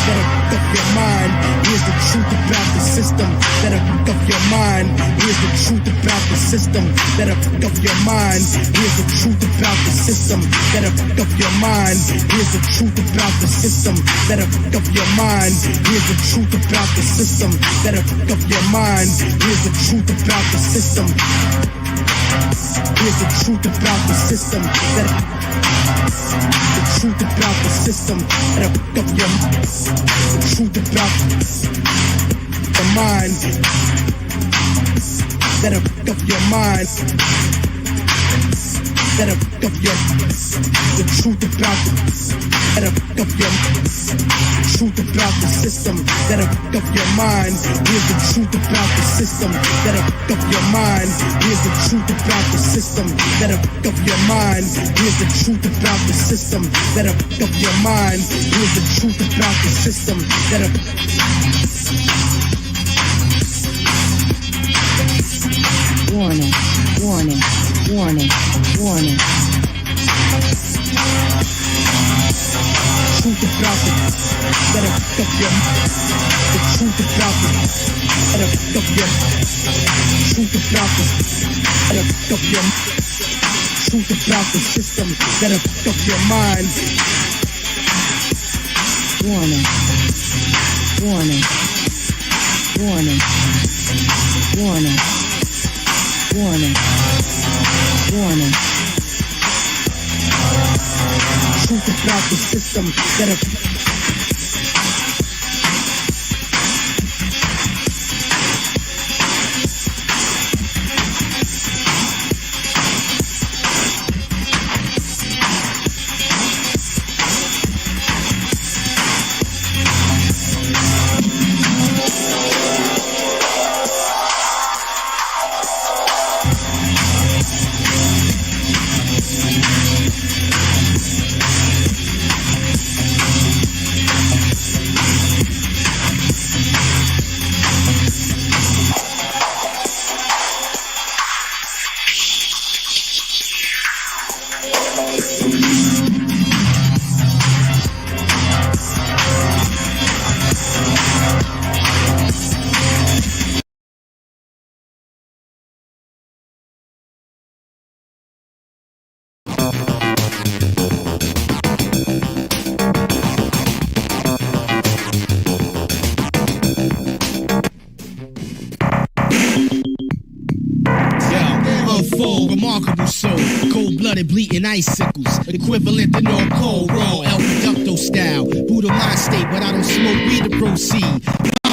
that'll fuck up your mind. Here's the truth about the system that'll fuck up your mind. Here's the truth about the system that'll fuck up your mind. Here's the truth about the system that'll fuck up your mind. Here's the truth about the system that'll fuck up your mind. Here's the truth about the system that'll fuck up your mind. Here's the truth about the system. Here's the truth about the system that the truth about the system that'll fuck up your the truth about the mind that'll fuck up your mind that'll fuck up your the truth about that'll fuck up your the truth about the system that'll fuck up your mind. Here's the truth about the system that'll fuck up your mind. Here's the truth about the system that'll fuck up your mind. Here's the truth about the system that'll fuck up your mind. Here's the truth about the system that'll warning, warning, warning, warning. Truth about the that'll fuck up your the truth about the that'll fuck up your truth about the that'll fuck up your truth about the system that'll fuck up your mind. Warning, warning, warning, warning, warning, warning. Truth about the system that'll remarkable soul, cold-blooded bleeding icicles, equivalent to North Pole, raw, El Producto style, Buddha mind state, but I don't smoke weed to proceed.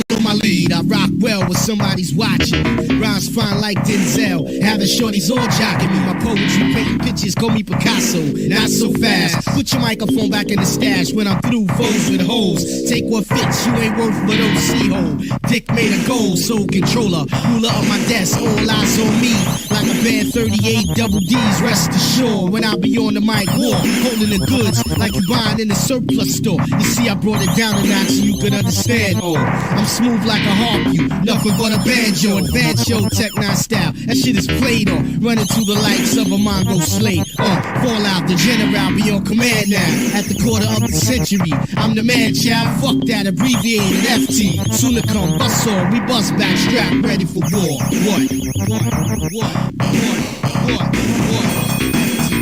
Follow my lead, I rock well when somebody's watching me. Rhymes fine like Denzel, having shorties all jocking me. My poetry painting pictures, call me Picasso, not so fast. Put your microphone back in the stash when I'm through foes with hoes. Take what fits, you ain't worth but OC hole. Dick made a gold, soul controller, ruler of my desk, all eyes on me. Like a bad 38 double D's, rest assured. When I be on the mic, war, holding the goods like you buying in the surplus store. You see, I brought it down a notch so you could understand. Oh, I'm smooth like a harp, you nothing but a banjo, advanced show techno style. That shit is played on, running to the likes of a Mongo slate. Fall out, the general be on command now. At the quarter of the century, I'm the man, child. Fuck that, abbreviated FT. Soon to come, bust on, we bust back, strap, ready for war. What?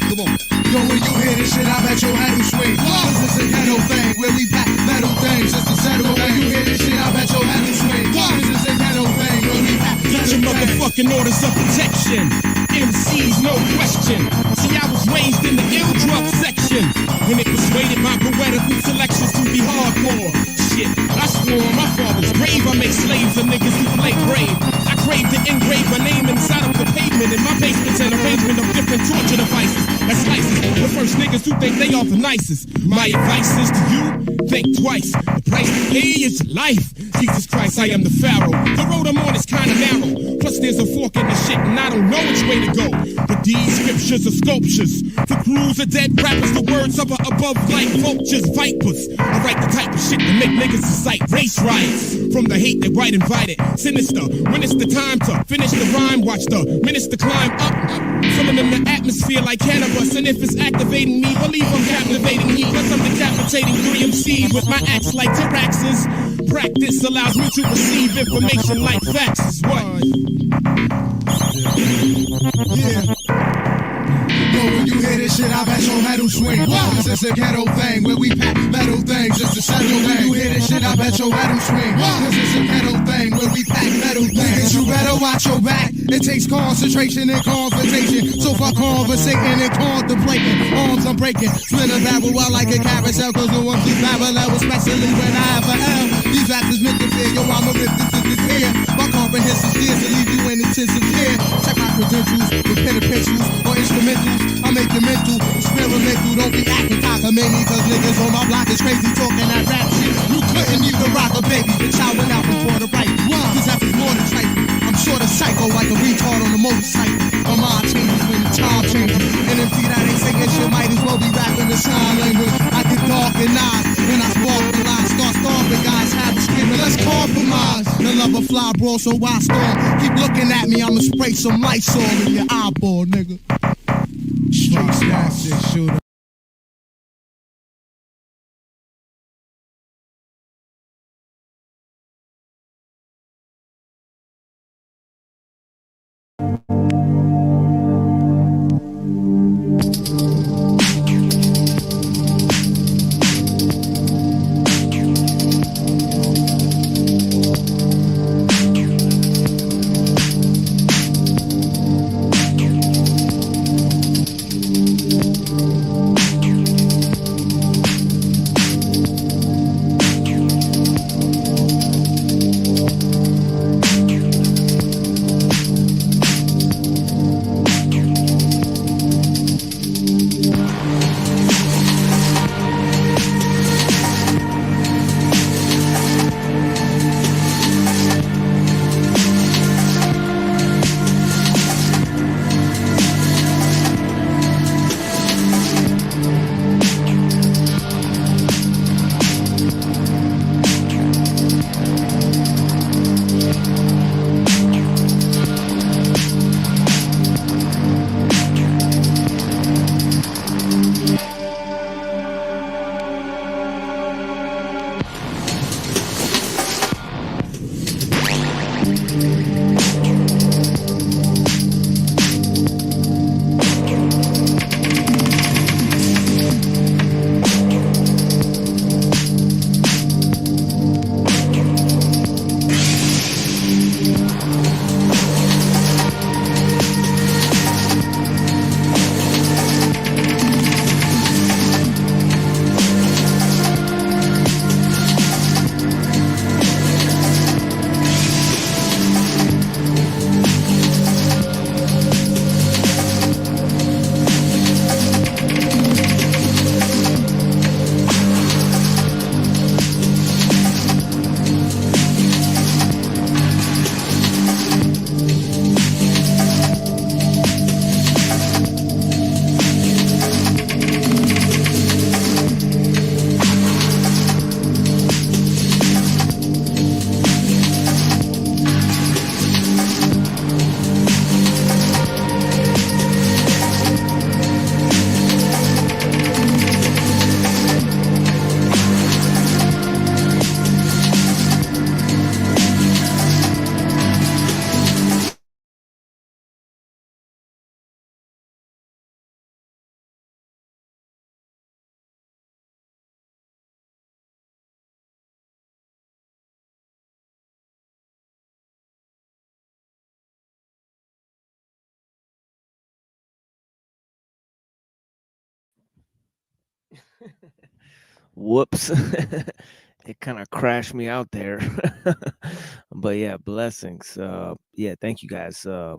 Come on. Yo, when you hear this shit, I bet your head will swing. This is a ghetto thing, where we pack metal things just to settle. When you hear this shit, I bet your head will swing. This is a ghetto thing, where we pack metal things. Get your motherfucking orders of protection. MCs, no question. See, I was raised in the ill drug section, when it persuaded my poetical selections to be hardcore. Shit, I swore on my father's grave I make slaves of niggas who play brave. I crave to engrave my name inside of the pavement. In my basement's an arrangement of different torture devices that slices the first niggas who think they are the nicest. My advice is to you, think twice. The price to pay is life. Jesus Christ, I am the Pharaoh. The road I'm on is kinda narrow. Plus there's a fork in the shit and I don't know which way to go. But these scriptures are sculptures. For crews of dead rappers, the words hover above like vultures, vipers. I write the type of shit to make niggas incite race riots. From the hate that white invited, sinister. When it's the time to finish the rhyme, watch the minister climb up. Filling in the atmosphere like cannabis. And if it's activating me, believe I'm captivating me. Plus I'm decapitating 3 MC proceed with my acts like Taraxis. Practice allows me to receive information like facts is what. Yeah. Yo, when you hear this shit, I bet your head will swing. This is a ghetto thing where we pack metal things just to settle things. When you hear this shit, I bet your head will swing. This is a ghetto thing where we pack metal things. Niggas, you better watch your back. It takes concentration and confrontation. So fuck conversating and contemplating. Arms I'm breaking. Spin a barrel out like a carousel. Cause no one keeps parallel, especially when I have a L. These raps is meant to fear. Yo, I'm a rip, this is here. My comprehensive skills to leave you in intensive care. Check my credentials with pen and pencils or instrumentals. I make you mental, experimental. Don't be acting cockamamie, cause niggas on my block is crazy talking that rap shit. You couldn't even rock a baby, bitch. I went out before the right. Cause that was more than trifling. I'm sort of psycho like a retard on a motorcycle. My mind changes when the time changes. And if that ain't saying shit, might as well be rapping the sign language. I get dark and eyes when I spark the line. Start starving guys, have a screaming, let's compromise. The love of fly, bro, so why storm? Keep looking at me, I'ma spray some lights all in your eyeball, nigga. Straight shit, shooter. Whoops. It kind of crashed me out there. But yeah, blessings. Yeah, thank you guys. I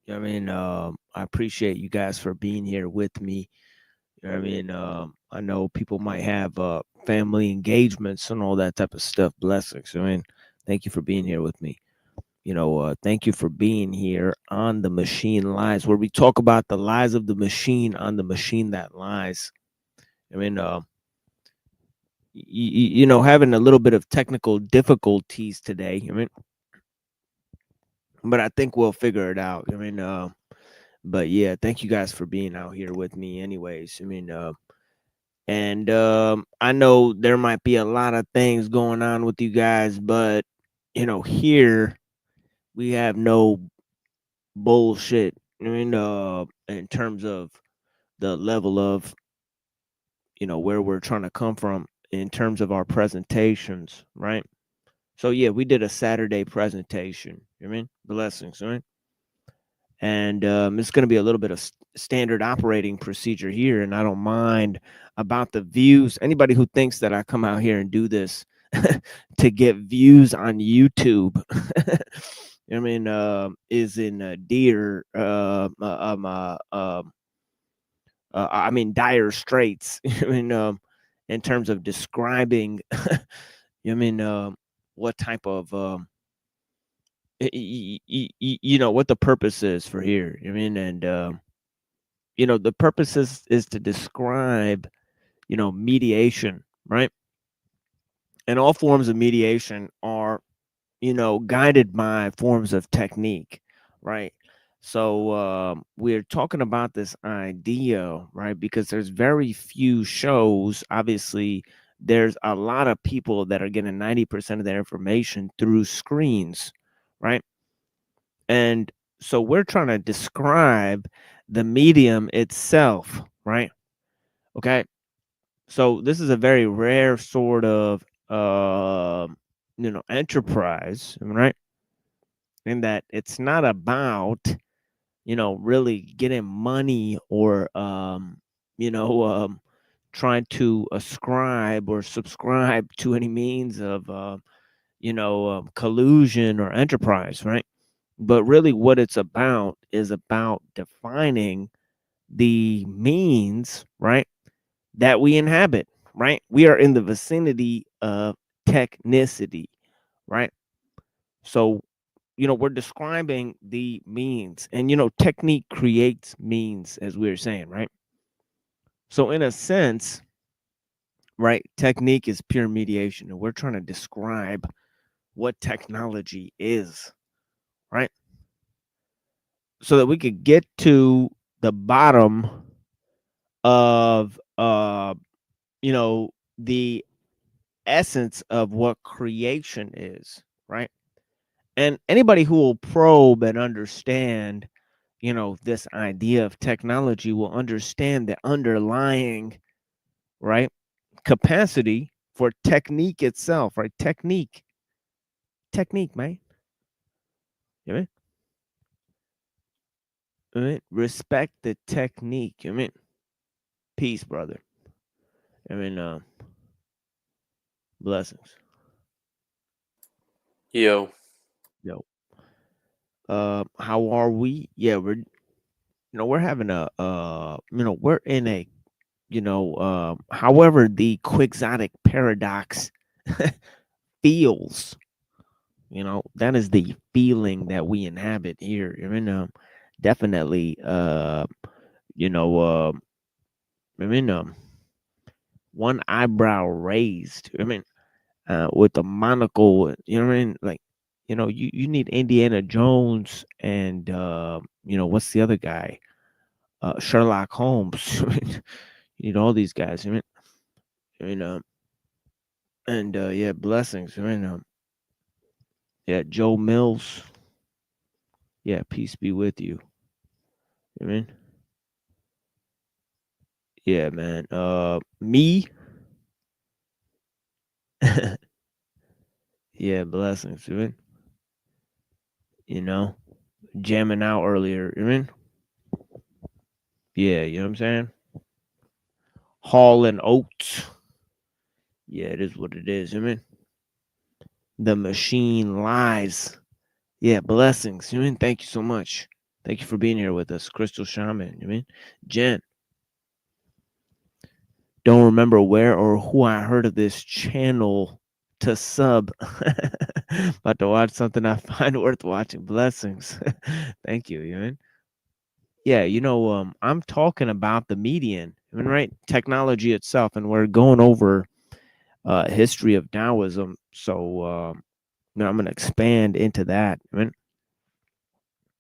mean, I appreciate you guys for being here with me. I mean, I know people might have family engagements and all that type of stuff. Blessings. I mean, thank you for being here with me. Thank you for being here on The Machine Lies, where we talk about the lies of the machine on the machine that lies. I mean, having a little bit of technical difficulties today. I mean, but I think we'll figure it out. I mean, but yeah, thank you guys for being out here with me anyways. I mean, And I know there might be a lot of things going on with you guys, but here we have no bullshit. In terms of the level of where we're trying to come from in terms of our presentations, right? So yeah, we did a Saturday presentation. Blessings, right? And it's going to be a little bit of standard operating procedure here, and I don't mind about the views. Anybody who thinks that I come out here and do this to get views on YouTube, is in dire straits. In terms of describing, what type of what the purpose is for here. And the purpose is to describe, mediation, right? And all forms of mediation are, guided by forms of technique, right? So we're talking about this idea, right? Because there's very few shows. Obviously, there's a lot of people that are getting 90% of their information through screens, right? And so we're trying to describe the medium itself, right? Okay. So this is a very rare sort of enterprise, right? In that it's not about really getting money or trying to ascribe or subscribe to any means of collusion or enterprise, right? But really what it's about is about defining the means, right, that we inhabit, right? We are in the vicinity of technicity, right? So, we're describing the means, and, technique creates means, as we were saying, right? So, in a sense, right, technique is pure mediation, and we're trying to describe what technology is, right? So that we could get to the bottom of, the essence of what creation is, right? And anybody who will probe and understand, this idea of technology will understand the underlying, right, capacity for technique itself, right? Technique, man. You know what I mean? Respect the technique. Peace, brother. Blessings. Yo. Yo. How are we? Yeah, we're having we're in a, however the quixotic paradox feels, that is the feeling that we inhabit here. Definitely, you know, uh, one eyebrow raised. With the monocle, like, you need Indiana Jones and, what's the other guy? Sherlock Holmes. You need all these guys. And yeah, blessings. Yeah, Joe Mills. Yeah, peace be with you. Yeah, man. Me. Yeah, blessings. Jamming out earlier. Yeah, you know what I'm saying? Hall and Oates. Yeah, it is what it is. The machine lies. Yeah, blessings. Thank you so much. Thank you for being here with us, Crystal Shaman. Jen. Don't remember where or who I heard of this channel to sub. About to watch something I find worth watching. Blessings. Thank you. Yeah, I'm talking about the median, right? Technology itself, and we're going over history of Taoism. So I'm going to expand into that.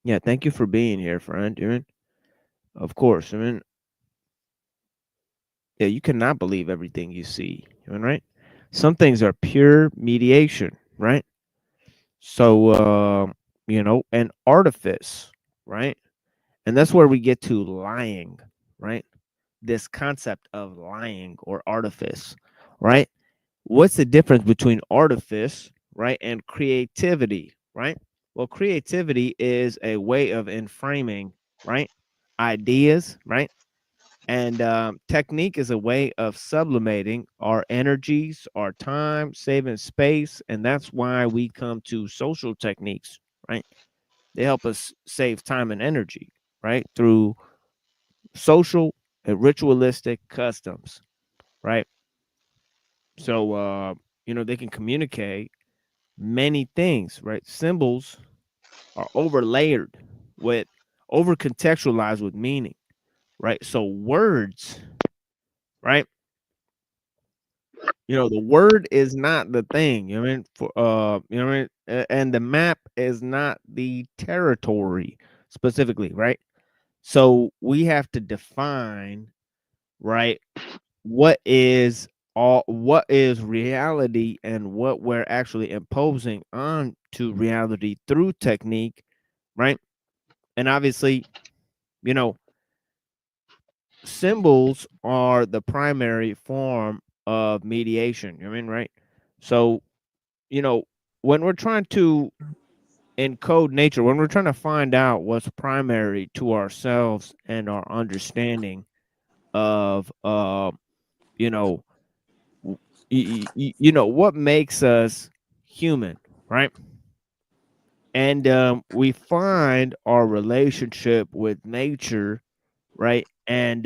Yeah, thank you for being here, friend. Of course. Yeah, you cannot believe everything you see, right? Some things are pure mediation, right? So, and artifice, right? And that's where we get to lying, right? This concept of lying or artifice, right? What's the difference between artifice, right, and creativity, right? Well, creativity is a way of inframing, right, ideas, right? And technique is a way of sublimating our energies, our time, saving space. And that's why we come to social techniques, right? They help us save time and energy, right? Through social and ritualistic customs, right? So, they can communicate many things, right? Symbols are overlayered with, over contextualized with meaning, right? So, words, right? The word is not the thing, you know what I mean? What I mean? And the map is not the territory specifically, right? So we have to define, right, what is reality and what we're actually imposing onto reality through technique, right? And obviously, you know, symbols are the primary form of mediation. You know what I mean, right? So, you know, when we're trying to encode nature, when we're trying to find out what's primary to ourselves and our understanding of you know what makes us human, right? And we find our relationship with nature, right? And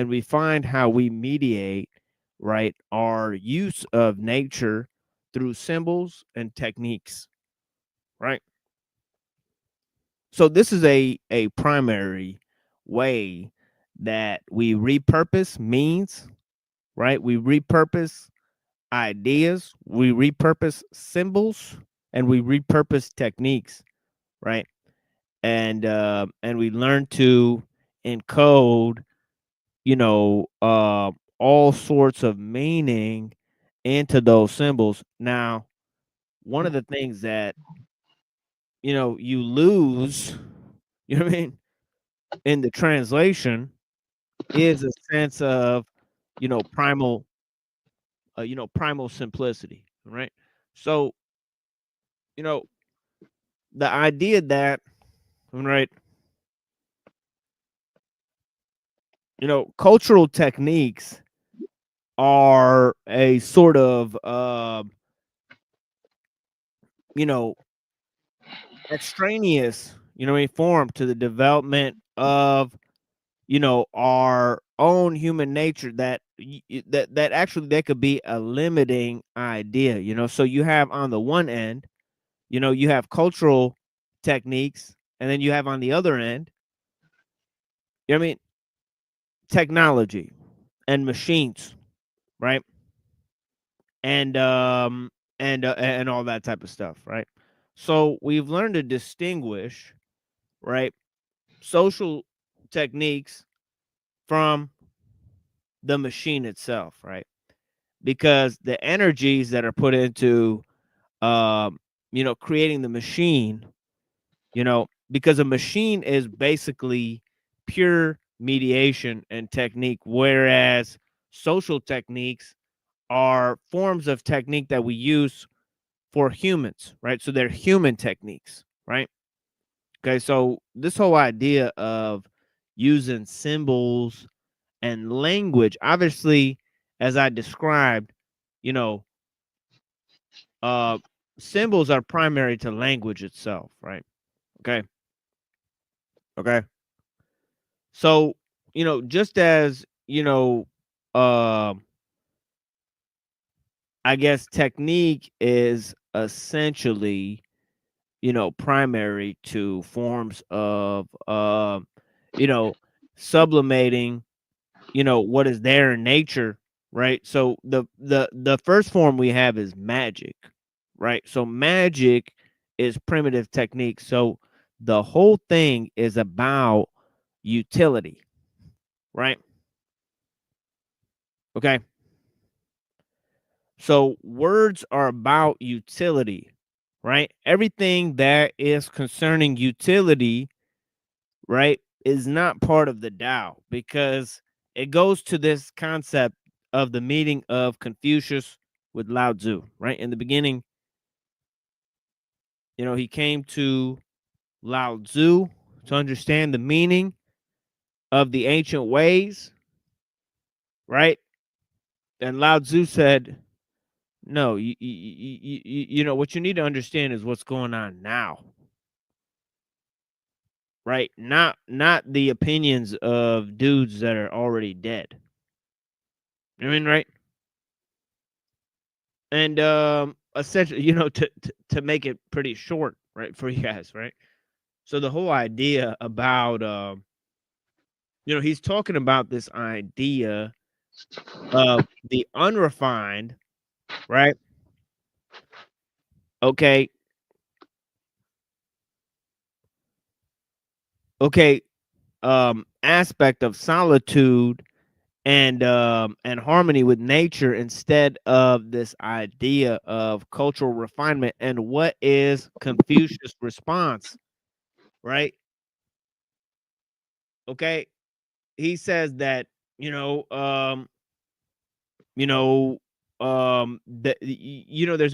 we find how we mediate, right, our use of nature through symbols and techniques, right? So this is a primary way that we repurpose means, right? We repurpose ideas, we repurpose symbols, and we repurpose techniques, right? And we learn to encode, all sorts of meaning into those symbols. Now, one of the things that you lose, you know what I mean, in the translation is a sense of, primal, primal simplicity, right? So, you know, the idea that, right, cultural techniques are a sort of, you know, extraneous, form to the development of, our own human nature, that that actually that could be a limiting idea. So you have on the one end, you have cultural techniques, and then you have on the other end, what I mean, technology and machines, right? And all that type of stuff, right? So we've learned to distinguish, right, social techniques from the machine itself, right? Because the energies that are put into creating the machine, because a machine is basically pure mediation and technique, whereas social techniques are forms of technique that we use for humans, right? So they're human techniques, right? Okay, so this whole idea of using symbols and language, obviously, as I described, you know, uh, symbols are primary to language itself, right? Okay, okay. So, just as I guess technique is essentially primary to forms of sublimating, what is there in nature, right? So the first form we have is magic, right? So magic is primitive technique. So the whole thing is about utility, right? Okay. So words are about utility, right? Everything that is concerning utility, right, is not part of the Tao, because it goes to this concept of the meeting of Confucius with Lao Tzu, right? In the beginning, he came to Lao Tzu to understand the meaning of the ancient ways, right? And Lao Tzu said, no, what you need to understand is what's going on now, right? Not the opinions of dudes that are already dead. I mean, right? And essentially, to make it pretty short, right, for you guys, right? So the whole idea about he's talking about this idea of the unrefined, right? Okay. Okay. Aspect of solitude and harmony with nature, instead of this idea of cultural refinement. And what is Confucius' response, right? Okay. He says that, there's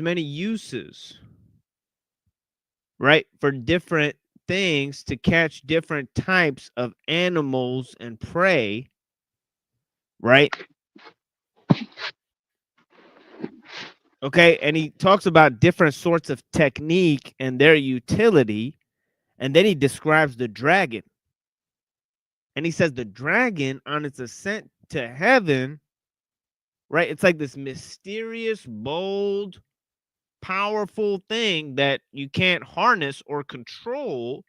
many uses, right, for different things to catch different types of animals and prey, right? Okay, and he talks about different sorts of technique and their utility, and then he describes the dragon. And he says the dragon on its ascent to heaven, right? It's like this mysterious, bold, powerful thing that you can't harness or control,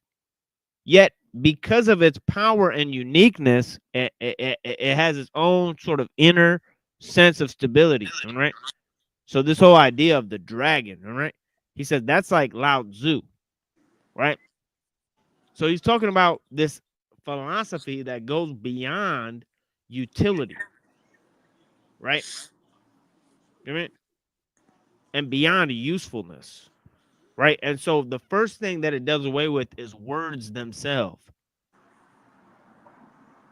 yet because of its power and uniqueness, it has its own sort of inner sense of stability, all right? So this whole idea of the dragon, all right? He said that's like Lao Tzu, right? So he's talking about this philosophy that goes beyond utility, right? You know what I mean? And beyond usefulness, right? And so the first thing that it does away with is words themselves,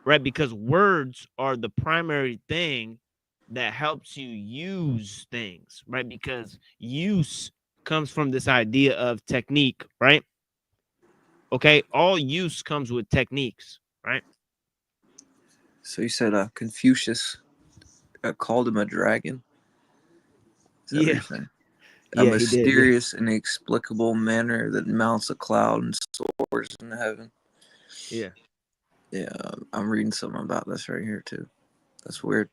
right? Because words are the primary thing that helps you use things, right? Because use comes from this idea of technique, right? Okay, all use comes with techniques, right? So you said Confucius called him a dragon? Is that what Yeah, you're saying? A yeah, he did. Yeah, mysterious, inexplicable manner that mounts a cloud and soars in heaven. yeah. Yeah, I'm reading something about this right here too. That's weird.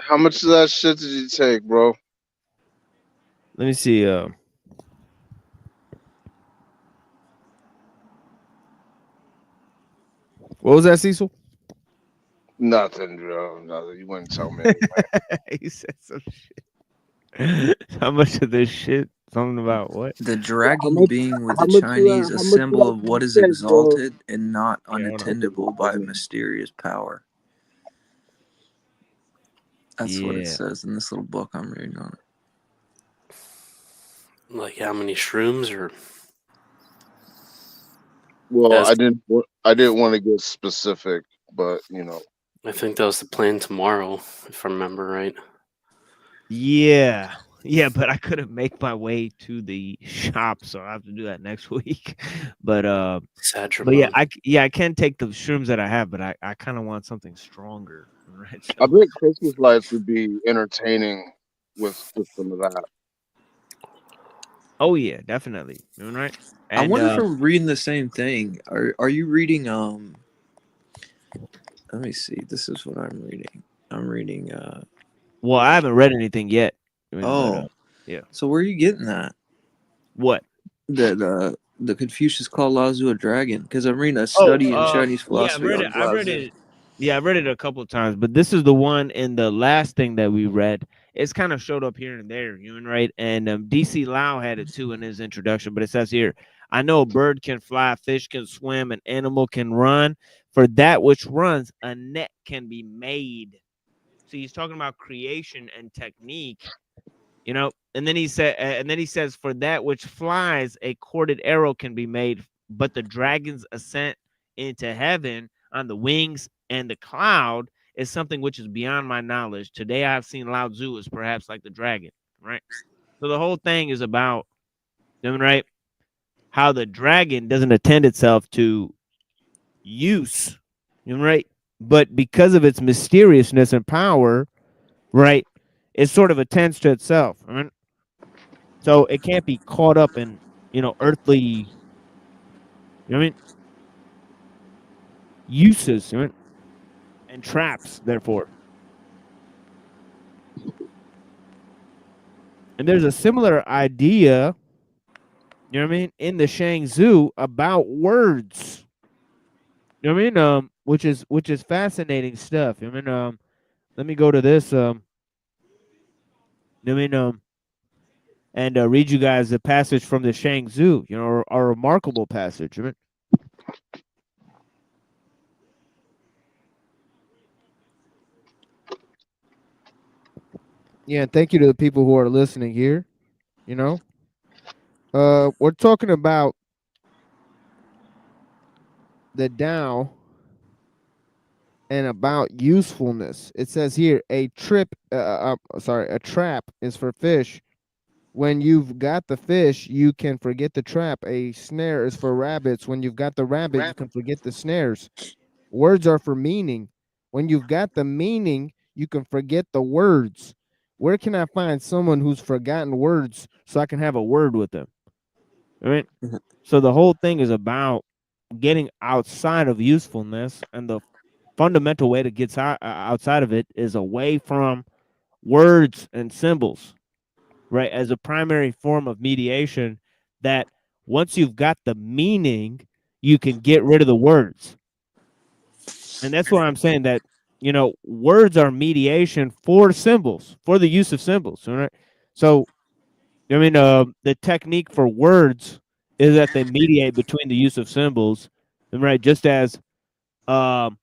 How much of that shit did you take, bro? Let me see. What was that, Cecil? Nothing, bro. Nothing. You wouldn't tell me. He said some shit. How much of this shit? Something about what? The How dragon much? being with How the much? Chinese a How much symbol of did what you is take, bro? exalted and not Yeah, hold on. unattainable by mysterious power. That's what it Yeah. says in this little book I'm reading on it. Like how many shrooms or? Well, As- I didn't want to get specific, but I think that was the plan tomorrow, if I remember right. Yeah. Yeah, but I couldn't make my way to the shop, so I have to do that next week. But yeah, I can take the shrooms that I have, but I kind of want something stronger, right? I So, bet Christmas lights would be entertaining with some of that. oh yeah, definitely. You know, right? I And wonder if I'm reading the same thing. Are you reading let me see. This is what I'm reading. I'm reading well, I haven't read anything yet. I mean, oh, yeah. So where are you getting that? What? The Confucius called Laozi a dragon? Because I'm reading a study in Chinese philosophy. Yeah, I've read it. Yeah, I've read it a couple of times, but this is the one in the last thing that we read. it's kind of showed up here and there, you know, right? And DC Lau had it too in his introduction, but it says here, I know a bird can fly, fish can swim, an animal can run. For that which runs, a net can be made. So he's talking about creation and technique, you know. And then he says, for that which flies, a corded arrow can be made, but the dragon's ascent into heaven on the wings and the cloud is something which is beyond my knowledge. Today I've seen Lao Tzu as perhaps like the dragon, right? So the whole thing is about, right, how the dragon doesn't attend itself to use, right? But because of its mysteriousness and power, right, it sort of attends to itself, right? So it can't be caught up in, earthly, you know what I mean, uses, right? And traps, therefore. And there's a similar idea, you know what I mean, in the Shang Tzu about words. You know what I mean? Which is fascinating stuff. I mean, let me go to this. You know what I mean? And read you guys the passage from the Shang Tzu. You know, a remarkable passage. I mean, yeah. Thank you to the people who are listening here. You know, we're talking about the Tao and about usefulness. It says here, a trap is for fish. When you've got the fish, you can forget the trap. A snare is for rabbits. When you've got the rabbit, you can forget the snares. Words are for meaning. When you've got the meaning, you can forget the words. Where can I find someone who's forgotten words so I can have a word with them? All right. So the whole thing is about getting outside of usefulness, and the fundamental way to get outside of it is away from words and symbols, right? As a primary form of mediation, that once you've got the meaning, you can get rid of the words. And that's why I'm saying that, words are mediation for symbols, for the use of symbols, all right? So, I mean, the technique for words is that they mediate between the use of symbols, right? Just as, and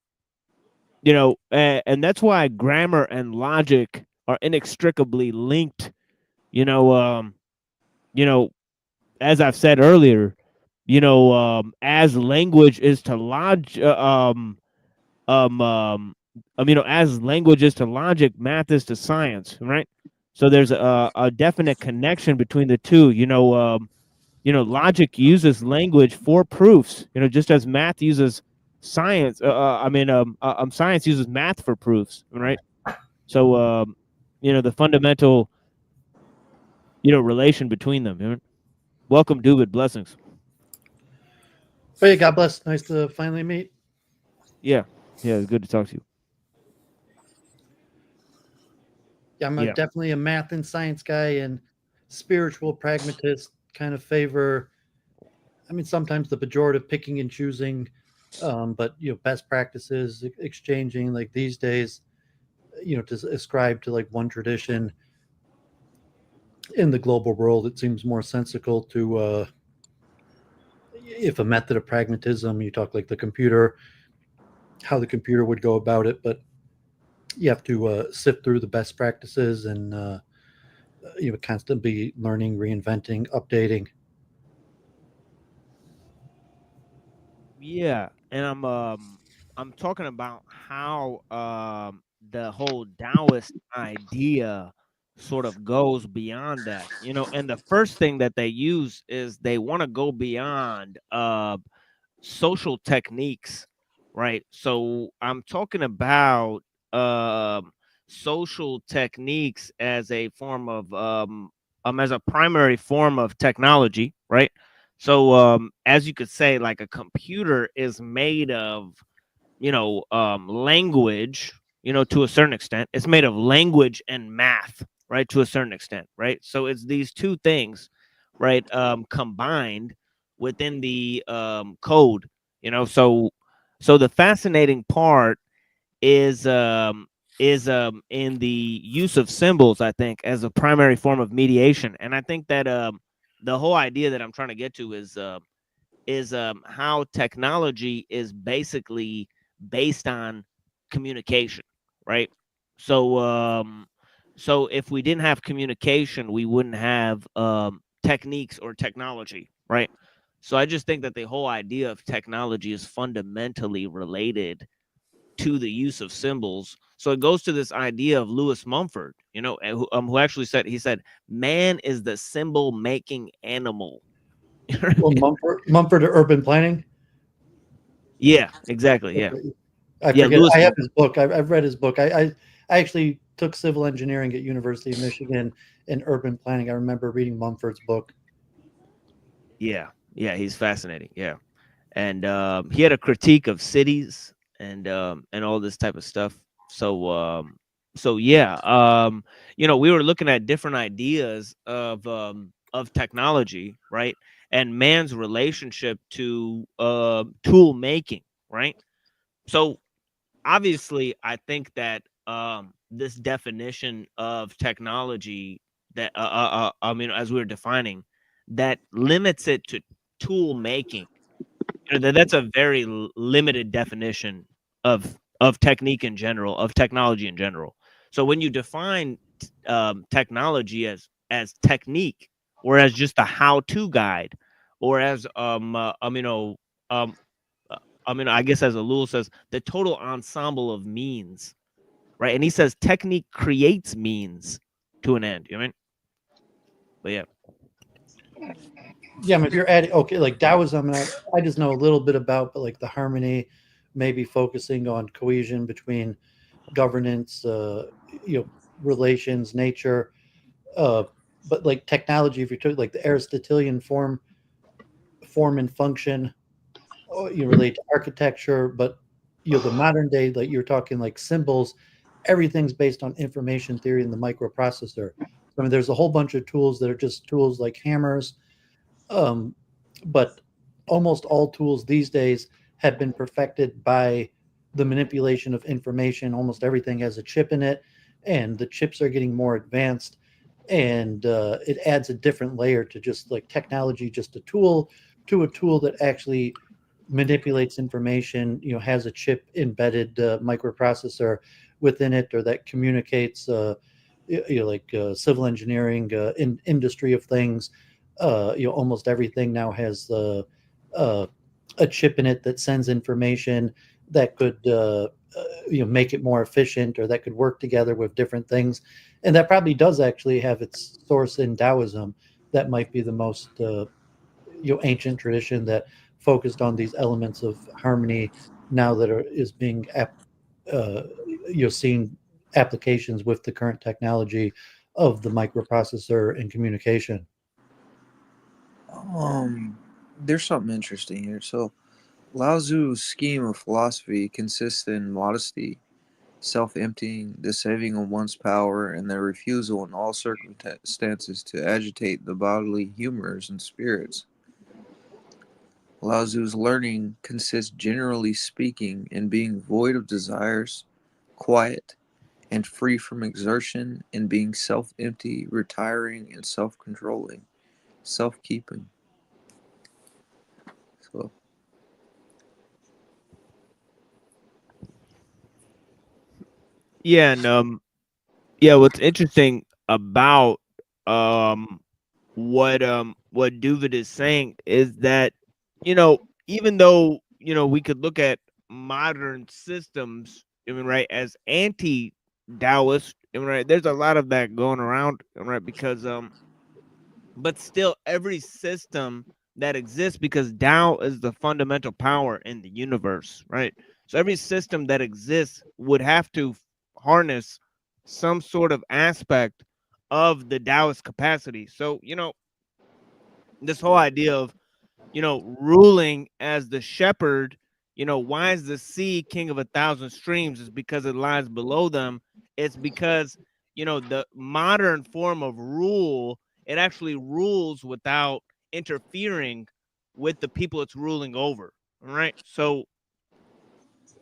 that's why grammar and logic are inextricably linked. As I've said earlier, as language is to as language is to logic, math is to science, right? So there's a definite connection between the two. Logic uses language for proofs. Just as math uses science. Science uses math for proofs, right? So, the fundamental, relation between them. Welcome, David. Blessings. Hey, God bless. Nice to finally meet. Yeah, it's good to talk to you. Yeah, I'm definitely a math and science guy, and spiritual pragmatist kind of favor. I mean, sometimes the pejorative picking and choosing, but best practices, exchanging. Like these days, to ascribe to like one tradition in the global world, it seems more sensical to. If a method of pragmatism, you talk like the computer, how the computer would go about it, but you have to sift through the best practices and constantly learning, reinventing, updating. Yeah, and I'm talking about how the whole Taoist idea sort of goes beyond that, and the first thing that they use is they want to go beyond social techniques, right? So I'm talking about social techniques as a form of as a primary form of technology, right? So as you could say, like a computer is made of language, to a certain extent. It's made of language and math, right, to a certain extent, right? So it's these two things, right, combined within the code. So the fascinating part is in the use of symbols, I think, as a primary form of mediation. And I think that the whole idea that I'm trying to get to is how technology is basically based on communication, right? So if we didn't have communication, we wouldn't have techniques or technology, right? So I just think that the whole idea of technology is fundamentally related to the use of symbols. So it goes to this idea of Lewis Mumford, who actually said, he said, man is the symbol making animal. Well, Mumford to urban planning. Yeah, exactly. Yeah. I Yeah, forget. Lewis I have Mumford. his book. I've read his book. I actually took civil engineering at University of Michigan in urban planning. I remember reading Mumford's book. Yeah. Yeah, he's fascinating. Yeah. And he had a critique of cities and all this type of stuff. So yeah, we were looking at different ideas of technology, right? And man's relationship to tool making, right? So obviously, I think that this definition of technology that I mean, as we were defining, that limits it to tool making. That's a very limited definition of technique in general, of technology in general. So when you define technology as technique, or as just a how-to guide, or as um, I guess as Ellul says, the total ensemble of means, right? And he says technique creates means to an end. You know what I mean? But yeah. Yeah, I mean, if you're adding, okay, like Taoism, and I just know a little bit about, but like the harmony, maybe focusing on cohesion between governance, relations, nature, uh, but like technology, if you took like the Aristotelian form and function, you relate to architecture, but the modern day, like you're talking like symbols, everything's based on information theory and the microprocessor. I mean, there's a whole bunch of tools that are just tools like hammers, um, but almost all tools these days have been perfected by the manipulation of information. Almost everything has a chip in it, and the chips are getting more advanced. And it adds a different layer to just like technology, just a tool, to a tool that actually manipulates information. Has a chip embedded microprocessor within it, or that communicates. Like civil engineering, in industry of things. Almost everything now has a chip in it that sends information that could make it more efficient, or that could work together with different things, and that probably does actually have its source in Taoism. That might be the most ancient tradition that focused on these elements of harmony. Now that is being seeing applications with the current technology of the microprocessor and communication. There's something interesting here. So, Laozi's scheme of philosophy consists in modesty, self-emptying, the saving of one's power, and the refusal in all circumstances to agitate the bodily humors and spirits. Laozi's learning consists, generally speaking, in being void of desires, quiet, and free from exertion, in being self-empty, retiring, and self-controlling, self-keeping. So, Yeah, and what's interesting about um what Duvid is saying is that, even though, we could look at modern systems, I mean, right, as anti-Taoist, I mean, right, there's a lot of that going around, right, because but still every system that exists, because Tao is the fundamental power in the universe, right? So every system that exists would have to harness some sort of aspect of the Taoist capacity. So, this whole idea of, ruling as the shepherd, why is the sea king of 1,000 streams? Is because it lies below them. It's because, the modern form of rule, it actually rules without interfering with the people it's ruling over. All right. So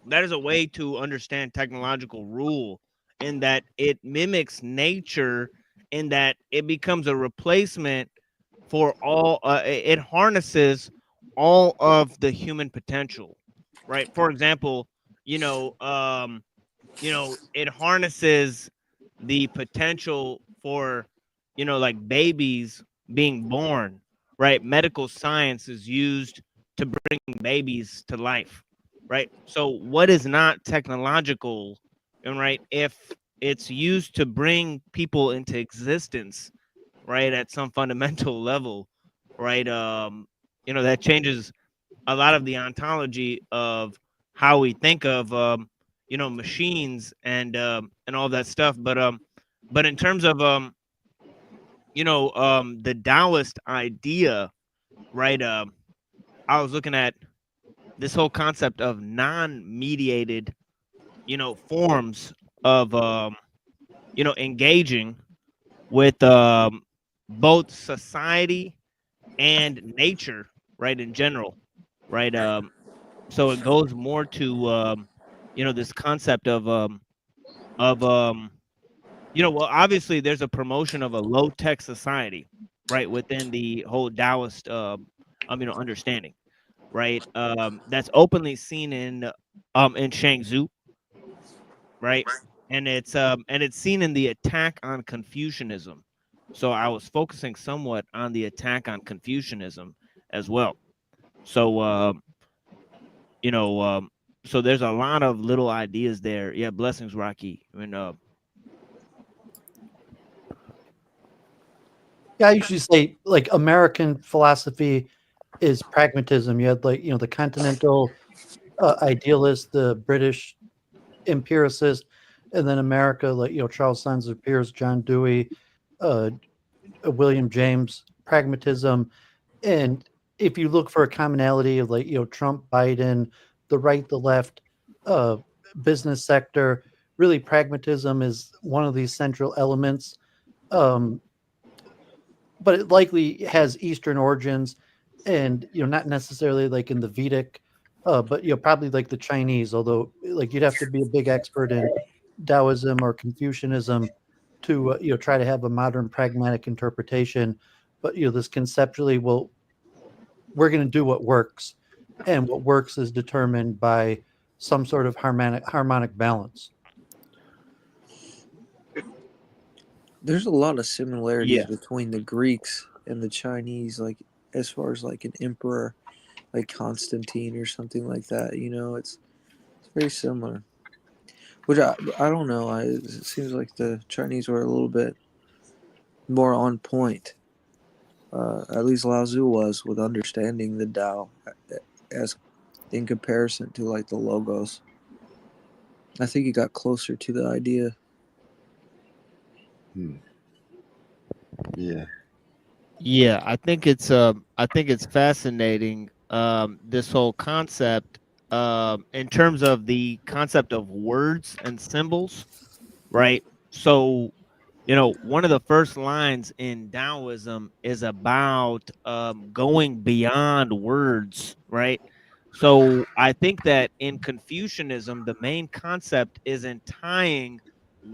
that is a way to understand technological rule. in that it mimics nature, in that it becomes a replacement for all. It harnesses all of the human potential, right? For example, it harnesses the potential for, like babies being born, right? Medical science is used to bring babies to life, right? So what is not technological, and right, if it's used to bring people into existence, right, at some fundamental level, right? That changes a lot of the ontology of how we think of machines and all that stuff. But in terms of the Taoist idea, right? I was looking at this whole concept of non-mediated, forms of engaging with both society and nature, right, in general, right? So it goes more to this concept of well, obviously there's a promotion of a low tech society, right, within the whole Taoist understanding, right? That's openly seen in Shangzhou, right? And it's seen in the attack on Confucianism. So I was focusing somewhat on the attack on Confucianism as well. So so there's a lot of little ideas there. Yeah, blessings, Rocky. Yeah, I usually say like American philosophy is pragmatism. You had like the continental idealist, the British empiricist, and then America, like Charles Sanders Peirce, John Dewey, uh, William James, pragmatism. And if you look for a commonality of like Trump, Biden, the right, the left, uh, business sector, really pragmatism is one of these central elements. Um, but it likely has Eastern origins, and not necessarily like in the Vedic, but probably like the Chinese. Although like you'd have to be a big expert in Taoism or Confucianism to try to have a modern pragmatic interpretation. But this conceptually, well, we're going to do what works, and what works is determined by some sort of harmonic balance. There's a lot of similarities Yeah. between the Greeks and the Chinese, like as far as like an emperor, like Constantine or something like that. It's very similar. Which I don't know. It seems like the Chinese were a little bit more on point. At least Laozi was with understanding the Tao as in comparison to like the logos. I think he got closer to the idea. Yeah. Yeah, I think it's fascinating, this whole concept, in terms of the concept of words and symbols, right? So, one of the first lines in Taoism is about going beyond words, right? So I think that in Confucianism, the main concept is in tying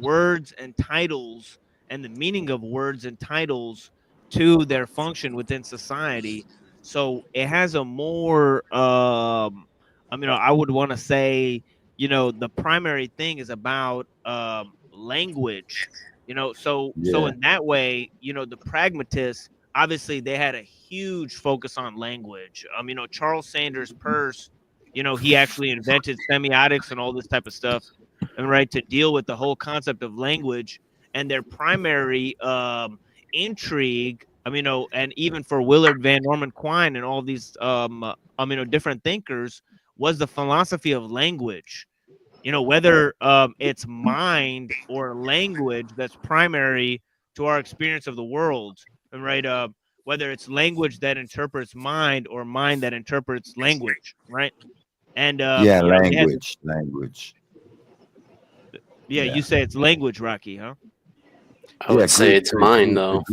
words and titles and the meaning of words and titles to their function within society. So it has a more, I would want to say, the primary thing is about language, so Yeah. in that way, the pragmatists, obviously they had a huge focus on language. Charles Sanders Peirce, he actually invented semiotics and all this type of stuff, and right, to deal with the whole concept of language. And their primary intrigue, and even for Willard Van Norman Quine and all these different thinkers, was the philosophy of language. Whether it's mind or language that's primary to our experience of the world, and right, whether it's language that interprets mind or mind that interprets language, right? And Yeah, they had this, language. yeah, you say it's language, Rocky, huh? I would say it's mine, though.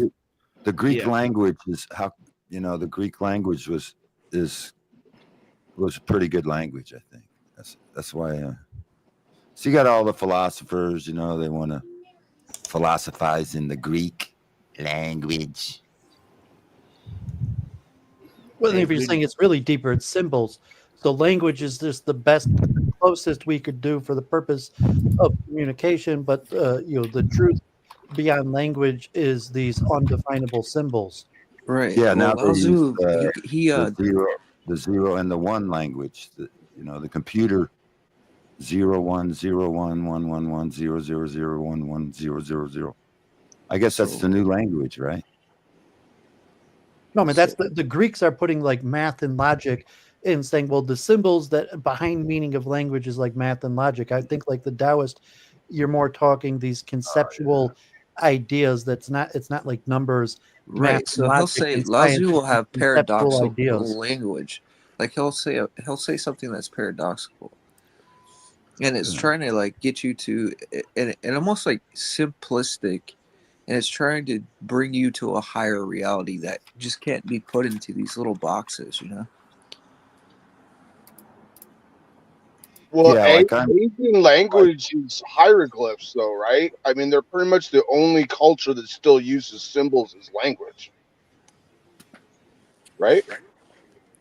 The Greek Yeah. language is how the Greek language was a pretty good language. I think that's why So you got all the philosophers, you know, they want to philosophize in the Greek language. Well, if you're saying it's really deeper, it's symbols. So language is just the closest we could do for the purpose of communication. But the truth beyond language is these undefinable symbols. Right. Yeah, Well, now they use Laozi, he the zero and the one language. The computer 0 1 0 1 1 1 1 0 0 0 1 1 0 0 0. I guess that's the new language, right? No, I mean that's the Greeks are putting like math and logic and saying, well, the symbols that behind meaning of language is like math and logic. I think like the Taoist, you're more talking these conceptual ideas. It's not like numbers, math, right. and So he'll logic, say and Laozi science. will It's have conceptual paradoxical ideas. language. Like he'll say something that's paradoxical, and it's trying to like get you to and almost like simplistic, and it's trying to bring you to a higher reality that just can't be put into these little boxes, you know. Well, Yeah, like I'm Asian language is hieroglyphs, though, right? I mean, they're pretty much the only culture that still uses symbols as language, right?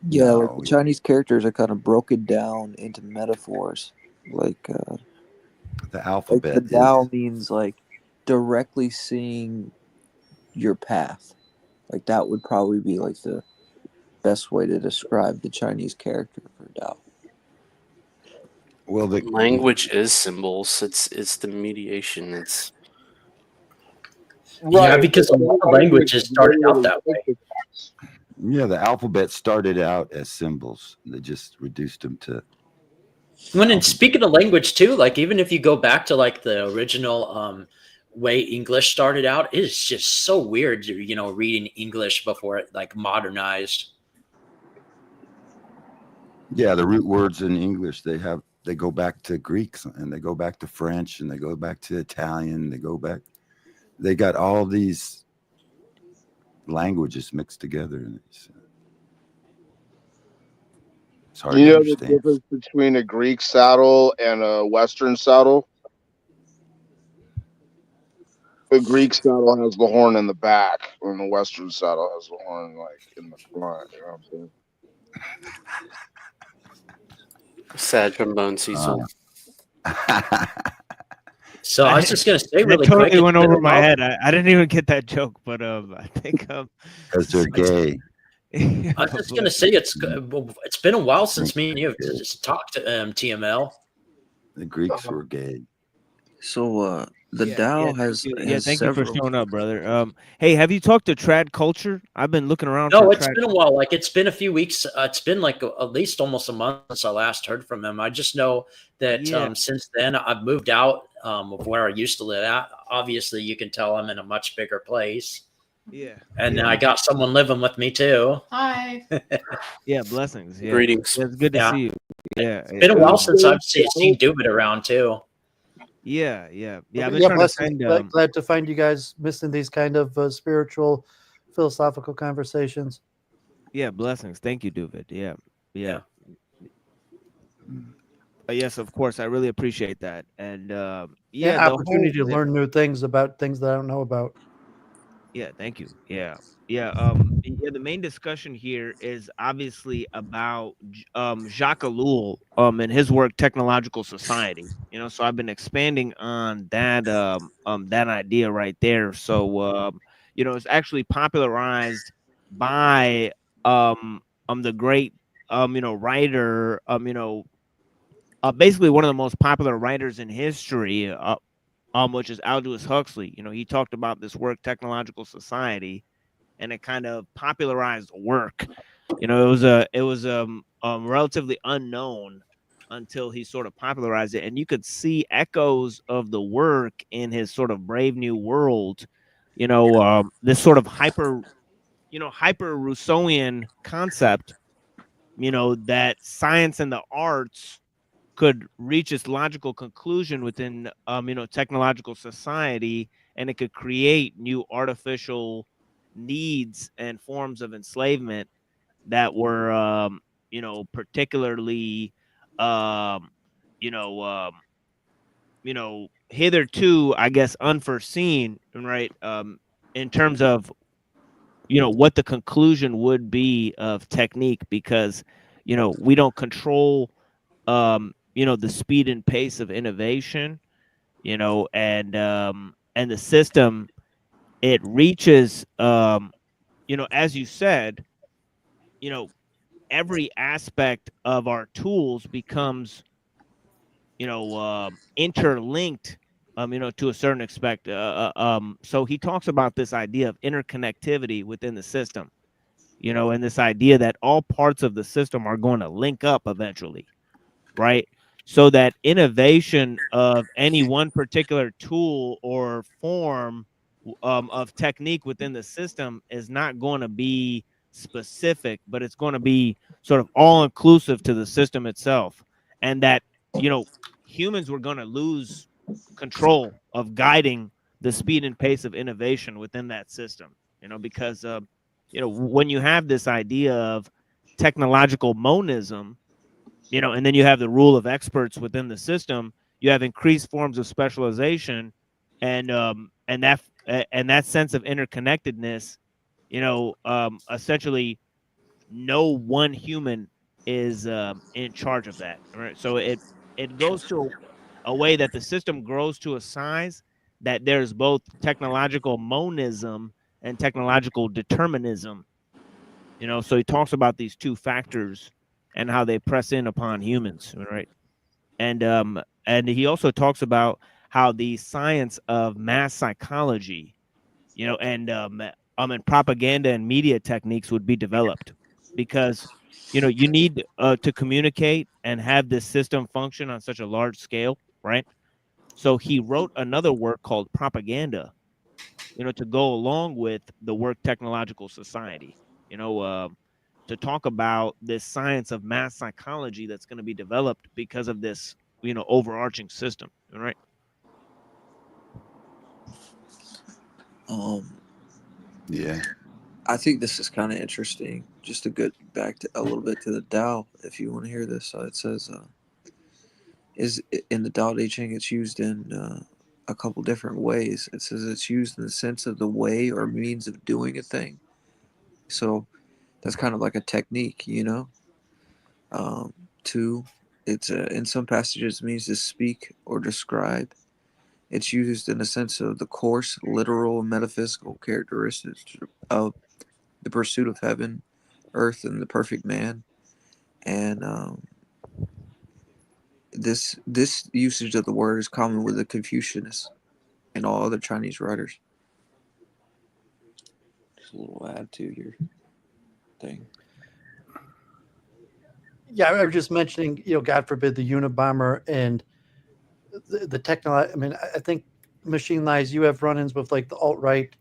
Yeah, like no, the Chinese characters are kind of broken down into metaphors. Like the the alphabet is Tao means like directly seeing your path. Like that would probably be like the best way to describe the Chinese character for Tao. well the Language is symbols. It's the mediation. It's Yeah, Right. because a lot of languages started out that way. yeah, the alphabet started out as symbols. They just reduced them to And speaking of language too, like even if you go back to like the original way English started out, it is just so weird, reading English before it like modernized. yeah, the root words in English they go back to Greek and they go back to French and they go back to Italian. They got all these languages mixed together, and it's hard You to know the understand. difference between a Greek saddle and a Western saddle? The Greek saddle has the horn in the back, and the Western saddle has the horn like in the front. You know what I'm saying? sad trombone Cecil. So I was just gonna say really that totally quick. went over my head. I didn't even get that joke, but I think because they're gay. I was just gonna say it's been a while since me and you have just talked to TML. The Greeks were gay. So the Tao has thank you for several. showing up, brother. Hey, have you talked to Trad Culture? I've been looking around. No, for it's been a while. Like it's been a few weeks. It's been like at least almost a month since I last heard from him. I just know that since then I've moved out of where I used to live at. Obviously, you can tell I'm in a much bigger place. Yeah. And I got someone living with me too. Hi. Yeah, blessings. Yeah. Greetings. Yeah, it's good to see you. Yeah. It's been a while since I've seen David around too. Yeah. I've been Yeah, trying to find glad to find you guys missing these kind of spiritual, philosophical conversations. Yeah, blessings. Thank you, David. Yeah. Yes, of course. I really appreciate that. And the opportunity to learn new things about things that I don't know about. Yeah, thank you. Yeah. The main discussion here is obviously about Jacques Ellul and his work Technological Society. So I've been expanding on that that idea right there. So it's actually popularized by the great writer basically one of the most popular writers in history which is Aldous Huxley. He talked about this work, Technological Society, and it kind of popularized work. It was relatively unknown until he sort of popularized it, and you could see echoes of the work in his sort of Brave New World. This sort of hyper Rousseauian concept. That science and the arts could reach its logical conclusion within technological society, and it could create new artificial needs and forms of enslavement that were particularly hitherto, I guess, unforeseen, right? In terms of, what the conclusion would be of technique, because, we don't control, the speed and pace of innovation, and the system, it reaches, as you said, every aspect of our tools becomes, interlinked, to a certain aspect. So he talks about this idea of interconnectivity within the system, and this idea that all parts of the system are going to link up eventually, right? So that innovation of any one particular tool or form, of technique within the system is not going to be specific, but it's going to be sort of all inclusive to the system itself. And that, humans were going to lose control of guiding the speed and pace of innovation within that system, because, when you have this idea of technological monism, and then you have the rule of experts within the system, you have increased forms of specialization, and that sense of interconnectedness, essentially no one human is, in charge of that, right? So it goes to a way that the system grows to a size that there's both technological monism and technological determinism. So he talks about these two factors and how they press in upon humans, right? And he also talks about how the science of mass psychology, and propaganda and media techniques would be developed, because you need, to communicate and have this system function on such a large scale, right? So he wrote another work called Propaganda, to go along with the work Technological Society, to talk about this science of mass psychology that's going to be developed because of this, overarching system, right? Yeah. I think this is kind of interesting. Just to get back to a little bit to the Tao, if you want to hear this. So it says, is in the Tao Te Ching, it's used in a couple different ways. It says it's used in the sense of the way or means of doing a thing. So that's kind of like a technique, Two, it's in some passages it means to speak or describe. It's used in the sense of the coarse, literal, and metaphysical characteristics of the pursuit of heaven, earth, and the perfect man. And this usage of the word is common with the Confucianists and all other Chinese writers. Just a little add to your thing. Yeah, I was just mentioning, God forbid, the Unabomber and the technology. I mean, I think Machine Lies, you have run-ins with like the alt-right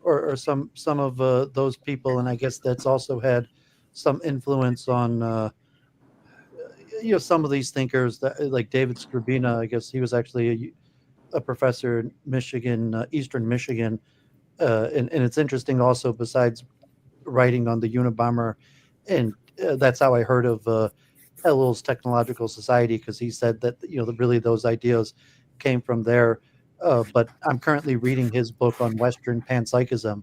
or some of those people, and I guess that's also had some influence on some of these thinkers that, like David Skrbina. I guess he was actually a professor in Michigan, Eastern Michigan, and it's interesting also, besides writing on the Unabomber, and that's how I heard of Ellul's Technological Society, because he said that really those ideas came from there. But I'm currently reading his book on Western Panpsychism,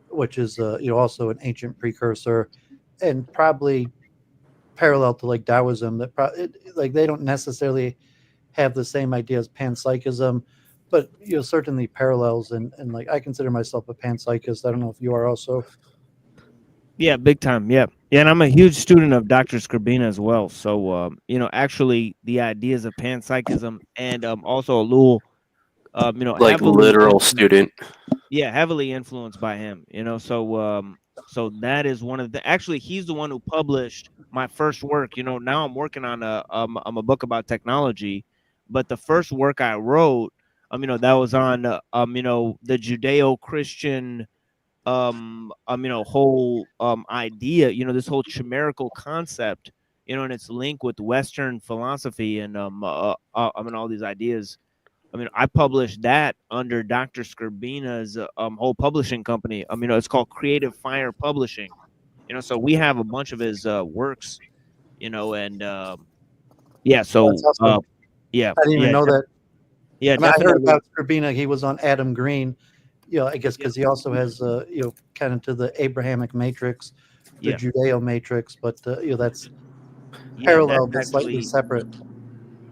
which is also an ancient precursor, and probably parallel to like Taoism. That like they don't necessarily have the same idea as Panpsychism, but certainly parallels. And like I consider myself a panpsychist. I don't know if you are also. Yeah, big time. Yeah. Yeah, and I'm a huge student of Dr. Skrbina as well. So, actually, the ideas of panpsychism and, also Ellul, Like literal student. Yeah, heavily influenced by him. So that is one of the. Actually, he's the one who published my first work. Now I'm working on a book about technology, but the first work I wrote, that was on, the Judeo-Christian, whole, idea, this whole chimerical concept, and its link with Western philosophy and, all these ideas. I published that under Dr. Skrbina's, whole publishing company. It's called Creative Fire Publishing. So we have a bunch of his, works, and yeah. Oh, So that's awesome. yeah, I didn't even know that. Yeah, I mean, I heard definitely. about Scribina. He was on Adam Green. I guess because he also has kind of to the Abrahamic matrix, the Yeah. Judeo matrix, but that's Yeah, parallel but slightly separate.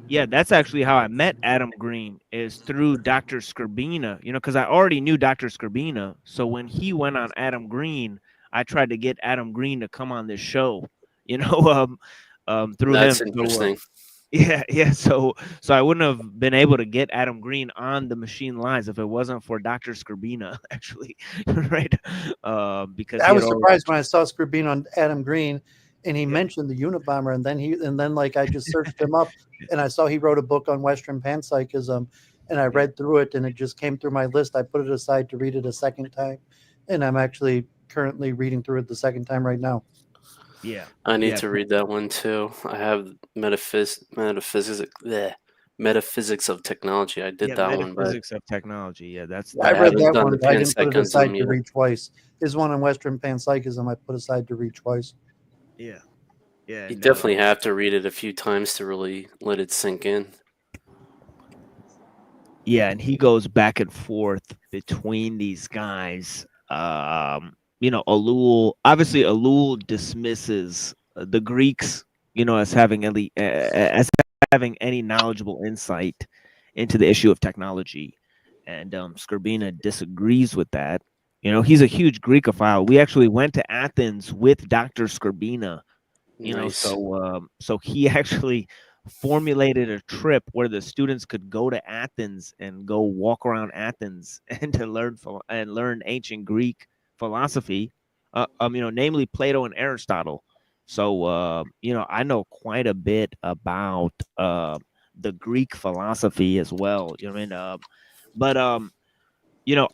Yeah, that's actually how I met Adam Green, is through Dr. Scribina, because I already knew Dr. Scribina. So when he went on Adam Green, I tried to get Adam Green to come on this show, through him. That's interesting. Yeah. So I wouldn't have been able to get Adam Green on the machine lines if it wasn't for Dr. Scribina, actually, right? Because I he was had already. surprised when I saw Scribina on Adam Green, and he mentioned the Unabomber, and then like I just searched him up, and I saw he wrote a book on Western Panpsychism, and I read through it, and it just came through my list. I put it aside to read it a second time, and I'm actually currently reading through it the second time right now. Yeah, I need to read that one too. I have metaphysics of technology. I did that one, but Metaphysics of technology. Yeah, that's. I read that one, the but I didn't put it aside panpsychism to yet. read twice. His one on Western Panpsychism I put aside to read twice. Yeah. Yeah. You definitely have to read it a few times to really let it sink in. Yeah, and he goes back and forth between these guys. Ellul. Obviously, Ellul dismisses the Greeks, as having any knowledgeable insight into the issue of technology, and Scribina disagrees with that. He's a huge Greekophile. We actually went to Athens with Dr. Scribina. Nice. So he actually formulated a trip where the students could go to Athens and go walk around Athens and to learn ancient Greek philosophy, namely Plato and Aristotle. So I know quite a bit about the Greek philosophy as well.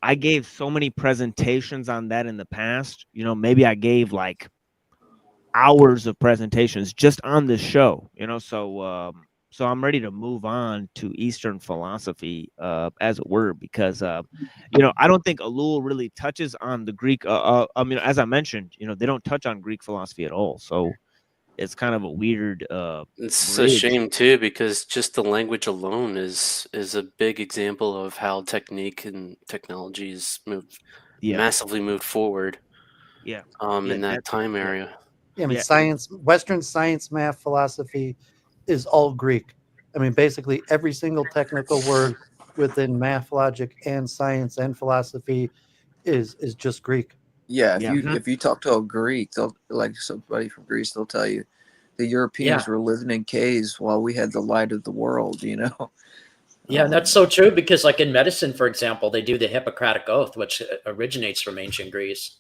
I gave so many presentations on that in the past. Maybe I gave like hours of presentations just on this show, so I'm ready to move on to Eastern philosophy, as it were, because I don't think Ellul really touches on the Greek. As I mentioned, they don't touch on Greek philosophy at all, so it's kind of a weird. It's bridge. a shame too, because just the language alone is a big example of how technique and technology is massively moved forward. In that time area. Yeah, I mean, science, Western science, math, philosophy is all Greek. I mean, basically every single technical word within math, logic, and science and philosophy is just Greek. Yeah, if you talk to a Greek, they'll like somebody from Greece, they'll tell you the Europeans were living in caves while we had the light of the world. Yeah, and that's so true, because like in medicine, for example, they do the Hippocratic Oath, which originates from ancient Greece.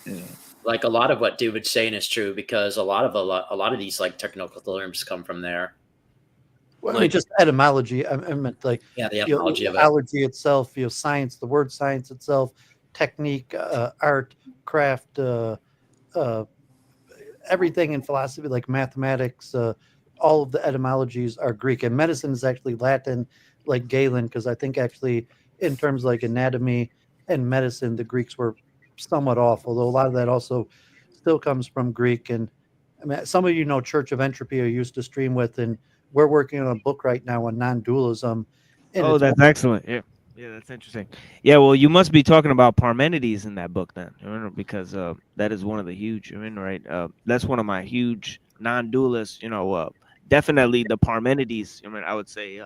Yeah. Like a lot of what David's saying is true, because a lot of these like technical terms come from there. Well, I mean, just etymology. I meant like the etymology of it. Allergy itself, science, the word science itself, technique, art, craft, everything in philosophy, like mathematics, all of the etymologies are Greek, and medicine is actually Latin, like Galen, because I think actually in terms like anatomy and medicine, the Greeks were somewhat off, although a lot of that also still comes from Greek. And I mean, some of Church of Entropy I used to stream with, and we're working on a book right now on non-dualism. Oh, that's excellent. Yeah, that's interesting. Yeah, well, you must be talking about Parmenides in that book then, because that is one of the huge. Right? That's one of my huge non-dualists. Definitely the Parmenides. I would say,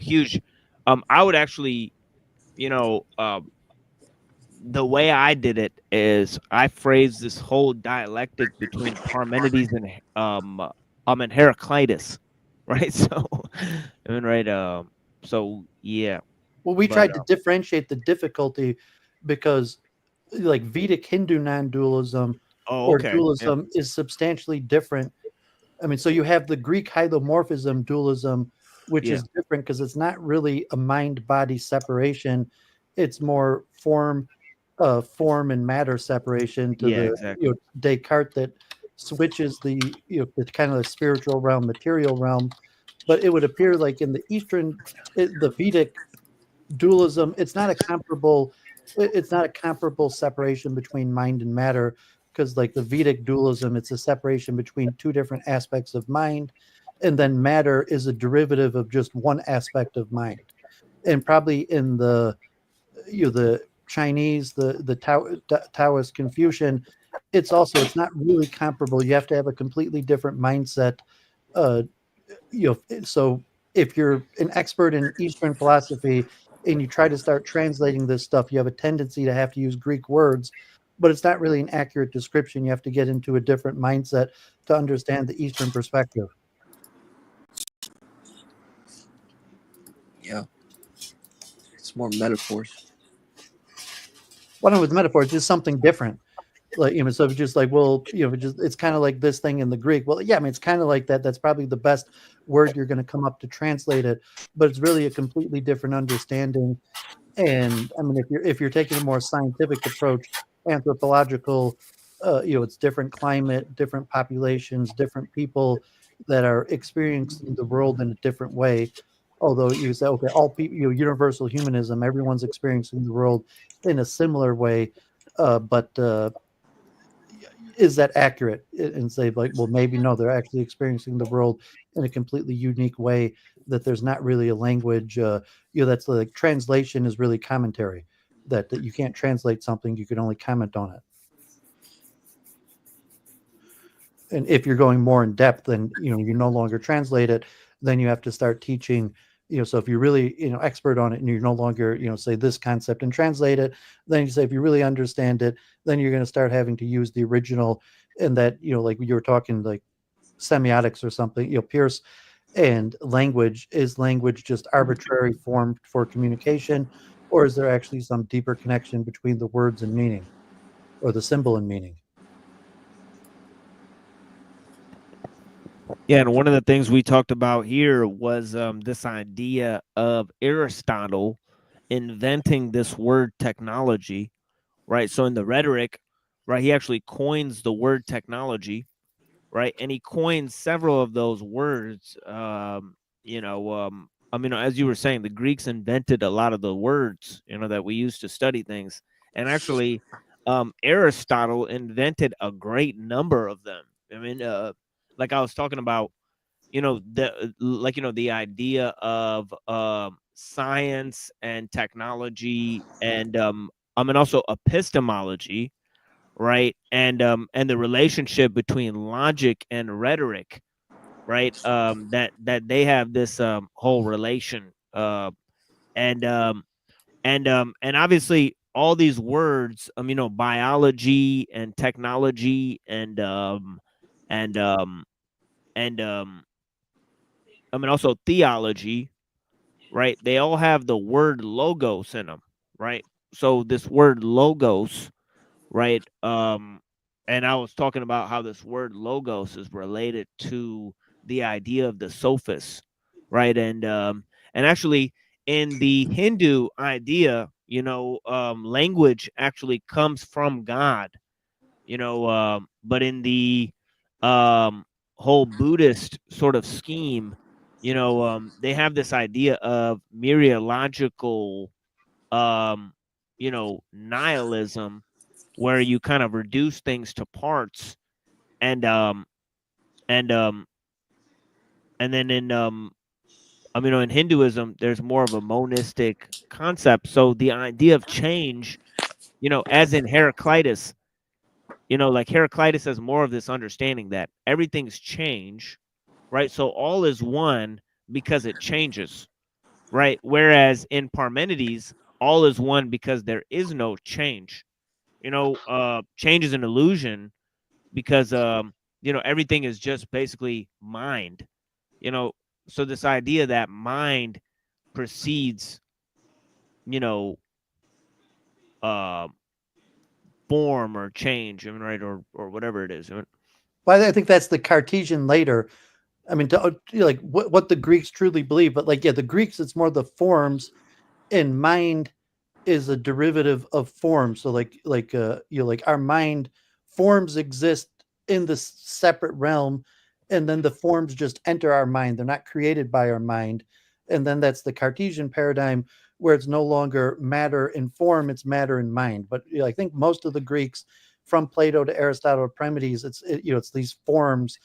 huge. I would actually, the way I did it is I phrased this whole dialectic between Parmenides and Heraclitus, right? So, right. So yeah. Well, we tried to differentiate the difficulty, because like Vedic Hindu non-dualism or dualism is substantially different. I mean, so you have the Greek hylomorphism dualism, which is different because it's not really a mind-body separation. It's more form and matter separation to the Descartes that switches the the kind of the spiritual realm, material realm. But it would appear like in the Eastern, the Vedic dualism, it's not a comparable separation between mind and matter, because like the Vedic dualism, it's a separation between two different aspects of mind, and then matter is a derivative of just one aspect of mind. And probably in the the Chinese, the Taoist Confucian, it's not really comparable. You have to have a completely different mindset. Uh, so if you're an expert in Eastern philosophy and you try to start translating this stuff, you have a tendency to have to use Greek words, but it's not really an accurate description. You have to get into a different mindset to understand the Eastern perspective. Yeah. It's more metaphors. Well, with metaphors, it's something different. Like, so just like, well, it's kind of like this thing in the Greek. Well, yeah, I mean, it's kind of like that. That's probably the best word you're going to come up to translate it, but it's really a completely different understanding. And I mean, if you're taking a more scientific approach, anthropological, it's different climate, different populations, different people that are experiencing the world in a different way. Although you say, okay, all people, universal humanism, everyone's experiencing the world in a similar way, but is that accurate? And say, like, well, maybe no, they're actually experiencing the world in a completely unique way, that there's not really a language, that's like translation is really commentary, that you can't translate something, you can only comment on it. And if you're going more in depth, then you no longer translate it, then you have to start teaching. So if you're really expert on it, and you're no longer say this concept and translate it, then you say if you really understand it, then you're going to start having to use the original. And that like you were talking like semiotics or something, Pierce, and language, is language just arbitrary form for communication, or is there actually some deeper connection between the words and meaning, or the symbol and meaning? Yeah, and one of the things we talked about here was this idea of Aristotle inventing this word technology, right? So in the rhetoric, right, he actually coins the word technology, right? And he coins several of those words. I mean, as you were saying, the Greeks invented a lot of the words, that we use to study things. And actually, Aristotle invented a great number of them. I mean, like I was talking about, the idea of science and technology, and also epistemology, right? And the relationship between logic and rhetoric, right? That they have this whole relation, and obviously all these words, biology and technology and also theology, right? They all have the word logos in them, right? So this word logos, right? And I was talking about how this word logos is related to the idea of the sophist, right? And actually in the Hindu idea, language actually comes from God, but in the whole Buddhist sort of scheme, they have this idea of mereological, nihilism, where you kind of reduce things to parts, and then in in Hinduism, there's more of a monistic concept. So the idea of change, as in Heraclitus, like Heraclitus has more of this understanding that everything's change, right? So all is one because it changes, right? Whereas in Parmenides, all is one because there is no change. Change is an illusion because everything is just basically mind. So this idea that mind precedes, form or change, right, or whatever it is. Well, I think that's the Cartesian later. I mean, like what the Greeks truly believe, but like, yeah, the Greeks, it's more the forms, and mind is a derivative of form. So like like our mind, forms exist in this separate realm, and then the forms just enter our mind. They're not created by our mind. And then that's the Cartesian paradigm, where it's no longer matter and form, it's matter and mind. But I think most of the Greeks, from Plato to Aristotle to Parmenides, it's these forms,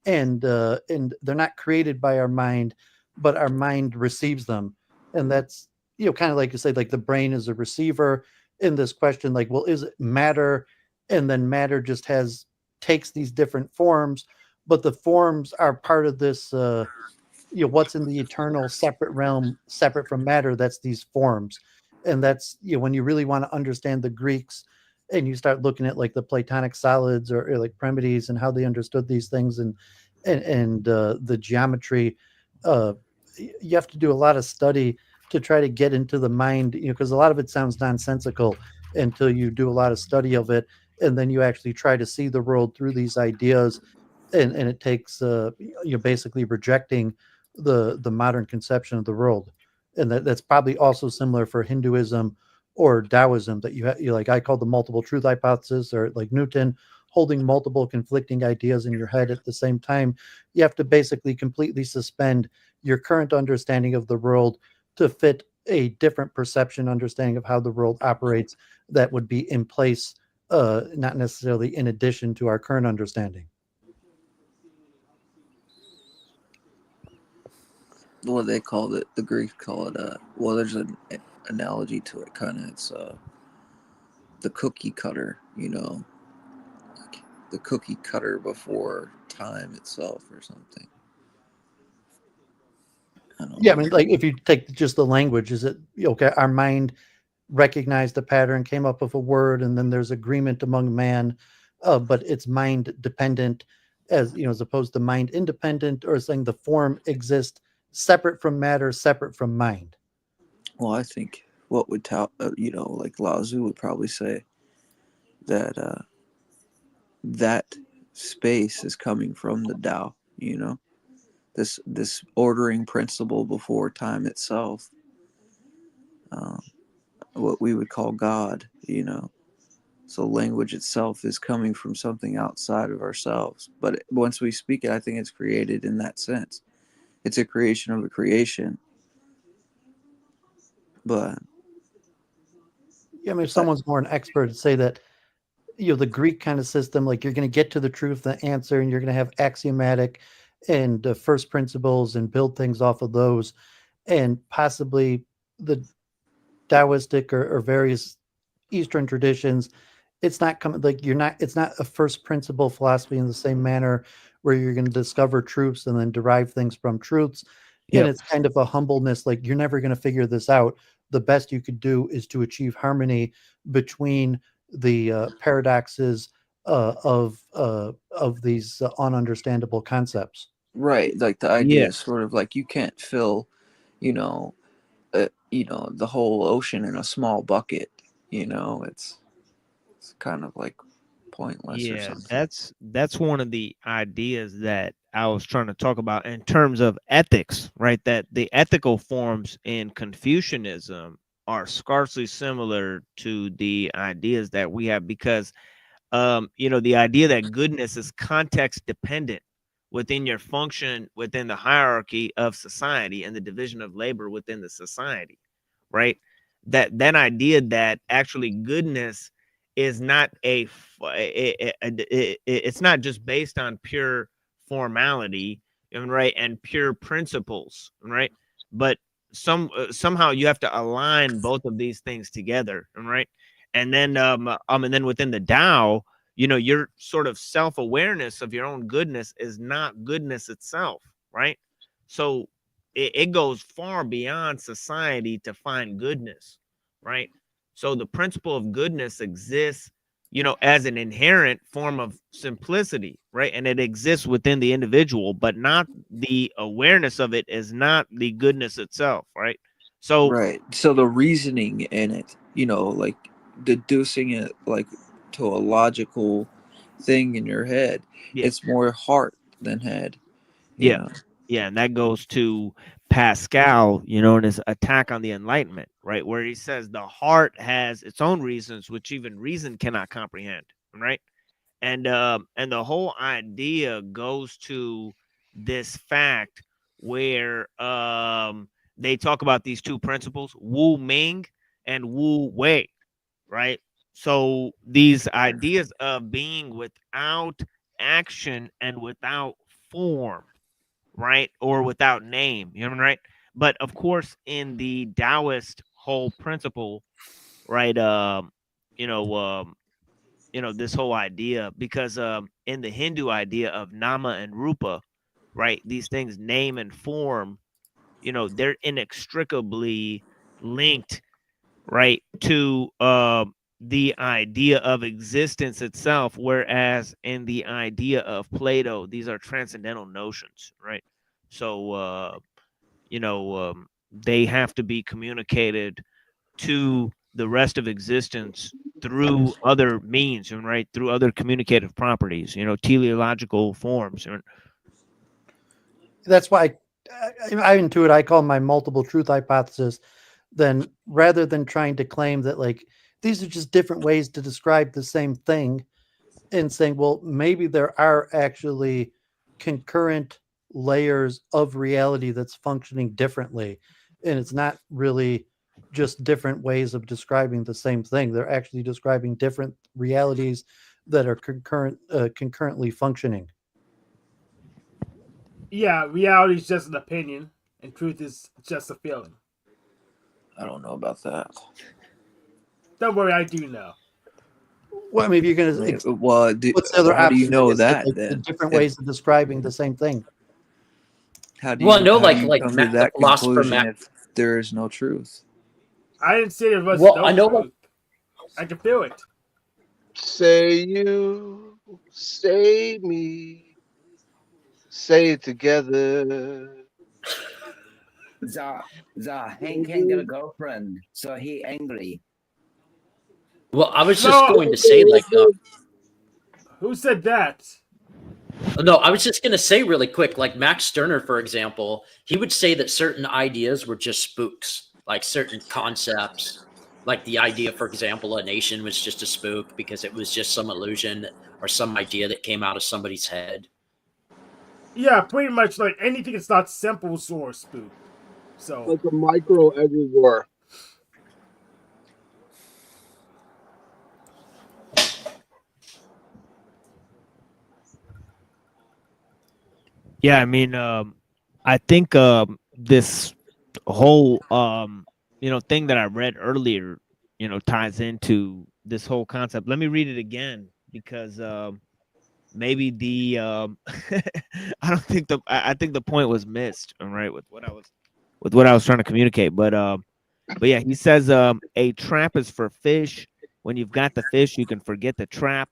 and they're not created by our mind, but our mind receives them. And that's, kind of like you say, like the brain is a receiver in this question, like, well, is it matter? And then matter just takes these different forms, but the forms are part of this, what's in the eternal separate realm, separate from matter. That's these forms. And that's, when you really want to understand the Greeks, and you start looking at like the Platonic solids, or like Parmenides, and how they understood these things, and the geometry, you have to do a lot of study to try to get into the mind, because a lot of it sounds nonsensical until you do a lot of study of it, and then you actually try to see the world through these ideas, and it takes, you're basically rejecting the modern conception of the world. And that's probably also similar for Hinduism or Taoism, that you like, I call the multiple truth hypothesis, or like Newton, holding multiple conflicting ideas in your head at the same time. You have to basically completely suspend your current understanding of the world to fit a different perception, understanding of how the world operates, that would be in place, not necessarily in addition to our current understanding. Well, they called it, the Greeks call it, well, there's an analogy to it, kind of. It's the cookie cutter, like the cookie cutter before time itself, or something. Yeah, I mean, like, if you take just the language, is it okay? Our mind recognized the pattern, came up with a word, and then there's agreement among man, but it's mind dependent, as opposed to mind independent, or saying the form exists separate from matter, separate from mind. Well, I think what would like Laozi would probably say that that space is coming from the Tao, this ordering principle before time itself, what we would call God, So language itself is coming from something outside of ourselves. But once we speak it, I think it's created in that sense. It's a creation of a creation. But yeah, I mean, if someone's more an expert, say that, the Greek kind of system, like, you're going to get to the truth, the answer, and you're going to have axiomatic and first principles, and build things off of those. And possibly the Taoistic or various Eastern traditions, it's not coming, like, it's not a first principle philosophy in the same manner, where you're going to discover truths and then derive things from truths. Yep. And it's kind of a humbleness, like, you're never going to figure this out. The best you could do is to achieve harmony between the paradoxes of these ununderstandable concepts. right, like the idea is sort of like you can't fill, you know, the whole ocean in a small bucket. It's kind of like pointless or something. That's one of the ideas that I was trying to talk about in terms of ethics, right? That the ethical forms in Confucianism are scarcely similar to the ideas that we have, because the idea that goodness is context dependent within your function within the hierarchy of society and the division of labor within the society, right? That idea that actually goodness is not it's not just based on pure formality, right, and pure principles, right, but somehow you have to align both of these things together, right? And then and then within the Tao, your sort of self-awareness of your own goodness is not goodness itself, right? So it goes far beyond society to find goodness, right? So the principle of goodness exists, as an inherent form of simplicity, right? And it exists within the individual, but not the awareness of it is not the goodness itself, right? So Right. So the reasoning in it, like deducing it like to a logical thing in your head, it's more heart than head. Yeah. And that goes to Pascal, and his attack on the Enlightenment, right? Where he says the heart has its own reasons, which even reason cannot comprehend, right? And the whole idea goes to this fact where they talk about these two principles, Wu Ming and Wu Wei, right? So these ideas of being without action and without form, right? Or without name, you know, right? But of course, in the Taoist whole principle, right? This whole idea, because in the Hindu idea of nama and rupa, right? These things, name and form, they're inextricably linked, right, to the idea of existence itself. Whereas in the idea of Plato, these are transcendental notions, right? So, they have to be communicated to the rest of existence through other means, right? Through other communicative properties, teleological forms. That's why I intuit, I call my multiple truth hypothesis. Then rather than trying to claim that like these are just different ways to describe the same thing, and saying, well, maybe there are actually concurrent layers of reality that's functioning differently. And it's not really just different ways of describing the same thing. They're actually describing different realities that are concurrently functioning. Yeah, reality is just an opinion, and truth is just a feeling. I don't know about that. Don't worry, I do know. Well, I mean, if you're going to, what's the other how do you option? know Is that? like Then different ways of describing the same thing. How do you, well, no, how do you like come Mac, to that the philosopher conclusion Mac. if there is no truth? I didn't say there was Well, no I know truth. I can feel it. Say you, say me, say it together. Hank ain't got a girlfriend, so he angry. Well, I was just going to say, like, who said that? No, I was just going to say really quick, like Max Stirner, for example, he would say that certain ideas were just spooks, like certain concepts, like the idea, for example, a nation was just a spook because it was just some illusion or some idea that came out of somebody's head. Yeah, pretty much like anything that's not simple is a spook. So like a micro egregore. Yeah, I mean, I think this whole thing that I read earlier, ties into this whole concept. Let me read it again because maybe the I think the point was missed, all right, with what I was trying to communicate. But yeah, he says a trap is for fish. When you've got the fish, you can forget the trap.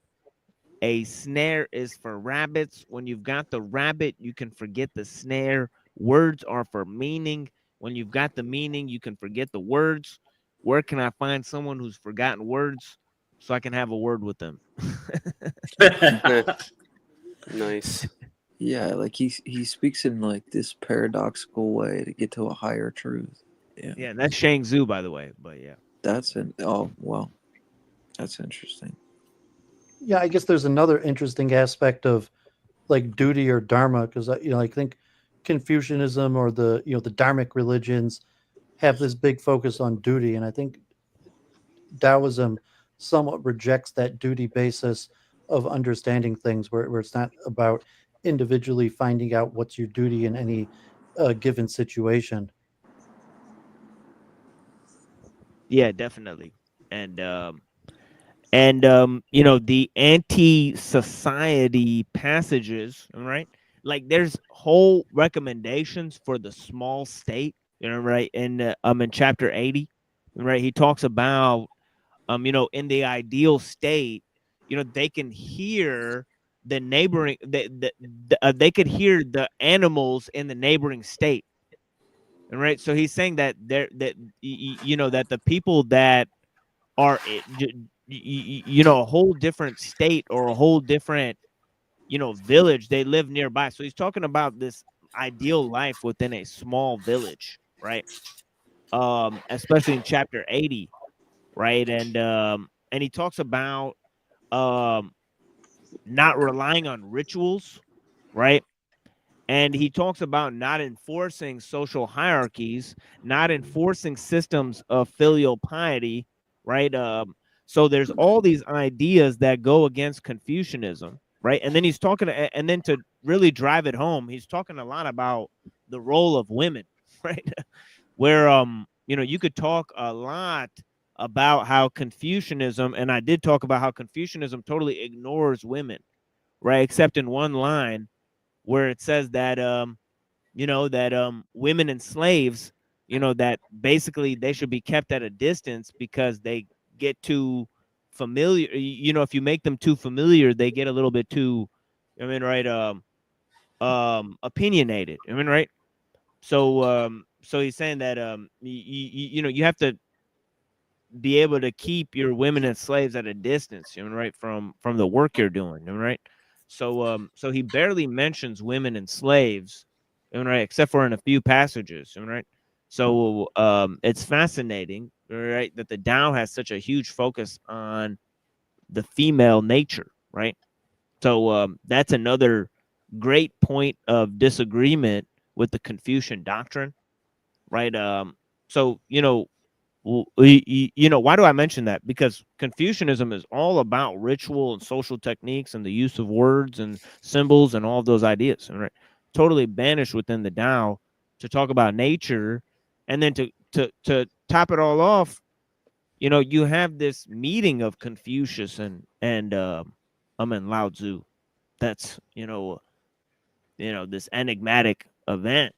A snare is for rabbits. When you've got the rabbit, you can forget the snare. Words are for meaning. When you've got the meaning, you can forget the words. Where can I find someone who's forgotten words so I can have a word with them? Nice. Yeah, like he speaks in like this paradoxical way to get to a higher truth. Yeah, that's Shang Tzu, by the way. But yeah, that's interesting. Yeah, I guess there's another interesting aspect of like duty or dharma, because I think Confucianism or the dharmic religions have this big focus on duty, and I think Taoism somewhat rejects that duty basis of understanding things, where it's not about individually finding out what's your duty in any given situation. Yeah, definitely. And the anti-society passages, right? Like there's whole recommendations for the small state, right? And in chapter 80, right, he talks about in the ideal state, they can hear the neighboring they could hear the animals in the neighboring state. Right? So he's saying that that the people that are a whole different state or a whole different village, they live nearby. So he's talking about this ideal life within a small village, right? Especially in chapter 80, right? And he talks about not relying on rituals, right? And he talks about not enforcing social hierarchies, not enforcing systems of filial piety, right? So there's all these ideas that go against Confucianism, right? And then he's talking, and then to really drive it home, he's talking a lot about the role of women, right? Where you know, you could talk a lot about how Confucianism, and I did talk about how Confucianism totally ignores women, right? Except in one line where it says that you know, that women and slaves, you know, that basically they should be kept at a distance because they get too familiar. You know, if you make them too familiar, they get a little bit too, I mean, right, opinionated. I mean, right. So he's saying that you know, you have to be able to keep your women and slaves at a distance, you know, right, from the work you're doing, you know, right? So he barely mentions women and slaves, you know, right, except for in a few passages, you know, right? So it's fascinating, right, that the Tao has such a huge focus on the female nature, right? So that's another great point of disagreement with the Confucian doctrine, right? So you know, you know, why do I mention that? Because Confucianism is all about ritual and social techniques and the use of words and symbols and all of those ideas, right? Totally banished within the Tao to talk about nature, and then to top it all off, you know, you have this meeting of Confucius and Lao Tzu. That's you know this enigmatic event,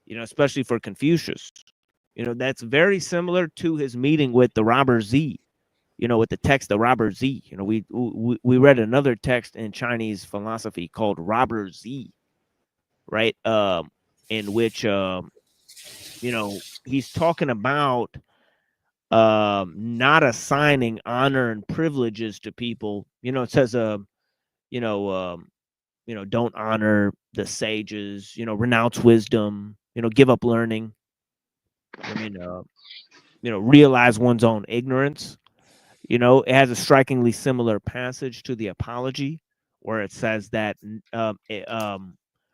you know, especially for Confucius. You know, that's very similar to his meeting with the robber Z, you know, with the text, the robber Z. You know, we read another text in Chinese philosophy called Robber Z, right? In which, you know, he's talking about not assigning honor and privileges to people. You know, it says, you know, don't honor the sages, you know, renounce wisdom, you know, give up learning. I mean, you know, realize one's own ignorance. You know, it has a strikingly similar passage to the Apology, where it says that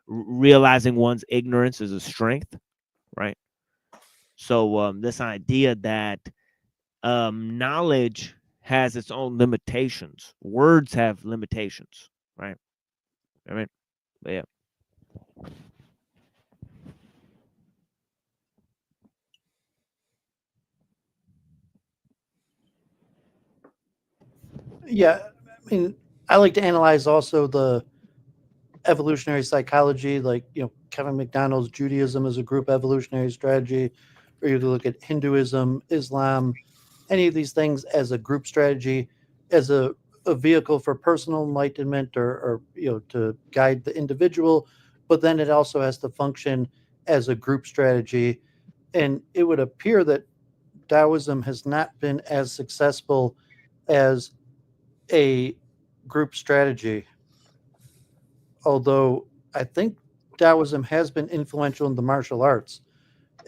realizing one's ignorance is a strength, right? So this idea that knowledge has its own limitations, words have limitations, right? I mean, but yeah. Yeah, I mean, I like to analyze also the evolutionary psychology, like Kevin McDonald's Judaism as a group evolutionary strategy, or you look at Hinduism, Islam, any of these things as a group strategy, as a vehicle for personal enlightenment or to guide the individual, but then it also has to function as a group strategy. And it would appear that Taoism has not been as successful as a group strategy, although I think Taoism has been influential in the martial arts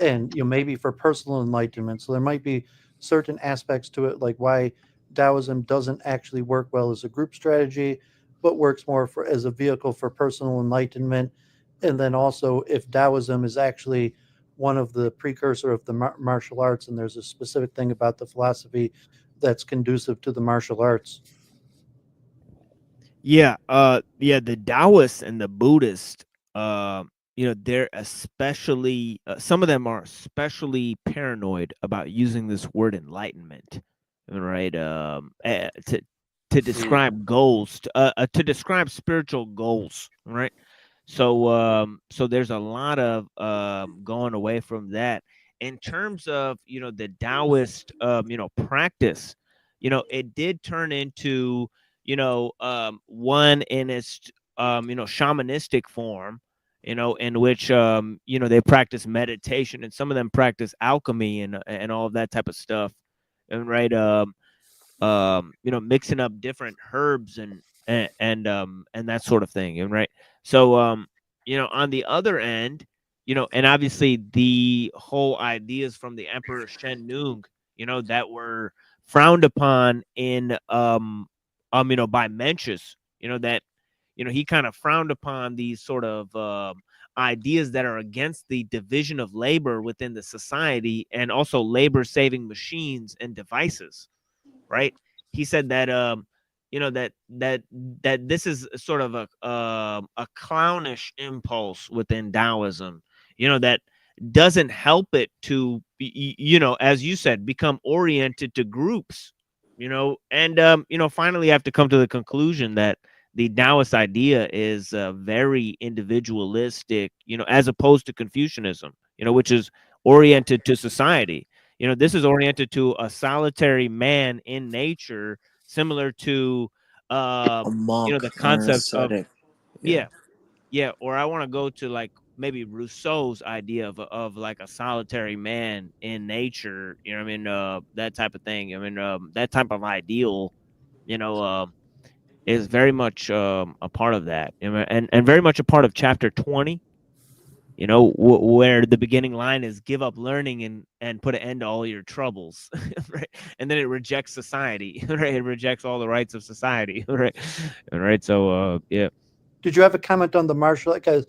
and maybe for personal enlightenment. So there might be certain aspects to it, like why Taoism doesn't actually work well as a group strategy, but works more as a vehicle for personal enlightenment. And then also, if Taoism is actually one of the precursor of the martial arts, and there's a specific thing about the philosophy that's conducive to the martial arts. Yeah, the Taoists and the Buddhists, they're especially some of them are especially paranoid about using this word enlightenment, right? To describe goals, to describe spiritual goals, right? So there's a lot of going away from that. In terms of the Taoist practice, it did turn into one in its shamanistic form, in which they practice meditation, and some of them practice alchemy and all of that type of stuff, and right, mixing up different herbs and that sort of thing, and right. So on the other end, and obviously the whole ideas from the Emperor Shen Nung, that were frowned upon in by Mencius, that he kind of frowned upon these sort of ideas that are against the division of labor within the society, and also labor saving machines and devices, right? He said that that this is sort of a clownish impulse within Taoism, that doesn't help it to be, as you said, become oriented to groups, and finally have to come to the conclusion that the Taoist idea is very individualistic, as opposed to Confucianism, which is oriented to society. This is oriented to a solitary man in nature, similar to A monk the or an concept of ascetic. yeah, yeah, or I want to go to like maybe Rousseau's idea of like a solitary man in nature, that type of thing. That type of ideal, you know, is very much a part of that, and very much a part of chapter 20, where the beginning line is give up learning and put an end to all your troubles, right? And then it rejects society, right? It rejects all the rights of society, right? Right. So, yeah. Did you have a comment on the martial? Because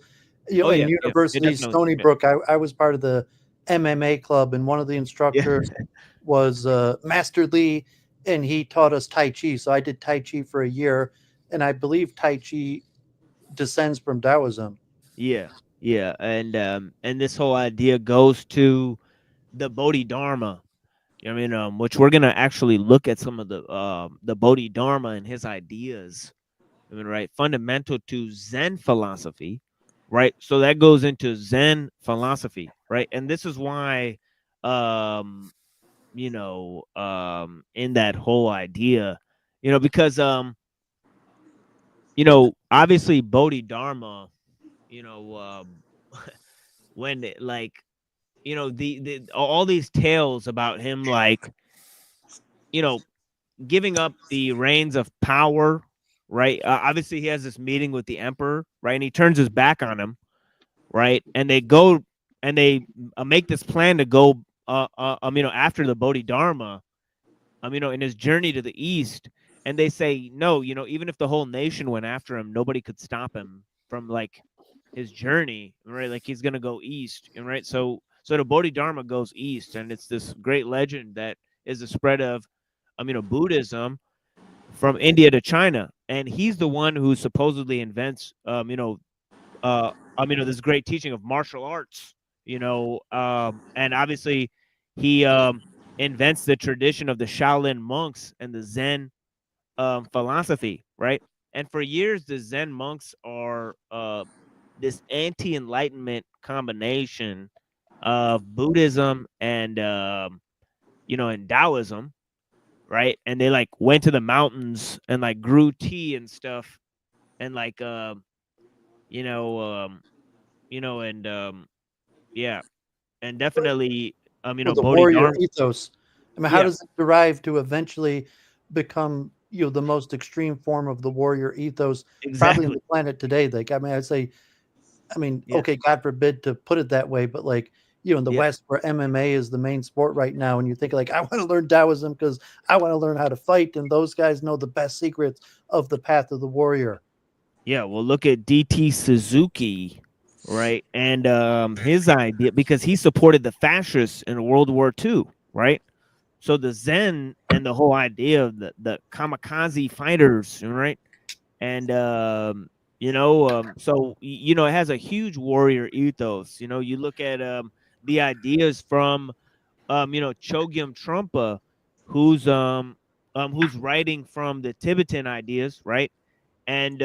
Oh, in yeah, yeah, it University definitely, Stony yeah. Brook, I was part of the MMA club, and one of the instructors was Master Lee, and he taught us Tai Chi. So I did Tai Chi for a year, and I believe Tai Chi descends from Taoism. Yeah, yeah, and this whole idea goes to the Bodhidharma. Which we're gonna actually look at some of the Bodhidharma and his ideas. Right, fundamental to Zen philosophy, right? So that goes into Zen philosophy, right? And this is why, in that whole idea, because obviously Bodhidharma, when like, the all these tales about him, like, you know, giving up the reins of power, right? Obviously, he has this meeting with the emperor, right? And he turns his back on him, right? And they go and they make this plan to go, after the Bodhidharma, in his journey to the east. And they say, no, even if the whole nation went after him, nobody could stop him from like his journey, right? Like he's gonna go east, right? So the Bodhidharma goes east, and it's this great legend that is the spread of, Buddhism from India to China, and he's the one who supposedly invents, this great teaching of martial arts, and obviously he invents the tradition of the Shaolin monks and the Zen philosophy, right? And for years, the Zen monks are this anti-enlightenment combination of Buddhism and and Taoism, right? And they like went to the mountains and like grew tea and stuff, and like you know and yeah, and definitely With the warrior Bodhidharma. ethos. I mean, how Yeah, does it derive to eventually become, the most extreme form of the warrior ethos, probably in exactly. the planet today? Like, I mean, I'd say, Yeah, okay, God forbid to put it that way, but like, in the yeah, West where MMA is the main sport right now, and you think like, I want to learn Taoism because I want to learn how to fight, and those guys know the best secrets of the path of the warrior. yeah. Well, look at DT Suzuki, right? And his idea, because he supported the fascists in World War II, right? So the Zen and the whole idea of the kamikaze fighters, right? And so it has a huge warrior ethos. You look at the ideas from Chogyam Trungpa, who's writing from the Tibetan ideas, right? And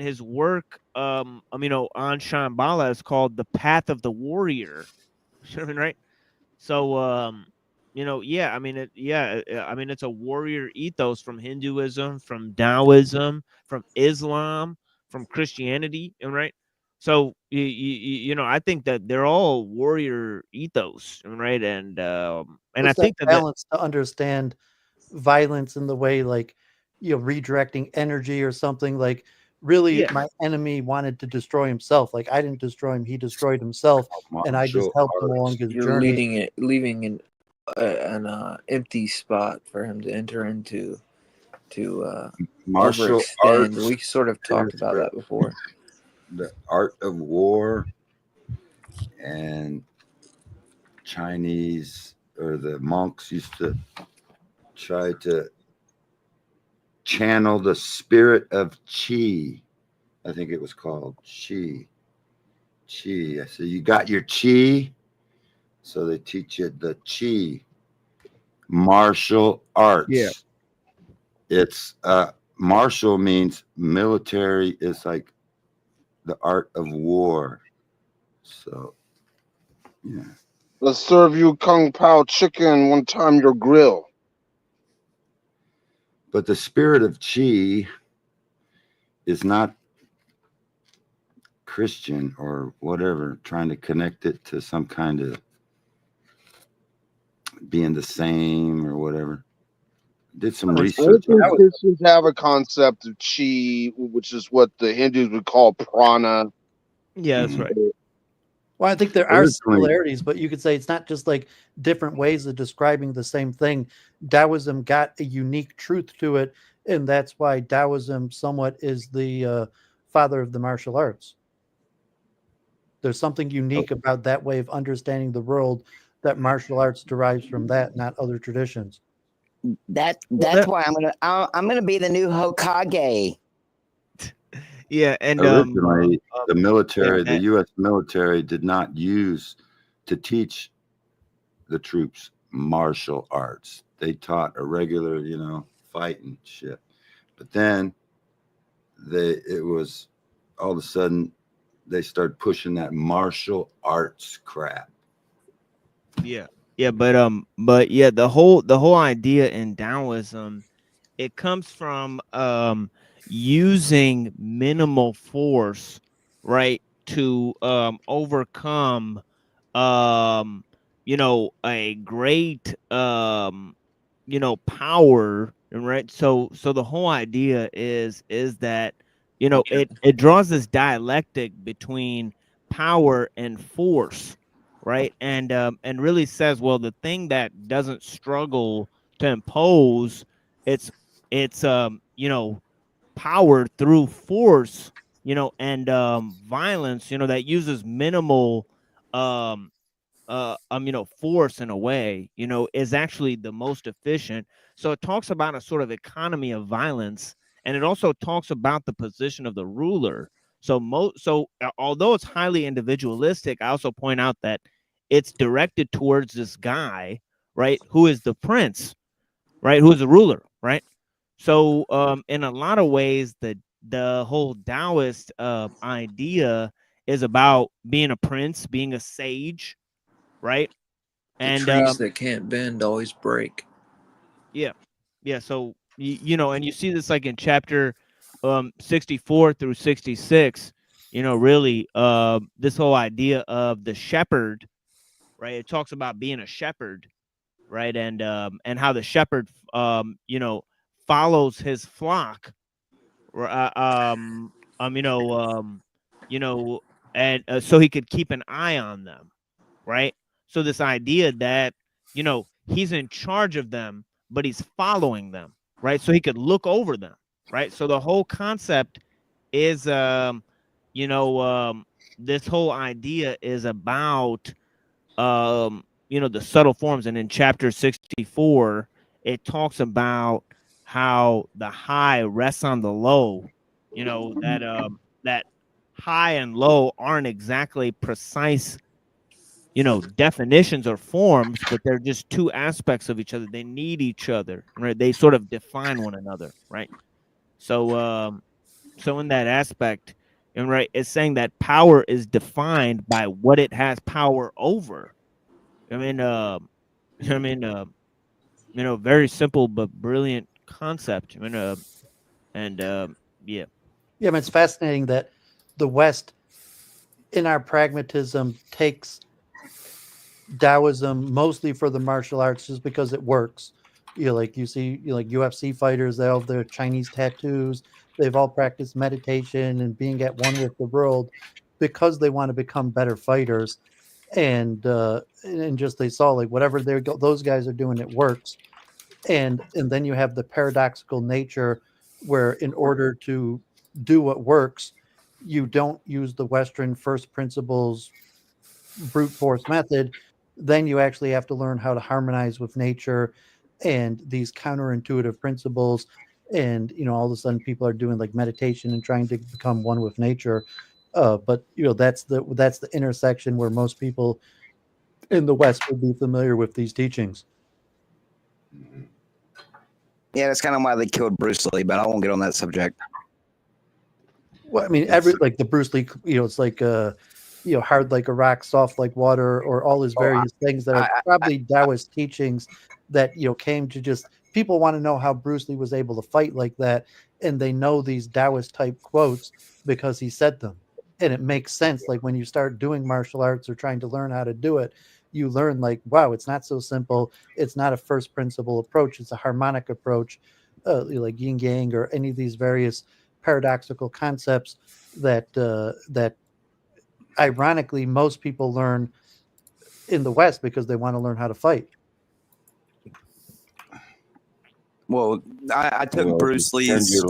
his work on Shambhala is called The Path of the Warrior. Right? So yeah, it's a warrior ethos from Hinduism, from Taoism, from Islam, from Christianity, right? So I think that they're all warrior ethos, right? And I What's that think that balance to understand violence in the way, like, redirecting energy or something? Like, really, yeah, my enemy wanted to destroy himself. Like, I didn't destroy him; he destroyed himself, and I just Martial helped him along arts. his You're journey. leaving an empty spot for him to enter into to Martial overextend. arts We sort of talked is about that before. the art of war, and Chinese or the monks used to try to channel the spirit of chi. I think it was called chi. Chi. So you got your chi. So they teach you the chi martial arts. Yeah. It's martial means military. Is like the art of war. So yeah. Let's serve you Kung Pao chicken one time your grill. But the spirit of chi is not Christian or whatever, trying to connect it to some kind of being the same or whatever. Did some research. Christians have a concept of chi, which is what the Hindus would call prana. Yeah, that's right. Well, I think there are similarities, but you could say it's not just like different ways of describing the same thing. Taoism got a unique truth to it, and that's why Taoism somewhat is the father of the martial arts. There's something unique about that way of understanding the world that martial arts derives from that, not other traditions. That's why I'm gonna be the new Hokage. Yeah, and originally the military, yeah, the U.S. military did not use to teach the troops martial arts. They taught a regular, fighting shit. But then it was all of a sudden they started pushing that martial arts crap. Yeah, but yeah, the whole idea in Taoism, it comes from using minimal force, right, to overcome a great power, right? So the whole idea is that it draws this dialectic between power and force, right? And really says, well, the thing that doesn't struggle to impose its power through force, and violence, that uses minimal force in a way, is actually the most efficient. So it talks about a sort of economy of violence, and it also talks about the position of the ruler. So although it's highly individualistic, I also point out that it's directed towards this guy, right, who is the prince, right, who is the ruler, right? So in a lot of ways, the whole Taoist idea is about being a prince, being a sage, right? And trees that can't bend always break. Yeah. So and you see this like in chapter 64 through 66. Really, this whole idea of the shepherd, right? It talks about being a shepherd, right? And how the shepherd, follows his flock, and so he could keep an eye on them, right? So this idea that he's in charge of them, but he's following them, right? So he could look over them, right? So the whole concept is this whole idea is about the subtle forms. And in chapter 64, it talks about how the high rests on the low, that high and low aren't exactly precise definitions or forms, but they're just two aspects of each other. They need each other, right? They sort of define one another, right? So so in that aspect, and right, it's saying that power is defined by what it has power over. Very simple but brilliant concept. Yeah. Yeah, I mean, it's fascinating that the West, in our pragmatism, takes Taoism mostly for the martial arts just because it works. You see, like UFC fighters, they all have their Chinese tattoos. They've all practiced meditation and being at one with the world because they want to become better fighters. And just they saw like whatever those guys are doing, it works. And then you have the paradoxical nature where in order to do what works, you don't use the Western first principles brute force method. Then you actually have to learn how to harmonize with nature and these counterintuitive principles. and all of a sudden people are doing like meditation and trying to become one with nature. But that's the intersection where most people in the West would be familiar with these teachings. Yeah, that's kind of why they killed Bruce Lee, but I won't get on that subject. Well, I mean, like the Bruce Lee, it's like hard like a rock, soft like water, or all his various things that are probably Taoist teachings that came to just people want to know how Bruce Lee was able to fight like that, and they know these Taoist type quotes because he said them, and it makes sense. Like when you start doing martial arts or trying to learn how to do it, you learn like, wow, it's not so simple. It's not a first principle approach. It's a harmonic approach, like yin yang or any of these various paradoxical concepts that ironically most people learn in the West because they want to learn how to fight. Well, I took Bruce Lee's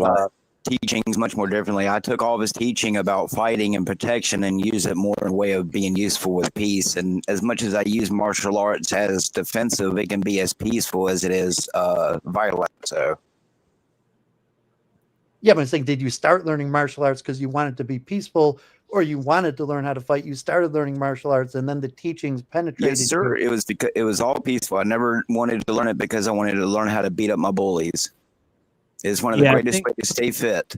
teachings much more differently. I took all of his teaching about fighting and protection and use it more in a way of being useful with peace. And as much as I use martial arts as defensive, it can be as peaceful as it is violent. So. Yeah, but I'm saying, did you start learning martial arts because you wanted to be peaceful, or you wanted to learn how to fight? You started learning martial arts, and then the teachings penetrated. Yes, sir. It was because it was all peaceful. I never wanted to learn it because I wanted to learn how to beat up my bullies. It's one of the greatest ways to stay fit.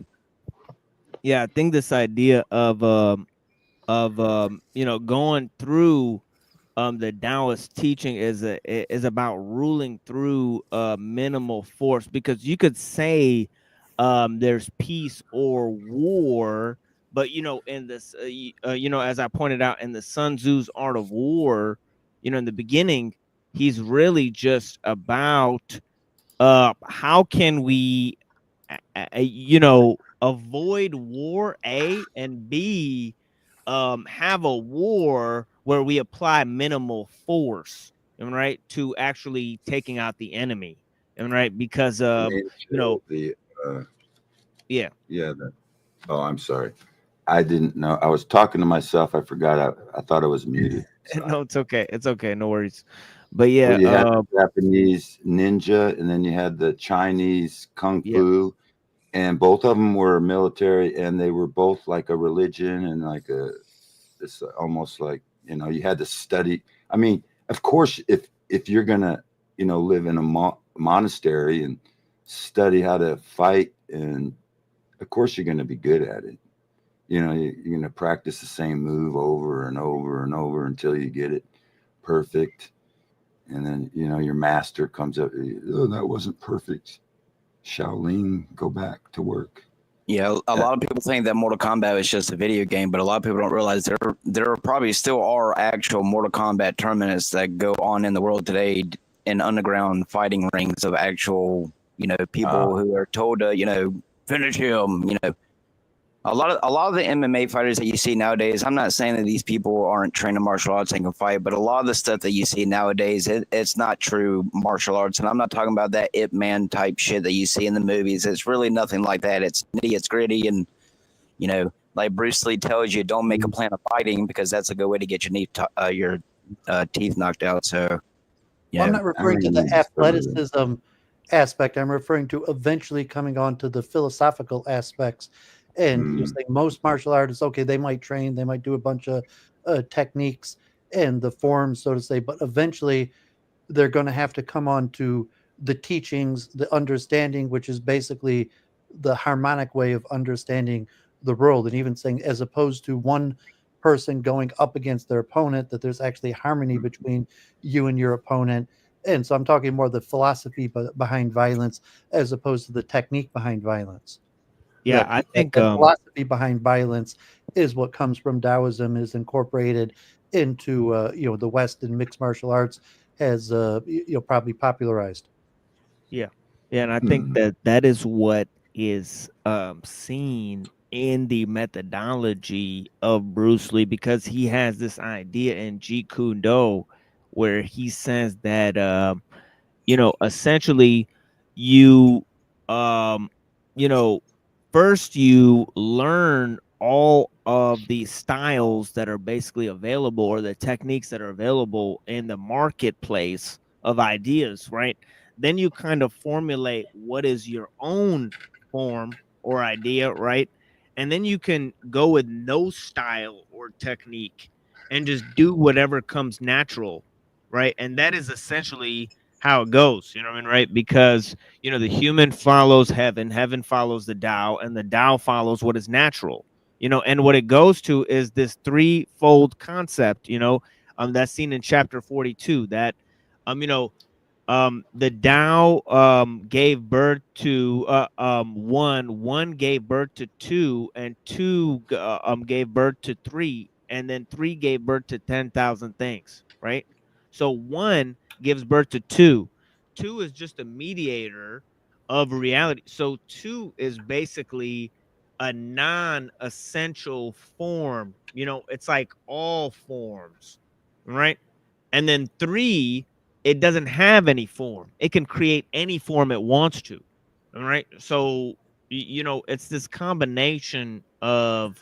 Yeah, I think this idea of going through the Taoist teaching is about ruling through minimal force, because you could say there's peace or war, but in this as I pointed out in the Sun Tzu's Art of War, in the beginning, he's really just about how can we avoid war, A, and B, have a war where we apply minimal force, right, to actually taking out the enemy, right, because I'm sorry, I didn't know. I was talking to myself. I forgot. I thought I was muted. No, it's okay. It's okay. No worries. But yeah, well, you had the Japanese ninja, and then you had the Chinese kung fu, and both of them were military, and they were both like a religion and like it's almost like you had to study. I mean, of course, if you're gonna live in a monastery and study how to fight, and of course you're gonna be good at it. You're gonna practice the same move over and over and over until you get it perfect. And then, your master comes up, oh, that wasn't perfect. Shaolin, go back to work. Yeah, a lot of people think that Mortal Kombat is just a video game, but a lot of people don't realize there probably still are actual Mortal Kombat tournaments that go on in the world today in underground fighting rings of actual, people who are told to, finish him, A lot of the MMA fighters that you see nowadays, I'm not saying that these people aren't trained in martial arts and can fight, but a lot of the stuff that you see nowadays, it's not true martial arts. And I'm not talking about that Ip Man type shit that you see in the movies. It's really nothing like that. It's nitty, it's gritty, and like Bruce Lee tells you, don't make a plan of fighting because that's a good way to get your teeth knocked out. So, I'm not referring to the athleticism aspect. I'm referring to eventually coming on to the philosophical aspects. And like most martial artists, okay, they might train, they might do a bunch of techniques and the forms, so to say, but eventually they're going to have to come on to the teachings, the understanding, which is basically the harmonic way of understanding the world. And even saying, as opposed to one person going up against their opponent, that there's actually harmony between you and your opponent. And so I'm talking more the philosophy behind violence as opposed to the technique behind violence. Yeah, I think the philosophy behind violence is what comes from Taoism, is incorporated into the West, and mixed martial arts has probably popularized. Yeah, and I think that is what is seen in the methodology of Bruce Lee, because he has this idea in Jeet Kune Do where he says that essentially you first you learn all of the styles that are basically available, or the techniques that are available in the marketplace of ideas, right? then you kind of formulate what is your own form or idea, right? And then you can go with no style or technique and just do whatever comes natural, right? And that is essentially how it goes, you know what I mean, right? Because, you know, the human follows heaven, heaven follows the Tao, and the Tao follows what is natural, you know, and what it goes to is this threefold concept, you know, that's seen in chapter 42 that, you know, the Tao gave birth to one gave birth to two, and two gave birth to three, and then three gave birth to 10,000 things, right? So one gives birth to two. Two is just a mediator of reality. So two is basically a non-essential form. You know, it's like all forms, right? And then three, it doesn't have any form. It can create any form it wants to. All right. So, you know, it's this combination of,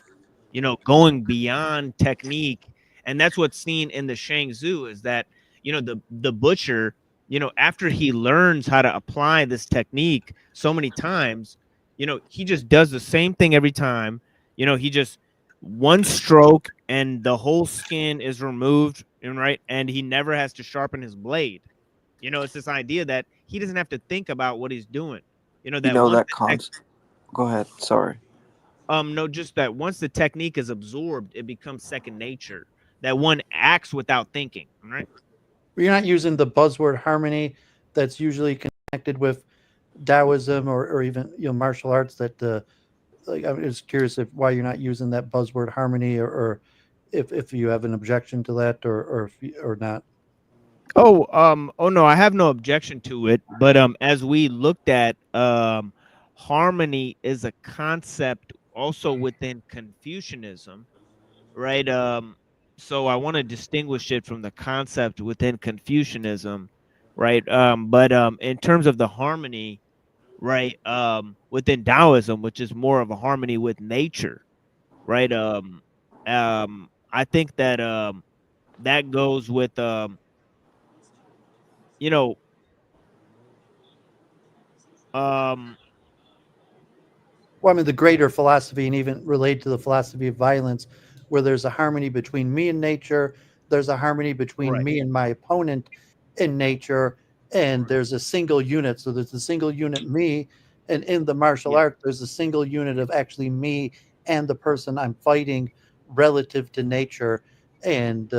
you know, going beyond technique. And that's what's seen in the Shang Tzu is that, you know, the butcher, you know, after he learns how to apply this technique so many times, you know, he just does the same thing every time. You know, he just one stroke and the whole skin is removed, right? And he never has to sharpen his blade. You know, it's this idea that he doesn't have to think about what he's doing. You know, You that know once that Go ahead. Sorry. no, just that once the technique is absorbed, it becomes second nature. That one acts without thinking, right? You're not using the buzzword harmony that's usually connected with Taoism or even martial arts. That like I'm just curious if why you're not using that buzzword harmony or if you have an objection to that or not. Oh no, I have no objection to it. But as we looked at, harmony is a concept also within Confucianism, right? So I want to distinguish it from the concept within Confucianism, right? But in terms of the harmony, right, within Taoism, which is more of a harmony with nature, right? I think that that goes with you know, um Well, I mean, the greater philosophy, and even related to the philosophy of violence, where there's a harmony between me and nature, there's a harmony between right. me and my opponent in nature, and there's a single unit. So there's a single unit me, and in the martial Yeah. art, there's a single unit of actually me and the person I'm fighting relative to nature. And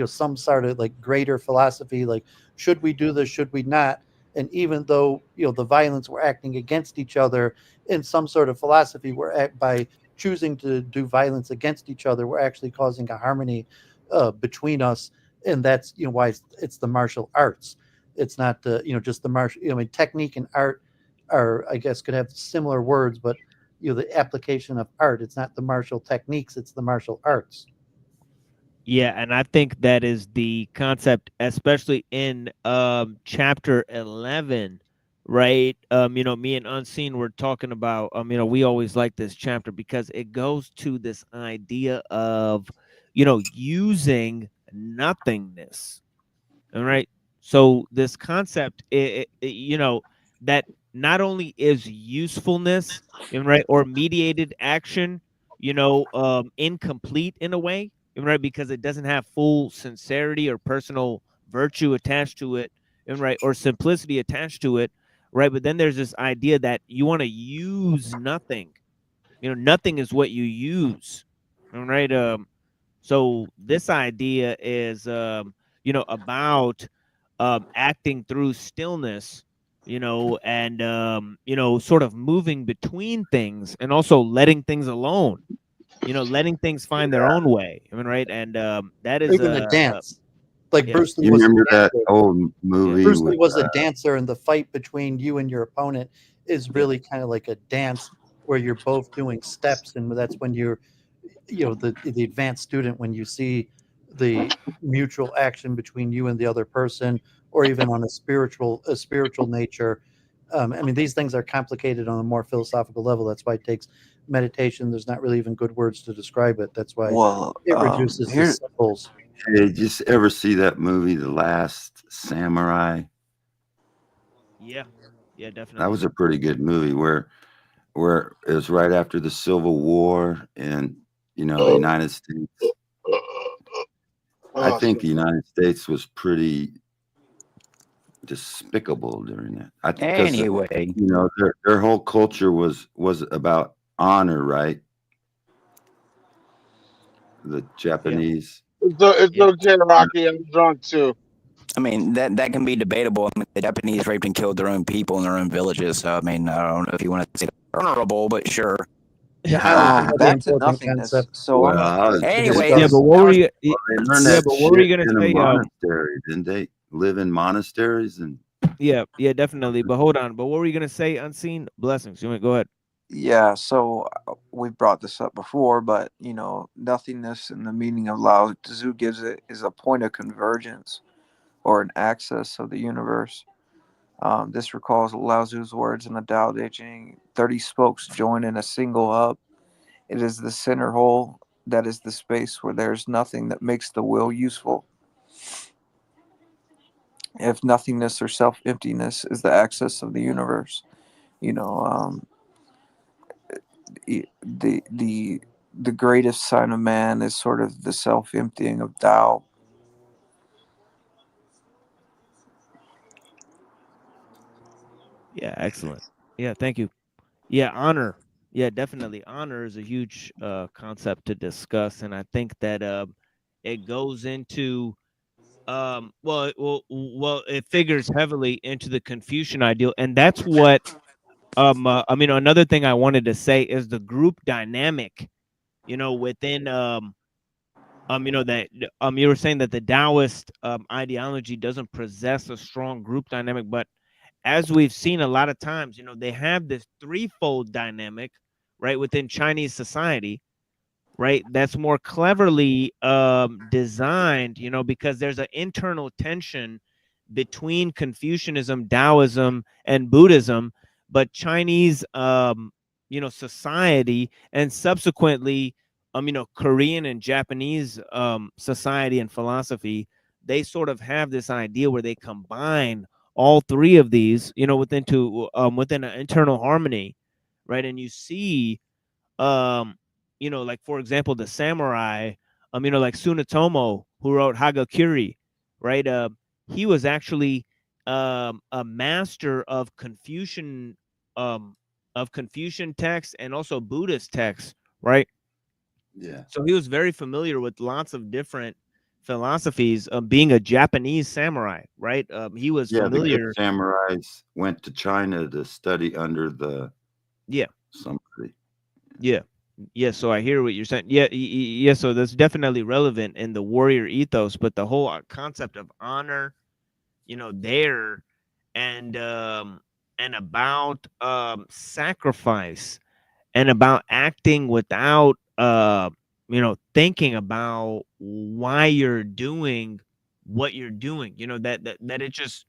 some sort of like greater philosophy, like should we do this, should we not? And even though the violence, we're acting against each other in some sort of philosophy, by choosing to do violence against each other, we're actually causing a harmony between us, and that's why it's the martial arts. It's not the just the martial. I mean, technique and art are, I guess, could have similar words, but the application of art. It's not the martial techniques; it's the martial arts. Yeah, and I think that is the concept, especially in chapter 11, right? You know, me and Unseen were talking about you know, we always like this chapter because it goes to this idea of, you know, using nothingness. All right. So this concept, you know, that not only is usefulness, right, or mediated action, you know, incomplete in a way, right, because it doesn't have full sincerity or personal virtue attached to it, right, or simplicity attached to it, right. But then there's this idea that you want to use nothing. You know, nothing is what you use, all right. So this idea is, you know, about acting through stillness, you know, and you know, sort of moving between things and also letting things alone. You know, letting things find their own way. I mean, right? And that is Even a dance, like yeah, Bruce Lee You was a remember that dancer. old movie Bruce Lee with was a dancer, and the fight between you and your opponent is yeah, really kind of like a dance where you're both doing steps, and that's when you're, the advanced student, when you see the mutual action between you and the other person, or even on a spiritual nature. I mean, these things are complicated on a more philosophical level. That's why it takes meditation. There's not really even good words to describe it. That's why Well, it reduces to here. symbols. Hey, just ever see that movie, The Last Samurai? Yeah, That definitely. was a pretty good movie where it was right after the Civil War, and the United States. I think the United States was pretty despicable during that. Because Anyway, their whole culture was about honor, right? The Japanese. It's okay, Rocky. I'm drunk too. I mean, that can be debatable. I mean, the Japanese raped and killed their own people in their own villages. So, I mean, I don't know if you want to say honorable, but sure. Back to nothingness. So Anyway, yeah, but what were you? They learned Yeah, that but what were shit you gonna in a say? monastery, didn't they? Live in monasteries and. Yeah, definitely. But hold on. But what were you gonna say? Unseen blessings. You want to go ahead? Yeah, so we brought this up before, but nothingness and the meaning of Lao Tzu gives it is a point of convergence or an axis of the universe. This recalls Lao Tzu's words in the Tao Te Ching: 30 spokes join in a single hub. It is the center hole that is the space where there is nothing that makes the will useful. If nothingness or self-emptiness is the axis of the universe, you know, the greatest sign of man is sort of the self-emptying of Tao. Yeah, excellent. Yeah, thank you. Yeah, honor. Yeah, definitely. Honor is a huge concept to discuss, and I think that it goes into it figures heavily into the Confucian ideal, and that's what I mean. Another thing I wanted to say is the group dynamic. Within that you were saying that the Taoist ideology doesn't possess a strong group dynamic, but as we've seen a lot of times, they have this threefold dynamic, right, within Chinese society, right? That's more cleverly designed, because there's an internal tension between Confucianism, Taoism, and Buddhism, but Chinese, society, and subsequently, Korean and Japanese society and philosophy, they sort of have this idea where they combine all three of these, within an internal harmony, right? And you see, like for example, the samurai, like Sunetomo, who wrote Hagakure, right? He was actually a master of Confucian texts and also Buddhist texts, right? Yeah. So he was very familiar with lots of different philosophies of being a Japanese samurai, right? He was The good familiar. samurais went to China to study under the somebody. Yeah, so I hear what you're saying. Yeah, so that's definitely relevant in the warrior ethos, but the whole concept of honor, there, and about sacrifice, and about acting without thinking about why you're doing what you're doing, that it just,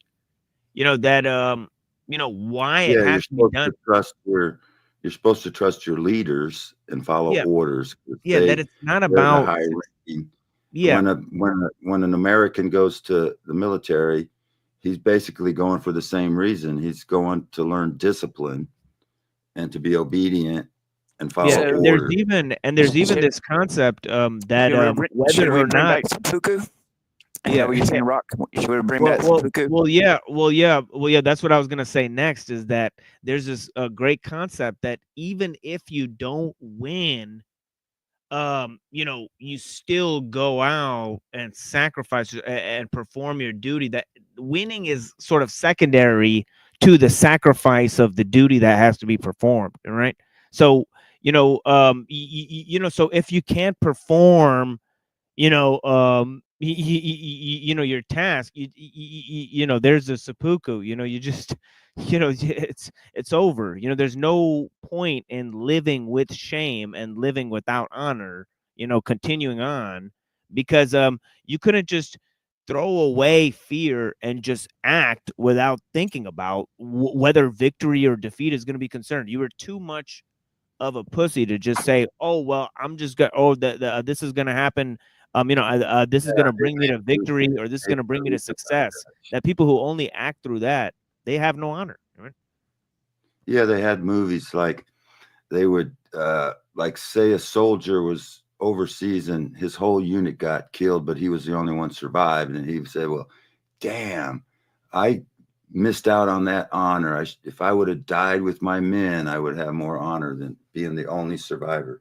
why it Yeah, has to be done. you're supposed to trust your leaders and follow Yeah. orders. Yeah, that it's not They're the about. high ranking. Yeah. When an American goes to the military, he's basically going for the same reason. He's going to learn discipline and to be obedient and follow orders. There's even this concept that whether or not. Is that what you're saying, Rock? Should we bring back seppuku? Well, yeah. That's what I was gonna say next. Is that there's this great concept that even if you don't win, you still go out and sacrifice and perform your duty. That winning is sort of secondary to the sacrifice of the duty that has to be performed. Right. So so if you can't perform, your task, there's a seppuku, you just, it's over. There's no point in living with shame and living without honor, continuing on, because you couldn't just throw away fear and just act without thinking about whether victory or defeat is going to be concerned. You were too much of a pussy to just say, oh well, I'm just gonna, this is gonna happen, this is gonna bring me to victory, or this is gonna bring me to success. That people who only act through that, they have no honor. Right? Yeah, they had movies like they would like say a soldier was overseas and his whole unit got killed, but he was the only one survived, and he would say, "Well, damn, I missed out on that honor. If I would have died with my men, I would have more honor than being the only survivor."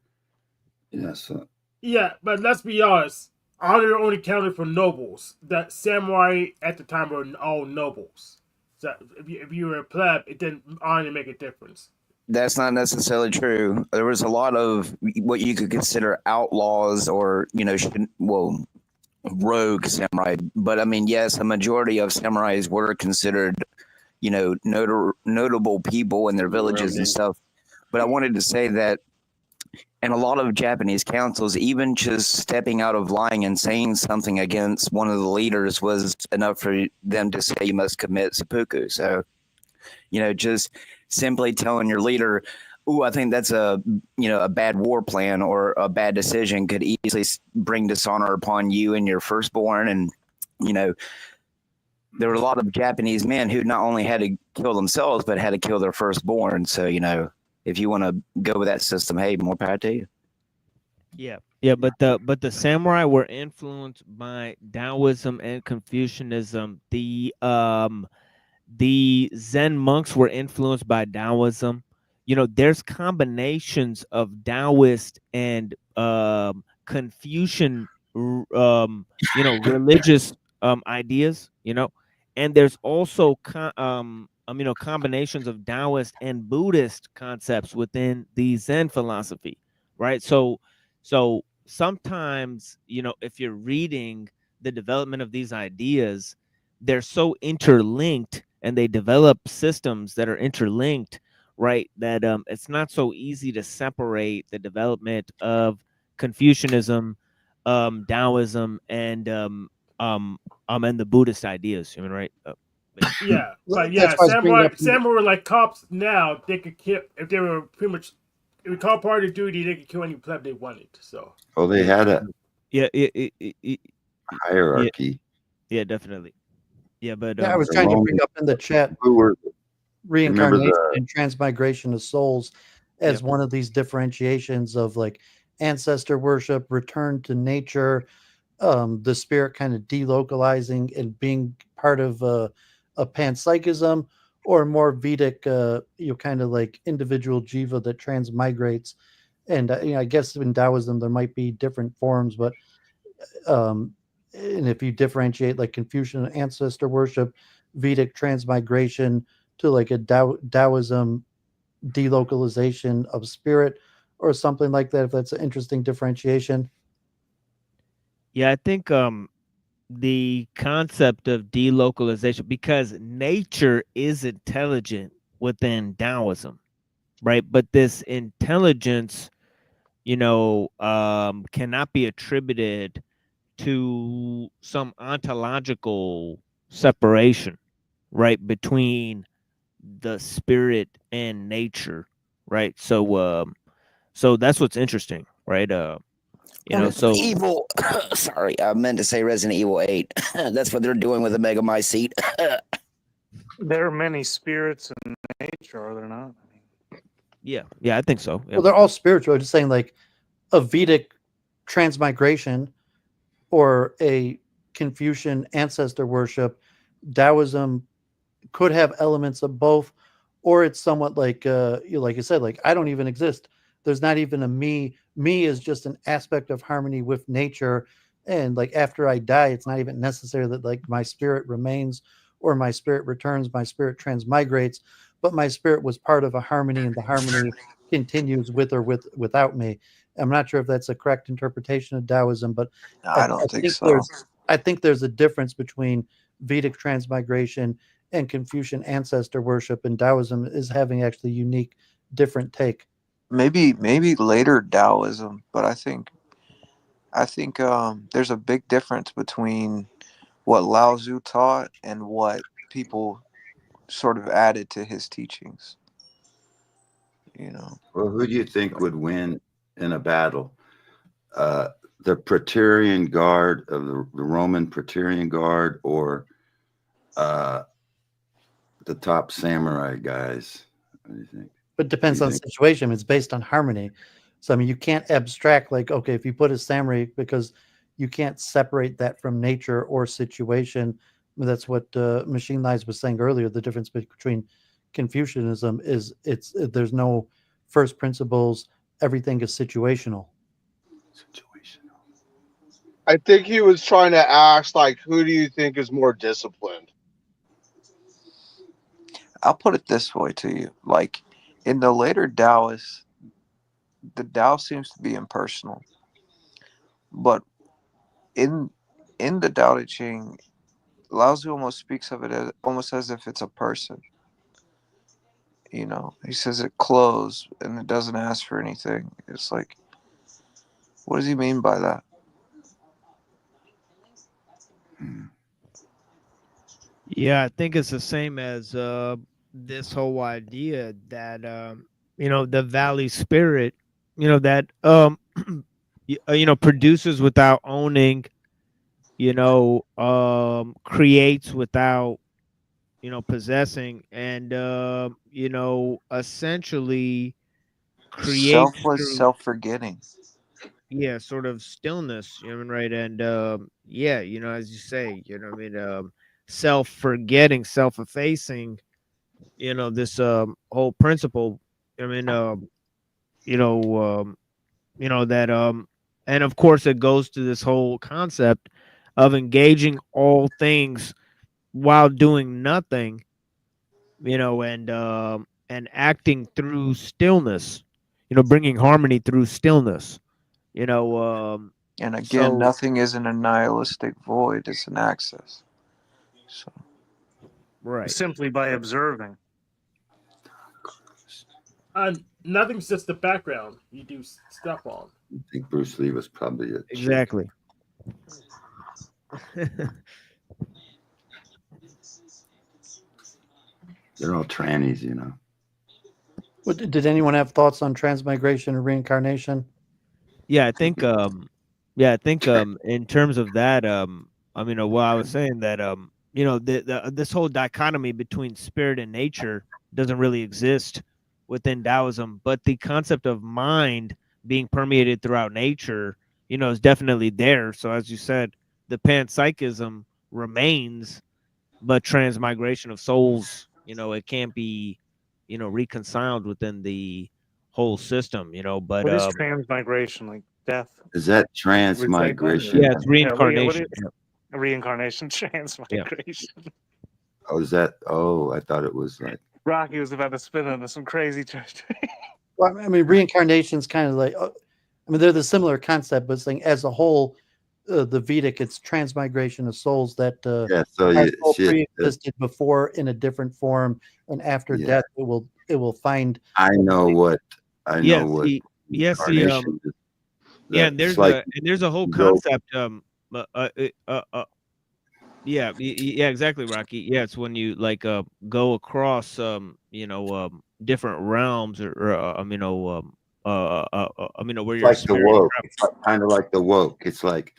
Yeah, so Yeah, but let's be honest. Honor only counted for nobles. That samurai at the time were all nobles. So if you were a pleb, it didn't honor make a difference. That's not necessarily true. There was a lot of what you could consider outlaws or, rogue samurai. But I mean, yes, a majority of samurais were considered, notable people in their villages and stuff. But I wanted to say that in a lot of Japanese councils, even just stepping out of line and saying something against one of the leaders was enough for them to say you must commit seppuku. So, just simply telling your leader, "Ooh, I think that's a bad war plan or a bad decision," could easily bring dishonor upon you and your firstborn. And there were a lot of Japanese men who not only had to kill themselves but had to kill their firstborn. So if you want to go with that system, hey, more power to you. Yeah, but the samurai were influenced by Taoism and Confucianism. The Zen monks were influenced by Taoism. There's combinations of Taoist and Confucian religious ideas, and there's also combinations of Taoist and Buddhist concepts within the Zen philosophy, right? So sometimes, if you're reading the development of these ideas, they're so interlinked and they develop systems that are interlinked, right? That it's not so easy to separate the development of Confucianism, Taoism, and the Buddhist ideas, right? Yeah, but That's yeah, why I was bringing samurai up were like cops now. They could kill if they were pretty much. If we call part of duty, they could kill any pleb they wanted. So. Oh, they had a hierarchy. Yeah, definitely. Yeah, but I was trying to bring up in the chat reincarnation and transmigration of souls as one of these differentiations of like ancestor worship, return to nature, the spirit kind of delocalizing and being part of a panpsychism, or more Vedic, kind of like individual jiva that transmigrates. And I guess in Taoism there might be different forms, but and if you differentiate like Confucian ancestor worship, Vedic transmigration to like a Taoism delocalization of spirit or something like that, if that's an interesting differentiation. Yeah, I think the concept of delocalization, because nature is intelligent within Taoism, right? But this intelligence, cannot be attributed to some ontological separation, right, between the spirit and nature, right? So that's what's interesting, right? So Evil. Sorry, I meant to say Resident Evil 8. That's what they're doing with the Mega My Seat. There are many spirits in nature, are there not? Yeah, I think so. Yeah. Well, they're all spiritual. I'm just saying, like a Vedic transmigration or a Confucian ancestor worship, Taoism could have elements of both, or it's somewhat like like you said, like I don't even exist. There's not even a me. Me is just an aspect of harmony with nature, and like after I die, it's not even necessary that like my spirit remains or my spirit returns, my spirit transmigrates, but my spirit was part of a harmony, and the harmony continues with or without me. I'm not sure if that's a correct interpretation of Taoism, but I don't think so. I think there's a difference between Vedic transmigration and Confucian ancestor worship, and Taoism is having actually unique, different take. Maybe later Taoism, but I think there's a big difference between what Laozi taught and what people sort of added to his teachings. Well, who do you think would win in a battle? The Praetorian Guard of the Roman Praetorian Guard, or The top samurai guys. What do you think? But it depends on the situation. It's based on harmony. So I mean, you can't abstract like, okay, if you put a samurai, because you can't separate that from nature or situation. I mean, that's what Machine Lies was saying earlier. The difference between Confucianism is there's no first principles. Everything is situational. I think he was trying to ask, like, who do you think is more disciplined? I'll put it this way to you. Like, in the later Taoists, the Tao seems to be impersonal. But in the Tao Te Ching, Lao Tzu almost speaks of it as, almost as if it's a person. You know, he says it closed and it doesn't ask for anything. It's like, what does he mean by that? Yeah, I think it's the same as this whole idea that the valley spirit, that produces without owning, creates without possessing, and essentially creates Selfless, self-forgetting. yeah, sort of stillness, right? And yeah, as you say, self-forgetting, self-effacing, this whole principle. I mean, that and of course it goes to this whole concept of engaging all things while doing nothing, and acting through stillness, bringing harmony through stillness. And again, So nothing isn't a nihilistic void, it's an access. So right. Simply by observing. Nothing's just the background you do stuff on. I think Bruce Lee was probably a Exactly. They're all trannies, Did anyone have thoughts on transmigration and reincarnation? Yeah, I think in terms of that, I mean, well, I was saying that this whole dichotomy between spirit and nature doesn't really exist within Taoism, but the concept of mind being permeated throughout nature, is definitely there. So as you said, the panpsychism remains, but transmigration of souls, it can't be, reconciled within the whole system, but What is transmigration? Like death? Is that transmigration? Yeah, it's reincarnation. Reincarnation, transmigration. Oh, is that? Oh, I thought it was like. Rocky was about to spin into some crazy territory. Well, I mean, reincarnation is kind of like, I mean, they're the similar concept, but saying as a whole, the Vedic, it's transmigration of souls that pre-existed before in a different form, and after death, it will find. I know what. Yes, yeah, and there's there's a whole concept. Yeah, exactly, Rocky. Yeah, it's when you like go across different realms, or where you're like the woke. It's kind of like the woke. It's like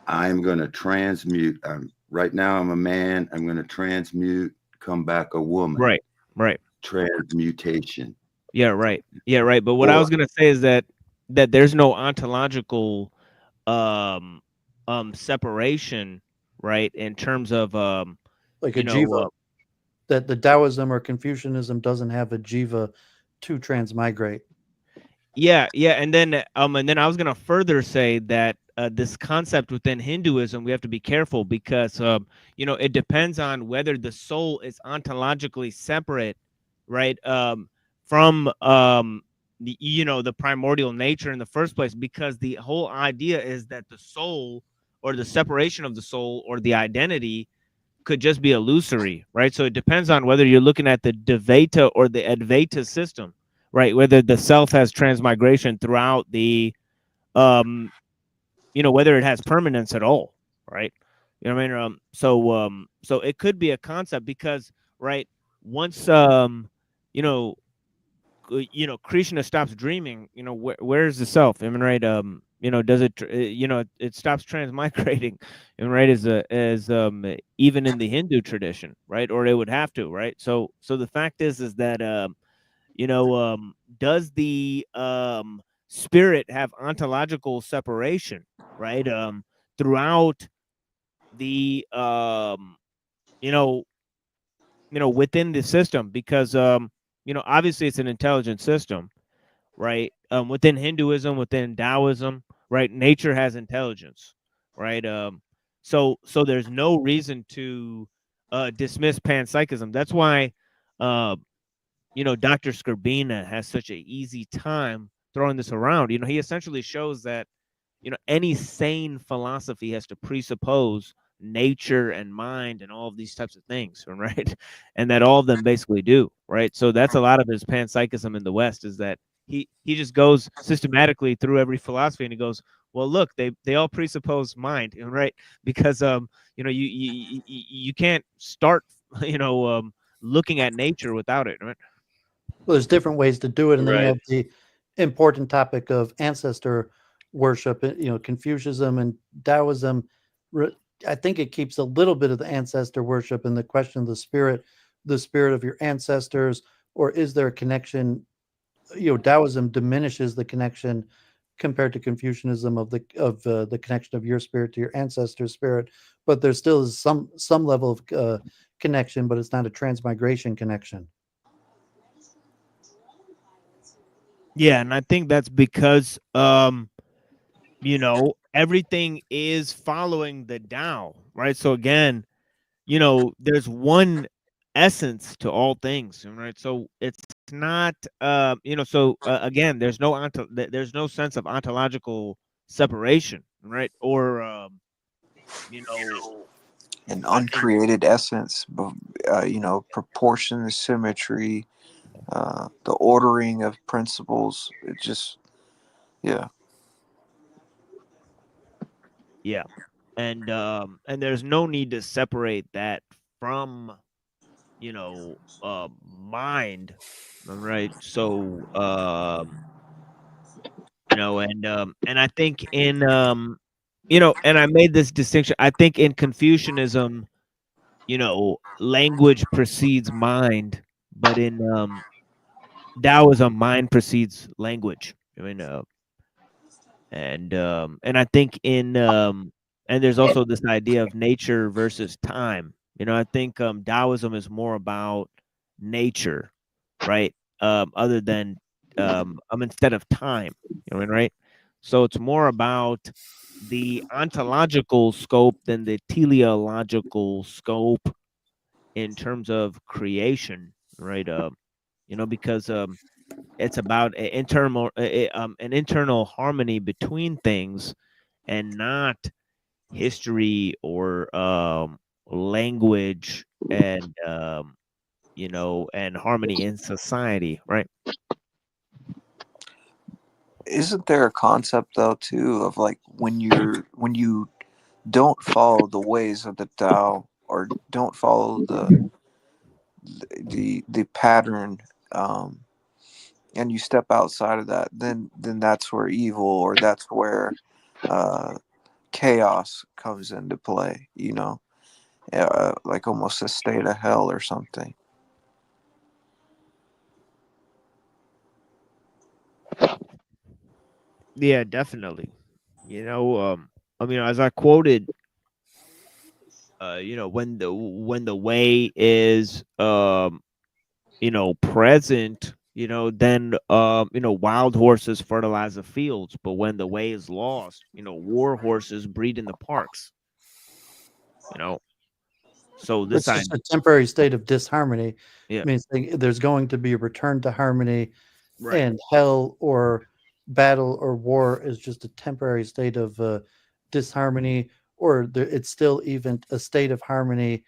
I'm gonna transmute. Right now I'm a man. I'm gonna transmute, come back a woman. Right. Transmutation. Yeah, right. But what I was gonna say is that there's no ontological separation, right, in terms of like a jiva, that the Taoism or Confucianism doesn't have a jiva to transmigrate. Yeah, and then I was gonna further say that this concept within Hinduism, we have to be careful because it depends on whether the soul is ontologically separate, right, from the primordial nature in the first place, because the whole idea is that the soul, or the separation of the soul, or the identity, could just be illusory, right? So it depends on whether you're looking at the Dvaita or the Advaita system, right? Whether the self has transmigration throughout the whether it has permanence at all, right? You know what I mean? So it could be a concept because, right, once Krishna stops dreaming, where's the self? I mean, right? does it, it stops transmigrating, and right, as even in the Hindu tradition, right? Or it would have to, right? So the fact is that, does the spirit have ontological separation, right? Throughout the, within the system, because, obviously it's an intelligent system, right? Within Hinduism, within Taoism, right? Nature has intelligence, right? So there's no reason to dismiss panpsychism. That's why, Dr. Skrbina has such an easy time throwing this around. He essentially shows that, any sane philosophy has to presuppose nature and mind and all of these types of things, right? And that all of them basically do, right? So that's a lot of his panpsychism in the West, is that he just goes systematically through every philosophy, and he goes, well, look, they all presuppose mind, right? Because you can't start looking at nature without it, right? Well, there's different ways to do it, and then you Right. have the important topic of ancestor worship. Confucianism and Taoism. I think it keeps a little bit of the ancestor worship and the question of the spirit of your ancestors, or is there a connection? Taoism diminishes the connection compared to Confucianism of the connection of your spirit to your ancestor's spirit, but there still is some level of connection, but it's not a transmigration connection. Yeah, and I think that's because everything is following the Tao, right? So again, there's one essence to all things, right? So it's not again, there's no sense of ontological separation, right? Or An uncreated essence, proportion, symmetry, the ordering of principles. It just, yeah. Yeah. And there's no need to separate that from mind, right? So and I think in and I made this distinction, I think in Confucianism, language precedes mind, but in Taoism, mind precedes language. I mean, and I think in and there's also this idea of nature versus time. I think Taoism is more about nature, right? Other than instead of time. Right? So it's more about the ontological scope than the teleological scope in terms of creation, right? Because it's about an internal harmony between things, and not history or language and and harmony in society, right? Isn't there a concept though too of like when you don't follow the ways of the Tao, or don't follow the pattern, and you step outside of that, then that's where evil, or that's where chaos comes into play, like almost a state of hell or something. Yeah, definitely. As I quoted, when the way is present, then wild horses fertilize the fields, but when the way is lost, war horses breed in the parks. So this It's just a temporary state of disharmony. Yeah. Means there's going to be a return to harmony, Right. and hell or battle or war is just a temporary state of disharmony, or it's still even a state of harmony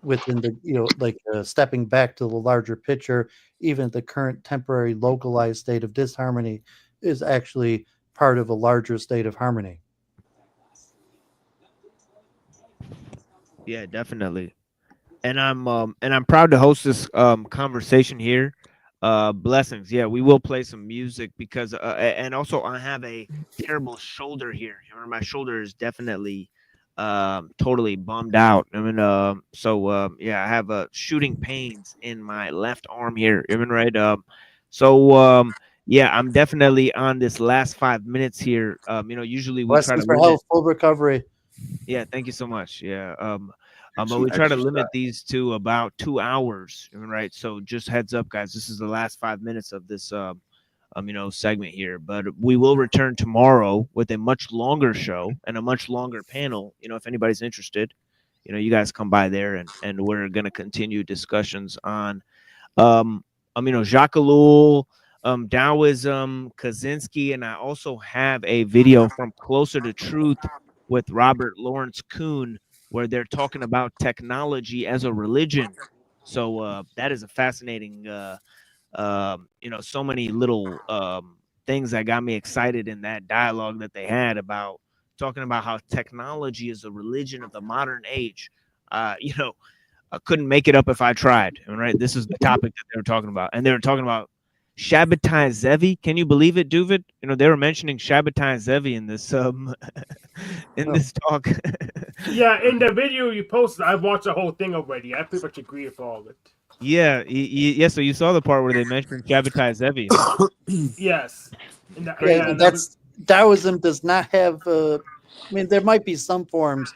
within the stepping back to the larger picture. Even the current temporary localized state of disharmony is actually part of a larger state of harmony. Yeah, definitely. And I'm proud to host this conversation here. Blessings. Yeah, we will play some music because and also I have a terrible shoulder here. Remember, my shoulder is definitely totally bummed out. I mean, yeah, I have shooting pains in my left arm here. I mean, right. Yeah, I'm definitely on this last 5 minutes here. Usually we try to Blessings for limit. health, full recovery. Yeah, thank you so much. Yeah. But Some we try to limit exercise. these to about 2 hours, right? So just heads up, guys. This is the last 5 minutes of this, segment here. But we will return tomorrow with a much longer show and a much longer panel. If anybody's interested, you guys come by there, and we're gonna continue discussions on, Jacques Ellul, Taoism, Kaczynski, and I also have a video from Closer to Truth with Robert Lawrence Kuhn, where they're talking about technology as a religion. So that is a fascinating, so many little things that got me excited in that dialogue that they had about talking about how technology is a religion of the modern age. I couldn't make it up if I tried. All right, this is the topic that they were talking about, and they were talking about Shabbatai Zevi. Can you believe it, Duvid? They were mentioning Shabbatai Zevi in this in this talk. Yeah, in the video you posted, I watched the whole thing already. I pretty much agree with all of it. Yeah, yeah. So you saw the part where they mentioned Shabbatai Zevi. Yes. That's Taoism does not have. I mean, there might be some forms,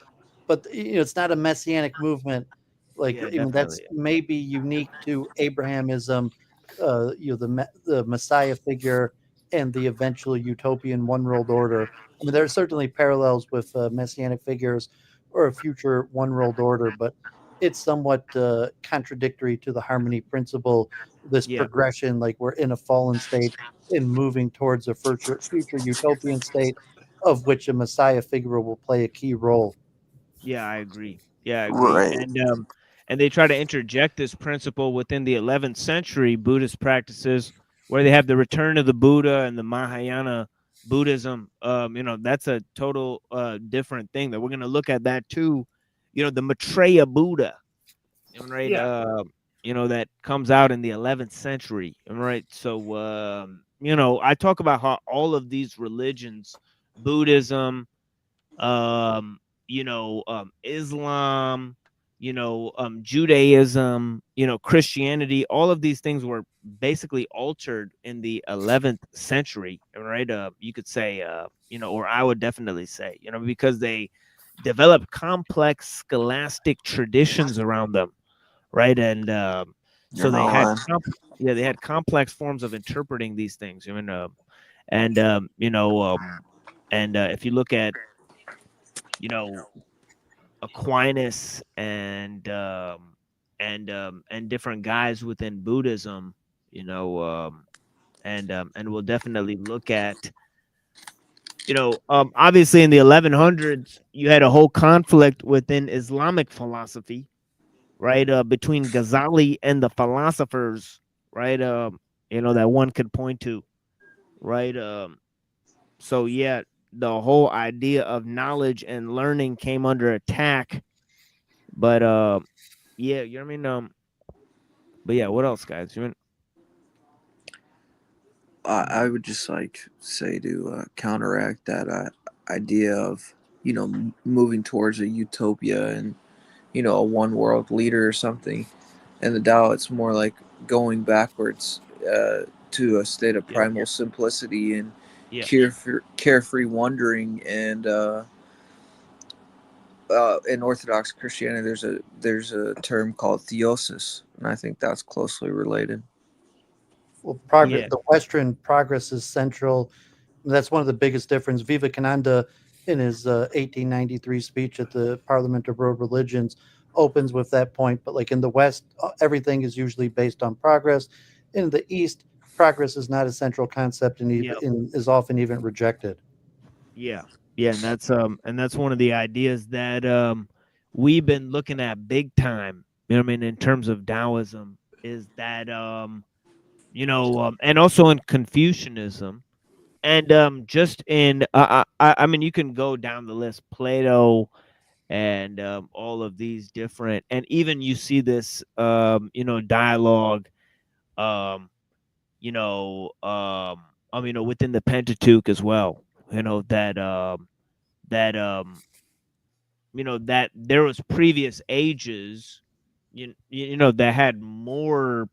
but it's not a messianic movement. Like that's maybe unique to Abrahamism. The Messiah figure and the eventual utopian one world order. I mean, there are certainly parallels with messianic figures or a future one world order, but it's somewhat contradictory to the harmony principle. This progression, like we're in a fallen state and moving towards a future utopian state, of which a Messiah figure will play a key role. Yeah, I agree. Yeah, I agree. Right. And they try to interject this principle within the 11th century Buddhist practices, where they have the return of the Buddha and the Mahayana Buddhism. That's a total different thing that we're going to look at that too. The Maitreya Buddha, right? That comes out in the 11th century, right? So, I talk about how all of these religions, Buddhism, Islam, Judaism, Christianity, all of these things were basically altered in the 11th century, right? You could say, or I would definitely say, because they developed complex scholastic traditions around them, right? And so they had, they had complex forms of interpreting these things. If you look at, Aquinas and different guys within Buddhism, and we'll definitely look at, obviously in the 1100s you had a whole conflict within Islamic philosophy, right? Between Ghazali and the philosophers, right? That one could point to, right? So yeah, the whole idea of knowledge and learning came under attack. But yeah, you know what I mean? But yeah, what else, guys? I would just like say to counteract that idea of moving towards a utopia and a one world leader or something. In the Tao, it's more like going backwards to a state of primal simplicity and carefree wandering. And in Orthodox Christianity, there's a term called theosis, and I think that's closely related. Well, progress. The Western progress is central. That's one of the biggest differences. Vivekananda, in his 1893 speech at the Parliament of World Religions, opens with that point. But like in the West, everything is usually based on progress. In the East, progress is not a central concept and is often even rejected. Yeah, and that's one of the ideas that we've been looking at big time. In terms of Taoism, is that and also in Confucianism, and just in I mean, you can go down the list, Plato, and all of these different, and even you see this dialogue within the Pentateuch as well. That that there was previous ages, that had more,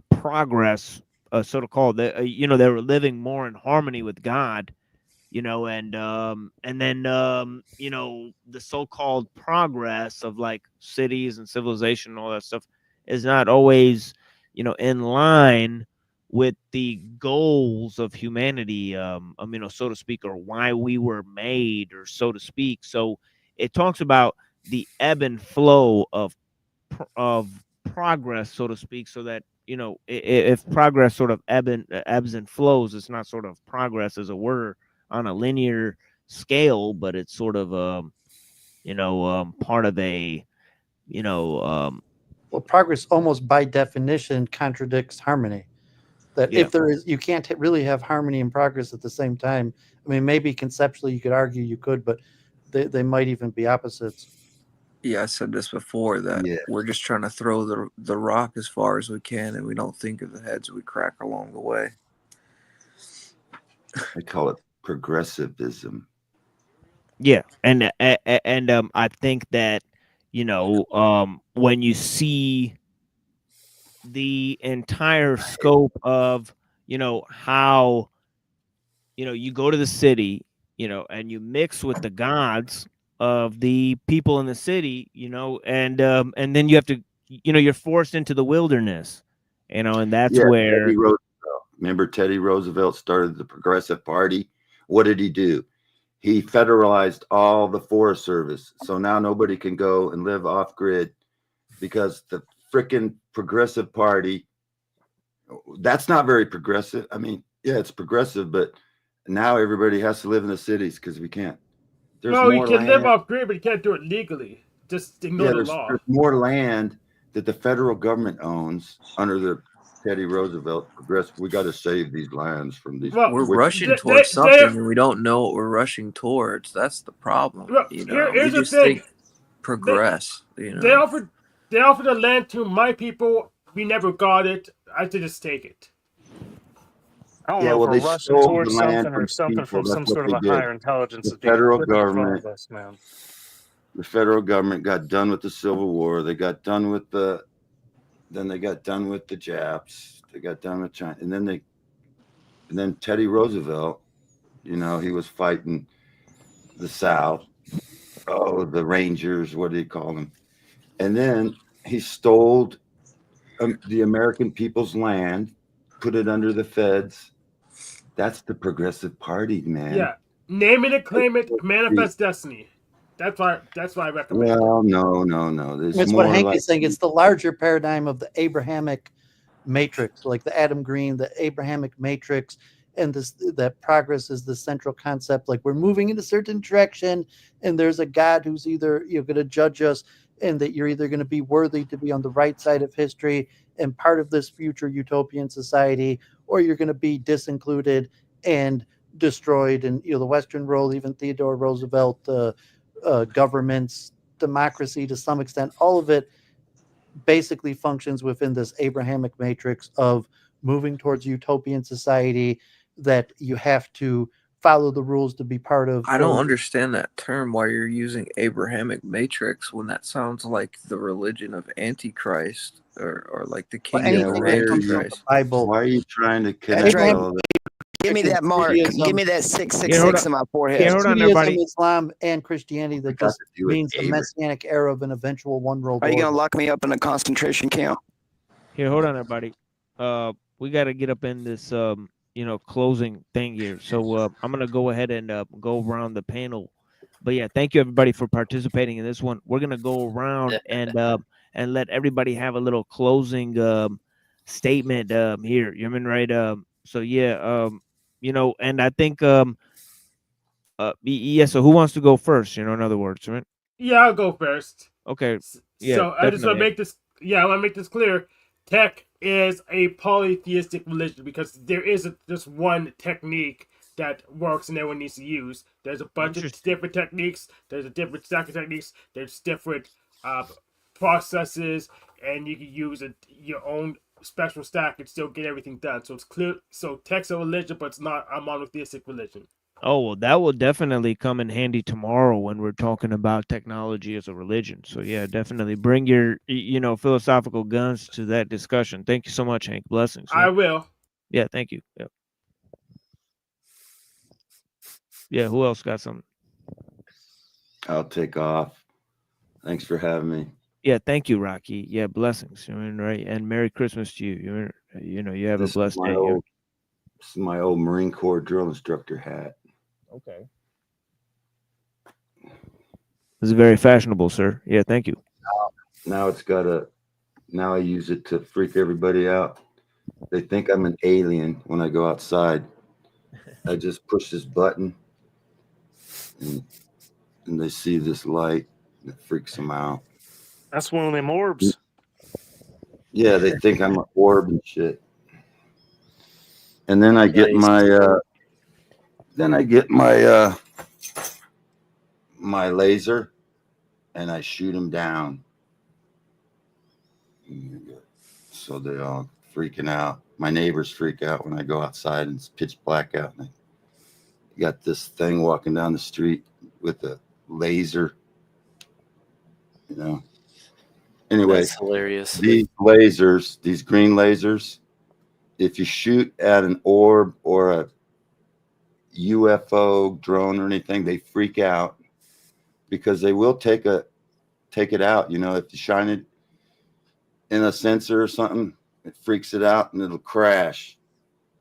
progress, so to call that, they were living more in harmony with God, and then the so-called progress of like cities and civilization and all that stuff is not always in line with the goals of humanity, so to speak, or why we were made, or so to speak. So it talks about the ebb and flow of progress, so to speak, so that if progress sort of ebbs and flows, it's not sort of progress as it were on a linear scale, but it's sort of part of a well, progress almost by definition contradicts harmony. That Yeah. if there is, you can't really have harmony and progress at the same time. I mean, maybe conceptually you could argue you could, but they might even be opposites. Yeah, I said this before, that we're just trying to throw the rock as far as we can, and we don't think of the heads we crack along the way. I call it progressivism. Yeah, and I think that when you see the entire scope of how you go to the city, and you mix with the gods of the people in the city, and then you have to, you're forced into the wilderness, and that's where Teddy Roosevelt. Remember, Teddy Roosevelt started the Progressive Party. What did he do? He federalized all the Forest Service, so now nobody can go and live off grid because the freaking Progressive Party. That's not very progressive. I mean, yeah, it's progressive, but now everybody has to live in the cities because we can't. There's no, you can live off grid, but you can't do it legally. Just ignore the law. There's more land that the federal government owns under the Teddy Roosevelt progressive. We got to save these lands from these. Well, we're rushing towards something, and we don't know what we're rushing towards. That's the problem. Look, we just think progress. They offered the land to my people. We never got it. I had to just take it. I don't know if we're rushing towards something or something from some sort of a higher intelligence. The federal government, the federal government got done with the Civil War. They got done with then they got done with the Japs. They got done with China, and then Teddy Roosevelt, he was fighting the South. Oh, the Rangers, what do you call them? And then he stole the American people's land, put it under the feds. That's the Progressive Party, man. Yeah, name it and claim it, manifest destiny. That's why I recommend. Well, no. That's what Hank is saying. It's the larger paradigm of the Abrahamic matrix, like the Adam Green, the Abrahamic matrix, and that progress is the central concept. Like we're moving in a certain direction, and there's a God who's either going to judge us, and that you're either going to be worthy to be on the right side of history and part of this future utopian society, or you're going to be disincluded and destroyed. And the Western world, even Theodore Roosevelt, governments, democracy to some extent, all of it basically functions within this Abrahamic matrix of moving towards utopian society, that you have to follow the rules to be part of. I don't understand that term, why you're using Abrahamic matrix when that sounds like the religion of Antichrist or like the kingdom of Antichrist. Bible. Why are you trying to connect all of that? Give me that mark. Give me that 666 in my forehead. Judaism, Islam, and Christianity that just means the messianic era of an eventual one world order. Are you going to lock me up in a concentration camp? Here, hold on, everybody. We got to get up in this, closing thing here. So I'm going to go ahead and go around the panel. But yeah, thank you everybody for participating in this one. We're going to go around and let everybody have a little closing statement here. You mean right? So yeah, and I think yeah. So who wants to go first? In other words, right? Yeah, I'll go first. Okay. Yeah. So I just want to make this. Yeah, I want to make this clear. Tech is a polytheistic religion because there isn't just one technique that works and everyone needs to use. There's a bunch of different techniques. There's a different stack of techniques. There's different processes, and you can use your own spectrum stack and still get everything done. So it's clear. So tech's a religion, but it's not a monotheistic religion. Oh, well, that will definitely come in handy tomorrow when we're talking about technology as a religion. So yeah, definitely bring your, philosophical guns to that discussion. Thank you so much, Hank. Blessings. I will. Yeah, thank you. Yeah. Yeah, who else got something? I'll take off. Thanks for having me. Yeah, thank you, Rocky. Yeah, blessings. Right, and Merry Christmas to you. You have a blessed day. This is my old Marine Corps drill instructor hat. Okay. This is very fashionable, sir. Yeah, thank you. Now I use it to freak everybody out. They think I'm an alien when I go outside. I just push this button and they see this light and it freaks them out. That's one of them orbs. Yeah, they think I'm an orb and shit. And then I get my laser and I shoot them down. So they all freaking out. My neighbors freak out when I go outside and it's pitch black out. And I got this thing walking down the street with a laser, Anyway, that's hilarious. These lasers, these green lasers, if you shoot at an orb or a UFO drone or anything, they freak out because they will take it out. If you shine it in a sensor or something, it freaks it out and it'll crash,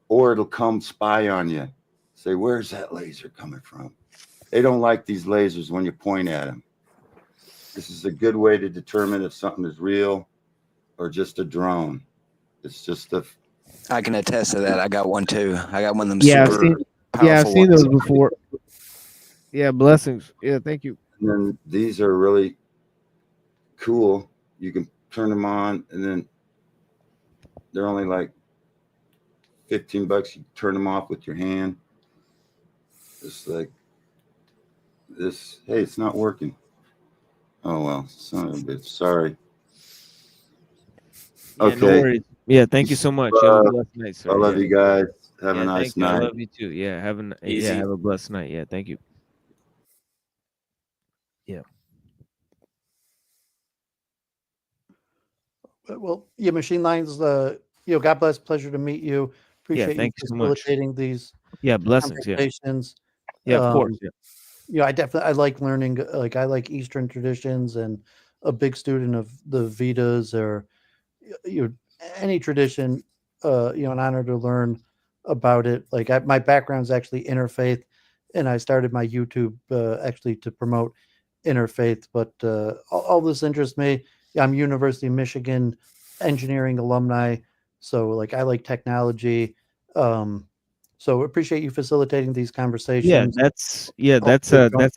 or it'll come spy on you. Say, where's that laser coming from? They don't like these lasers when you point at them. This is a good way to determine if something is real or just a drone. It's just I can attest to that. I got one too. I got one of them Yeah, super I've seen ones. those before. Yeah, blessings. Yeah, thank you. And then these are really cool. You can turn them on, and then they're only like $15. You turn them off with your hand. Just like this. Hey, it's not working. Oh well, son of a bitch. Sorry. Yeah, Okay. no worries. Yeah, thank you so much. Have a blessed night, sir. I love you guys. Have a nice thank you. night. I love you too. Yeah, have a blessed night. Yeah, thank you. Yeah. Well, yeah, Machine Lines, God bless, pleasure to meet you. Appreciate thank you so much. facilitating these blessings. conversations. Yeah, of course. I like learning, I like Eastern traditions and a big student of the Vedas or any tradition, an honor to learn about it. My background is actually interfaith, and I started my YouTube actually to promote interfaith, but all this interests me. I'm University of Michigan engineering alumni, so I like technology. So appreciate you facilitating these conversations. That's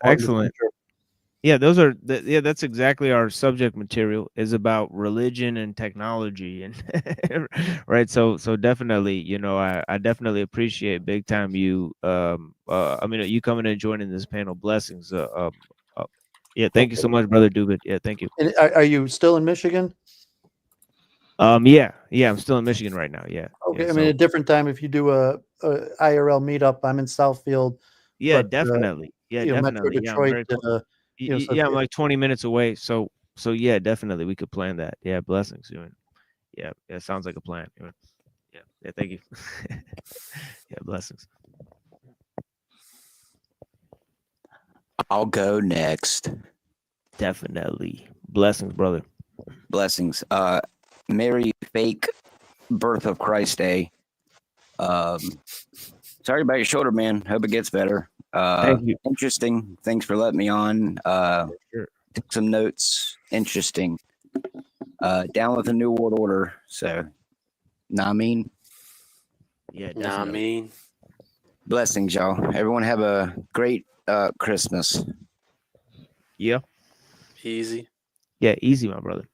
excellent. Yeah, that's exactly our subject material is about religion and technology, and right. So definitely, I definitely appreciate big time you. You coming and joining this panel. Blessings. Yeah, thank you so much, brother Dubit. Yeah, thank you. And are you still in Michigan? Yeah, I'm still in Michigan right now. Yeah. Okay, yeah, I mean, a different time if you do a IRL meetup. I'm in Southfield. Yeah, but, definitely. Yeah, Metro definitely. Detroit. I'm like 20 minutes away. So yeah, definitely we could plan that. Yeah, blessings. Yeah, sounds like a plan. Yeah, thank you. Yeah, blessings. I'll go next. Definitely. Blessings, brother. Blessings. Merry fake birth of Christ Day. Sorry about your shoulder, man. Hope it gets better. Thank you. Interesting. Thanks for letting me on. Sure. Took some notes. Interesting. Down with the New World Order. So, nah, I mean. Yeah, nah, I mean. Blessings, y'all. Everyone have a great Christmas. Yeah. Easy. Yeah, easy, my brother.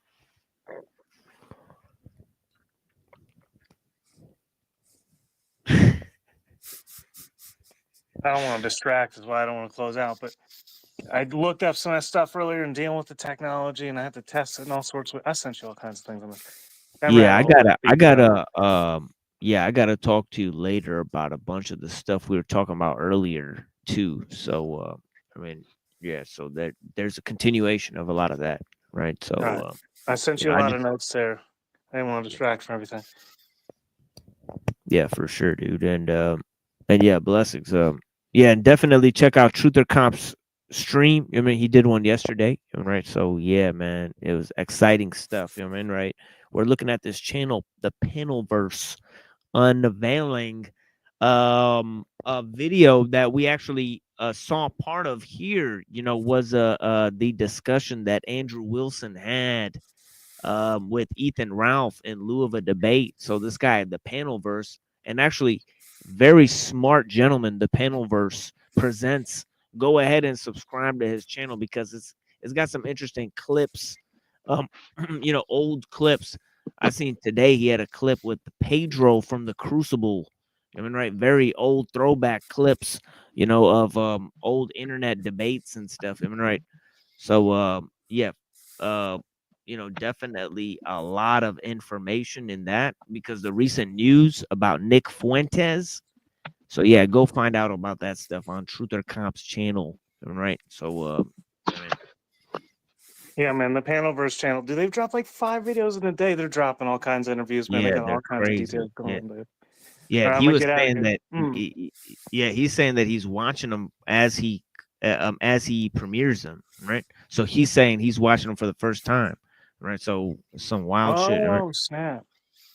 I don't want to distract, is why I don't want to close out. But I looked up some of that stuff earlier and dealing with the technology, and I had to test it and all sorts of. I sent you all kinds of things on this. Yeah, I gotta talk to you later about a bunch of the stuff we were talking about earlier too. So, I mean, yeah, so there's a continuation of a lot of that, right? So, All right. I sent you a lot of notes there. I didn't want to distract from everything. Yeah, for sure, dude, and yeah, blessings. Yeah, and definitely check out Truther Comp's stream. I mean, he did one yesterday, right? So yeah, man, it was exciting stuff. You know what I mean, right? We're looking at this channel, the Panelverse, unveiling a video that we actually saw part of here. You know, was the discussion that Andrew Wilson had with Ethan Ralph in lieu of a debate. So this guy, the Panelverse, and actually very smart gentleman, the Panelverse presents. Go ahead and subscribe to his channel because it's got some interesting clips. You know, old clips. I seen today he had a clip with Pedro from the Crucible. I mean, right, very old throwback clips, you know, of old internet debates and stuff. I mean, right. So yeah, you know, definitely a lot of information in that because the recent news about Nick Fuentes. So yeah, go find out about that stuff on Truther Comp's channel. Right. So I mean, yeah, man, the Panelverse channel. Do they drop like 5 videos in a day? They're dropping all kinds of interviews, man. They yeah, got all they're kinds of crazy. details going on, dude. Yeah, All right, I'm he gonna was get out of saying here. that. Yeah, he's saying that he's watching them as he premieres them, right? So he's saying he's watching them for the first time, right? So some wild shit, right? Oh, snap.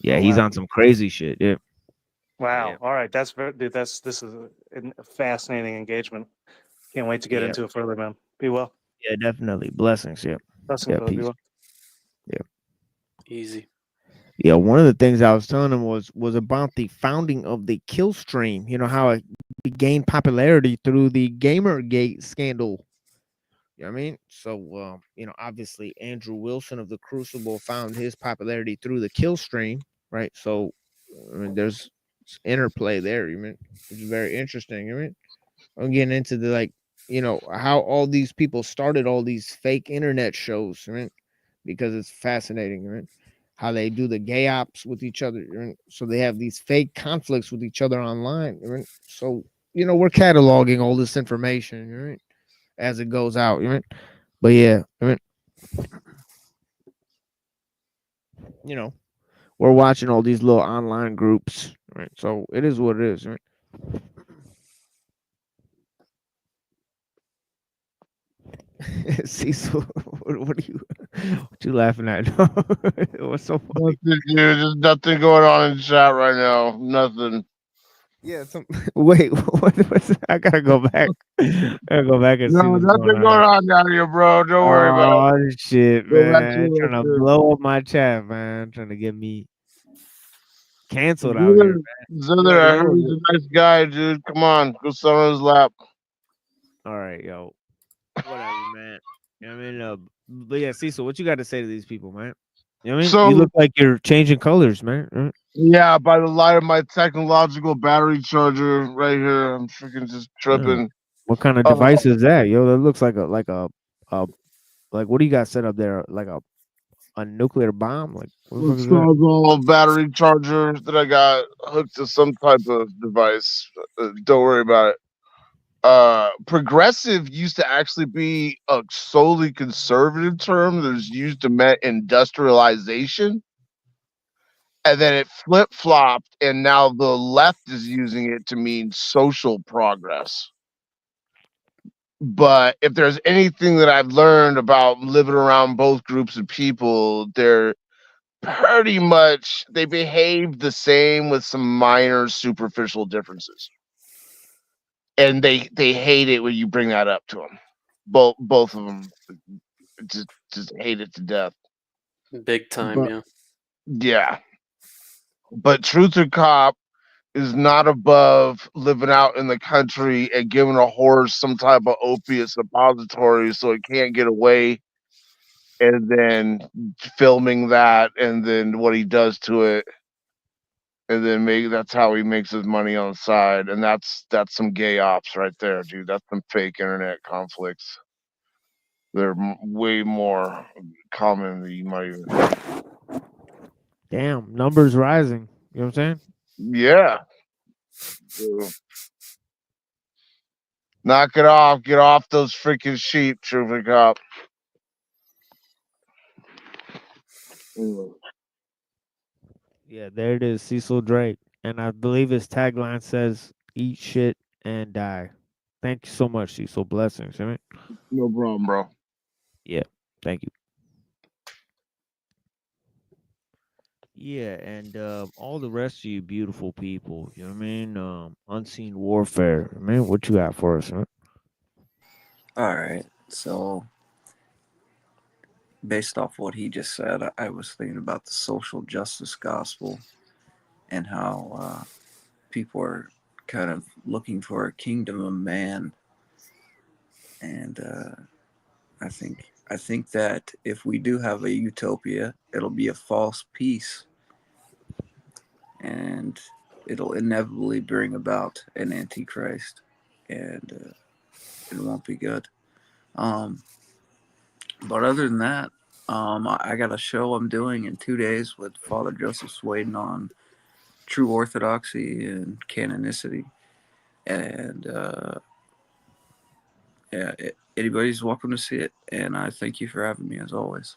Yeah, Oh, he's wow. on some crazy shit. Yeah. Wow. Yeah. All right. That's very, dude. This is a fascinating engagement. Can't wait to get Yeah. into it further, man. Be well. Yeah, definitely. Blessings. Yeah. Blessings, Yeah. brother. Be Peace. well. Yeah. Easy. Yeah. One of the things I was telling him was about the founding of the kill stream. You know how it gained popularity through the Gamergate scandal. You know what I mean? So, you know, obviously Andrew Wilson of the Crucible found his popularity through the kill stream, right? So, I mean, there's interplay there. You mean it's very interesting. You mean I'm getting into the like, you know, how all these people started all these fake internet shows, right? Because it's fascinating, right? How they do the gay ops with each other, right? So they have these fake conflicts with each other online, right? So you know we're cataloging all this information, right, as it goes out, right? But yeah, I mean, you know, we're watching all these little online groups, right? So it is what it is, right? Cecil, what you laughing at? What's so funny? Nothing, dude. There's nothing going on in the chat right now. Nothing. Yeah, wait, what's I gotta go back. I gotta go back and see No, what's nothing going on. going on down here, bro. Don't worry about it. Oh shit, Go back man! to Trying to it. blow up my chat, man. Trying to get me canceled out Zither, here, man. Zither, I heard he's a nice guy, dude. Come on, go sit on his lap. All right, yo. Whatever, man. You know what I mean? But yeah, Cecil, what you got to say to these people, man? You know what I mean? So, you look like you're changing colors, man. Right? yeah, by the light of my technological battery charger right here, I'm freaking just tripping. What kind of device is that, yo? That looks like a like what do you got set up there? Like a nuclear bomb? Like what the fuck is that? Sawzall battery charger that I got hooked to some type of device. Don't worry about it. Progressive used to actually be a solely conservative term that was used to mean industrialization. And then it flip-flopped, and now the left is using it to mean social progress. But if there's anything that I've learned about living around both groups of people, they're pretty much, they behave the same with some minor superficial differences. And they hate it when you bring that up to them. Both of them just hate it to death. Big time, yeah. Yeah. But Truth or Cop is not above living out in the country and giving a horse some type of opiate suppository so it can't get away, and then filming that, and then what he does to it, and then maybe that's how he makes his money on the side. And that's some gay ops right there, dude. That's some fake internet conflicts. They're way more common than you might even think. Damn, numbers rising. You know what I'm saying? Yeah. Knock it off. Get off those freaking sheep, Trooper Cop. Yeah, there it is, Cecil Drake. And I believe his tagline says, eat shit and die. Thank you so much, Cecil. Blessings. Right? No problem, bro. Yeah, thank you. Yeah, and all the rest of you beautiful people, you know what I mean? Unseen warfare. Man, what you got for us, man? All right. So, based off what he just said, I was thinking about the social justice gospel and how people are kind of looking for a kingdom of man. And I think that if we do have a utopia, it'll be a false peace, and it'll inevitably bring about an antichrist, and it won't be good. Um, but other than that, I got a show I'm doing in 2 days with Father Joseph Swayden on true orthodoxy and canonicity, and yeah, anybody's welcome to see it. And I thank you for having me as always.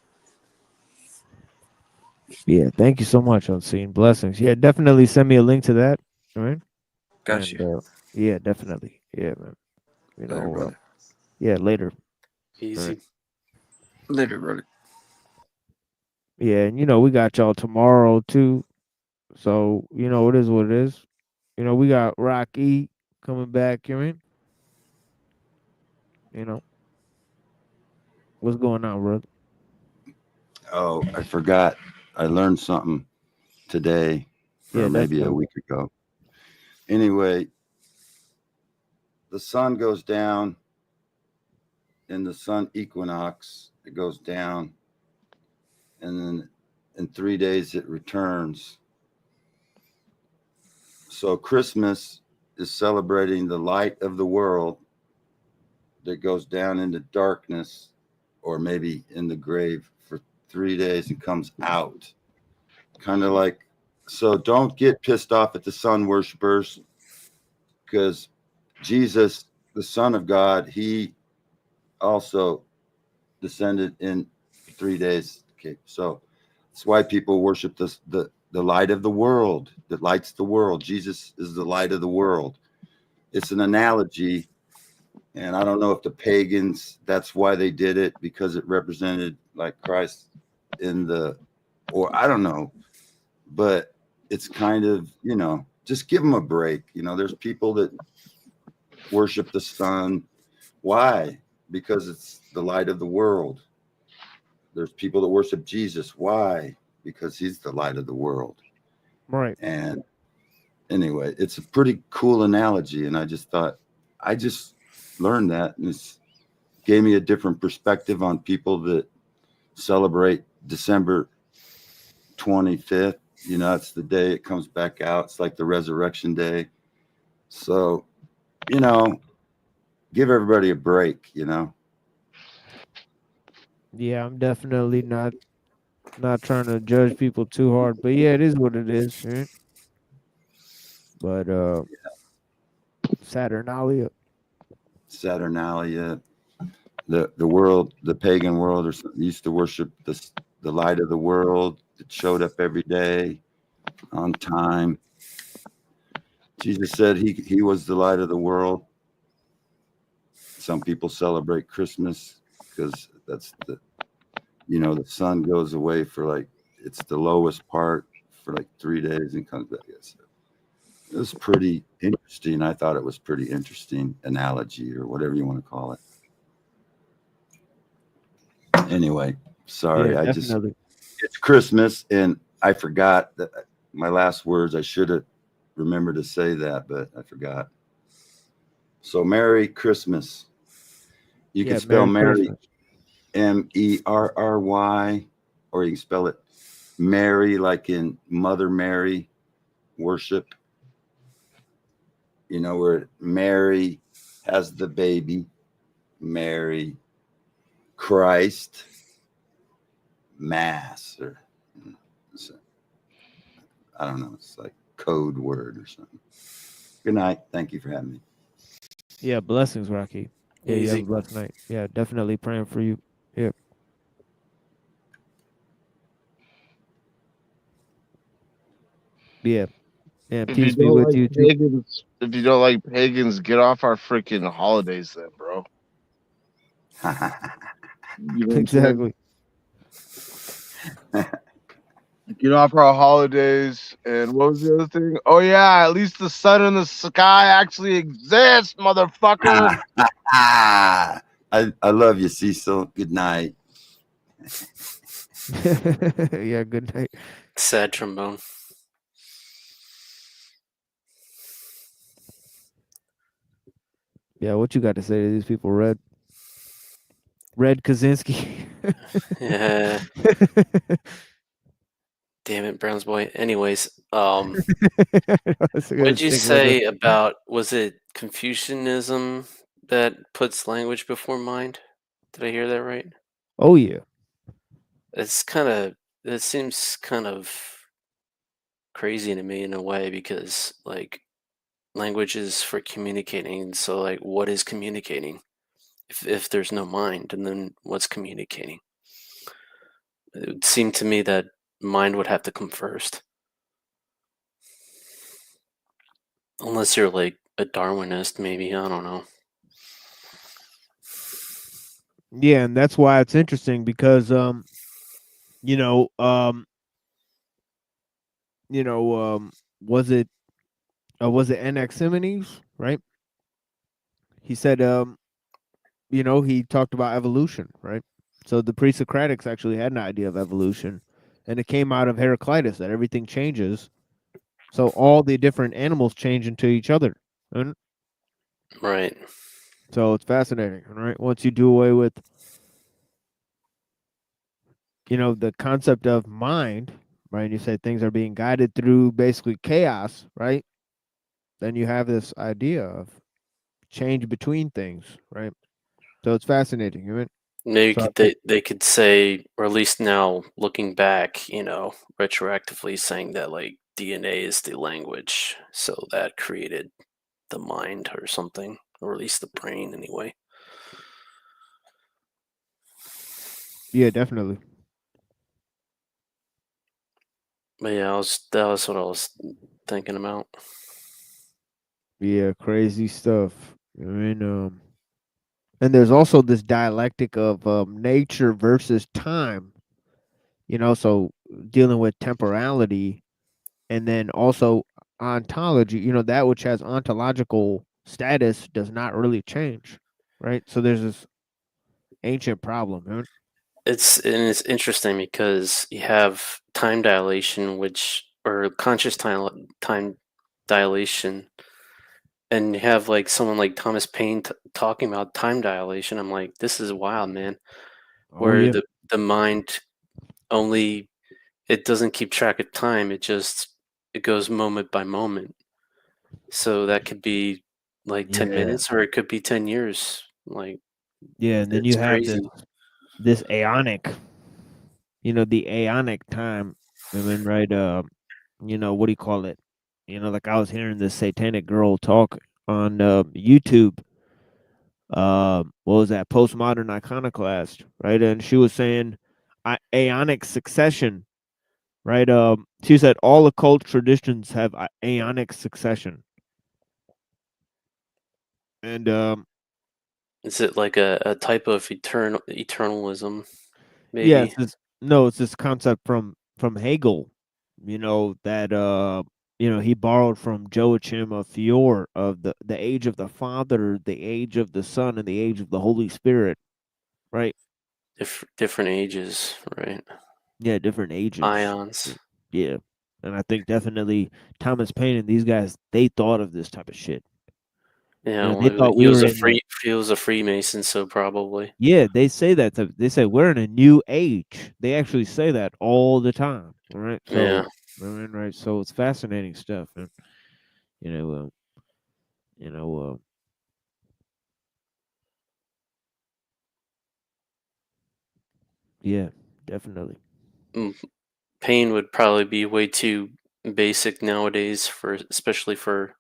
Yeah, thank you so much, Unseen. Blessings. Yeah, definitely send me a link to that. All right. Got you. Yeah, definitely. Yeah, man. You Later, know, brother. yeah, later. Easy. Right. Later, brother. Yeah, and we got y'all tomorrow too. So, it is what it is. We got Rocky coming back, you know what I mean? What's going on, brother? Oh, I forgot. I learned something today, or maybe a week ago. Anyway, the sun goes down in the sun equinox. It goes down, and then in 3 days it returns. So Christmas is celebrating the light of the world that goes down into darkness, or maybe in the grave for 3 days and comes out. Kind of like, so don't get pissed off at the sun worshipers, because Jesus, the Son of God, he also descended in 3 days. Okay, so that's why people worship the light of the world that lights the world. Jesus is the light of the world. It's an analogy, and I don't know if the pagans, that's why they did it, because it represented like Christ or I don't know, but it's kind of, just give them a break. There's people that worship the sun. Why? Because it's the light of the world. There's people that worship Jesus. Why? Because he's the light of the world. Right. And anyway, it's a pretty cool analogy. And I just learned that, and it's gave me a different perspective on people that celebrate December 25th. It's the day it comes back out. It's like the resurrection day. So, give everybody a break, Yeah, I'm definitely not trying to judge people too hard, but yeah, it is what it is, right? But Saturnalia, the world, the pagan world, or something, used to worship the light of the world that showed up every day on time. Jesus said he was the light of the world. Some people celebrate Christmas because that's the sun goes away for it's the lowest part for 3 days and comes back. So it was pretty interesting. I thought it was pretty interesting analogy, or whatever you want to call it. Anyway, sorry. yeah, It's Christmas, and I forgot that my last words. I should have remembered to say that, but I forgot. So Merry Christmas. You can spell Mary Merry, or you can spell it Mary like in Mother Mary worship. Where Mary has the baby, Mary, Christ, Mass, or I don't know. It's like code word or something. Good night. Thank you for having me. Yeah, blessings, Rocky. Yeah, you have a Easy. blessed night. Yeah, definitely praying for you. Yeah. Yeah. Yeah, If you peace be don't with like you too. pagans, if you don't like pagans, get off our freaking holidays, then, bro. You know what I'm saying? Exactly. Get off our holidays. And what was the other thing? Oh yeah, at least the sun in the sky actually exists, motherfucker. I love you, Cecil. Good night. Yeah, good night. Sad trombone. Yeah, what you got to say to these people, Red? Red Kaczynski. Yeah. Damn it, Browns boy. Anyways, what did you say about, was it Confucianism that puts language before mind? Did I hear that right? Oh yeah. It seems kind of crazy to me in a way, because like language is for communicating. So like, what is communicating if there's no mind, and then what's communicating? It would seem to me that mind would have to come first. Unless you're like a Darwinist, maybe. I don't know. Yeah, and that's why it's interesting because was it Anaximenes, right? He said he talked about evolution, right? So the pre-Socratics actually had an idea of evolution, and it came out of Heraclitus that everything changes. So all the different animals change into each other. Right. So it's fascinating, right? Once you do away with the concept of mind, right? You say things are being guided through basically chaos, right? Then you have this idea of change between things, right? So it's fascinating, right? Maybe they could say, or at least now looking back, retroactively saying that like DNA is the language, so that created the mind or something, or at least the brain anyway. Yeah, definitely. But yeah, that was what I was thinking about. Yeah, crazy stuff. I mean, and there's also this dialectic of nature versus time. So dealing with temporality, and then also ontology. That which has ontological status does not really change, right? So there's this ancient problem. Right? It's interesting because you have time dilation, or conscious time dilation, and you have like someone like Thomas Paine talking about time dilation. I'm like, this is wild, man. Oh Where yeah. the mind only, it doesn't keep track of time. It goes moment by moment. So that could be like 10 Yeah. minutes, or it could be 10 years. Like, Yeah, and then it's you have crazy. this aeonic, the aeonic time. I mean, right? What do you call it? Like I was hearing this satanic girl talk on YouTube. What was that? Postmodern iconoclast, right? And she was saying aeonic succession, right? She said all occult traditions have aeonic succession, and Is it like a type of eternalism? yeah, Maybe. it's this concept from Hegel, that he borrowed from Joachim of Fior of the age of the Father, the age of the Son, and the age of the Holy Spirit, right? Different ages, right? Yeah, different ages. Ions. Yeah, and I think definitely Thomas Paine and these guys, they thought of this type of shit. Yeah, They well, thought we were in he was a Freemason, so probably. Yeah, they say that. They say we're in a new age. They actually say that all the time. All right. Yeah. So, right. So it's fascinating stuff, and you know, you know, yeah, definitely. Paine would probably be way too basic nowadays, for especially for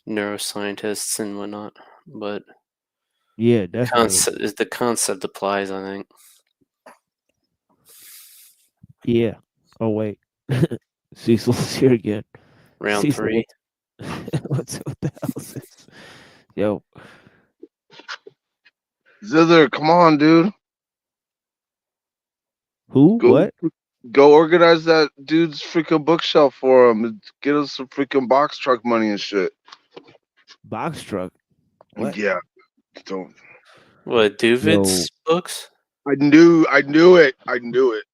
neuroscientists and whatnot. But yeah, definitely. the concept applies, I think. Yeah. Oh wait, Cecil's here again. Round Cecil, 3. what the hell is this? Yo, Zither, come on, dude. who? What? Go organize that dude's freaking bookshelf for him. And get us some freaking box truck money and shit. Box truck. What? Yeah. Don't. What, Duvid's books? I knew it. I knew it.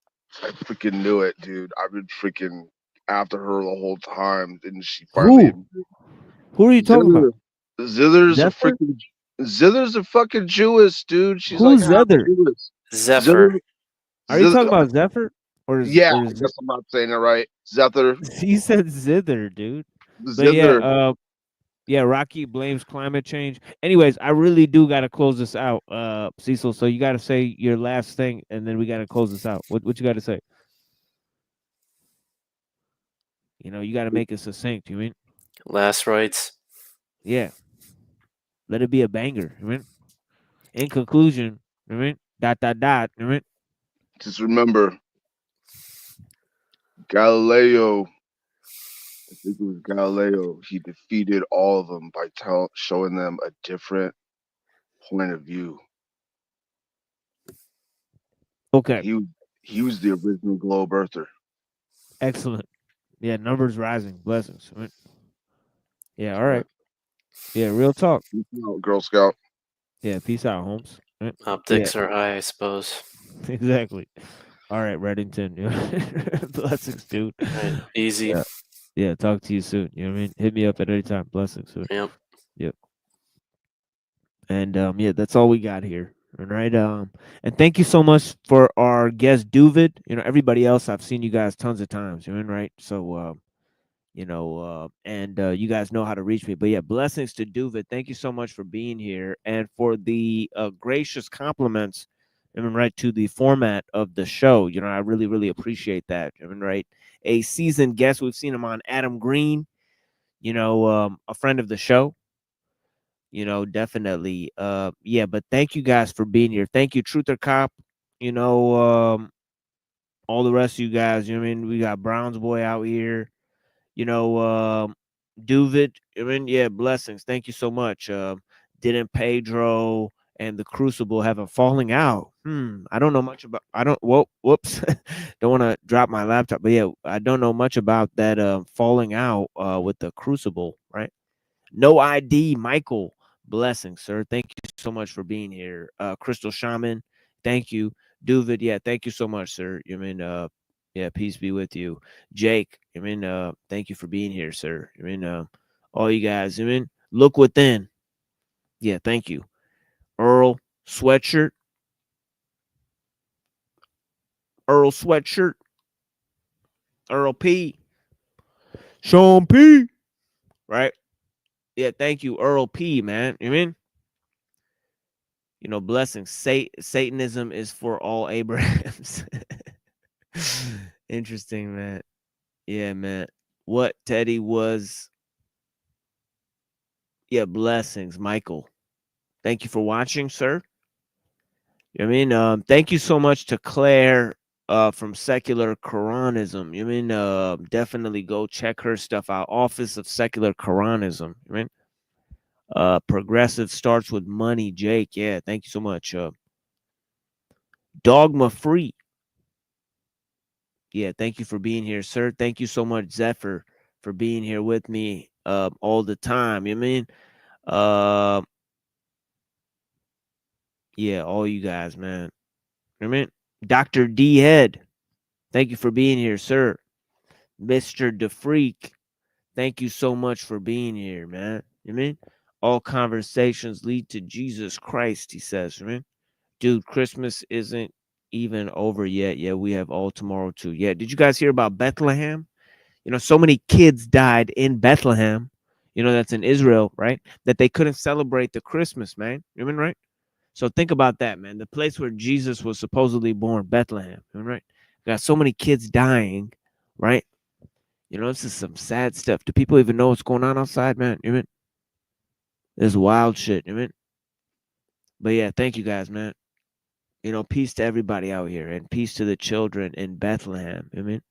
I freaking knew it, dude. I've been freaking after her the whole time. And she finally. Who are you talking about? Zither's a Zephyr? freaking. Zither's a fucking Jewess, dude. She's Who's like half Zither? Jewish. Zephyr. Are you talking about Zephyr? Or Yeah, I guess I'm not saying it right. Zither. He said zither, dude. But Zither. yeah, Rocky blames climate change. Anyways, I really do got to close this out, Cecil. So you got to say your last thing, and then we got to close this out. What you got to say? You know, you got to make it succinct. You mean? Last rites. Yeah. Let it be a banger. You mean? In conclusion, you mean? ... You mean? Just remember, Galileo. I think it was Galileo. He defeated all of them by showing them a different point of view. Okay. He was the original globe earther. Excellent. Yeah, numbers rising. Blessings. Right? Yeah, all right. Yeah, real talk. Peace out, Girl Scout. Yeah, peace out, Holmes. Right? Optics are high, I suppose. Exactly. All right, Reddington. Blessings, dude. Right, easy. Yeah, talk to you soon. You know what I mean? Hit me up at any time. Blessings. Yep. And yeah, that's all we got here. All right. And thank you so much for our guest Duvid. You know, everybody else, I've seen you guys tons of times. You know, right? So you know, and you guys know how to reach me. But yeah, blessings to Duvid. Thank you so much for being here and for the gracious compliments. I mean, right, to the format of the show. You know, I really, really appreciate that. I mean, right, a seasoned guest. We've seen him on Adam Green. You know, a friend of the show. You know, definitely. Yeah, but thank you guys for being here. Thank you, Truther Cop. You know, all the rest of you guys. You know what I mean? We got Browns boy out here. You know, Duvid. I mean, yeah, blessings. Thank you so much. Didn't Pedro and the Crucible have a falling out? I don't know much about. I don't. Whoops. Don't want to drop my laptop. But yeah, I don't know much about that falling out with the Crucible. Right? No ID, Michael. Blessings, sir. Thank you so much for being here. Crystal Shaman. Thank you, Duvid. Yeah, thank you so much, sir. You mean yeah, peace be with you. Jake, I mean, thank you for being here, sir. I mean, all you guys, I mean, look within. Yeah, thank you. Earl Sweatshirt. Earl Sweatshirt. Earl P. Sean P. Right? Yeah, thank you, Earl P, man. You mean? You know, blessings. Satanism is for all Abrahams. Interesting, man. Yeah, man. What Teddy was. Yeah, blessings, Michael. Thank you for watching, sir. You know what I mean? Thank you so much to Claire from Secular Quranism. You know what I mean? Definitely go check her stuff out. Office of Secular Quranism. You know what I mean? Progressive starts with money, Jake. Yeah, thank you so much. Dogma Free. Yeah, thank you for being here, sir. Thank you so much, Zephyr, for being here with me all the time. You know what I mean? Yeah, all you guys, man. You know what I mean? Dr. D Head, thank you for being here, sir. Mr. DeFreak, thank you so much for being here, man. You know what I mean? All conversations lead to Jesus Christ, he says. You know what I mean? Dude, Christmas isn't even over yet. Yeah, we have all tomorrow too. Yeah, did you guys hear about Bethlehem? You know, so many kids died in Bethlehem. You know, that's in Israel, right? That they couldn't celebrate the Christmas, man. You know what I mean, right? So think about that, man. The place where Jesus was supposedly born, Bethlehem, right? Got so many kids dying, right? You know, this is some sad stuff. Do people even know what's going on outside, man? You mean? This wild shit. You mean? But yeah, thank you guys, man. You know, peace to everybody out here, and peace to the children in Bethlehem. You mean?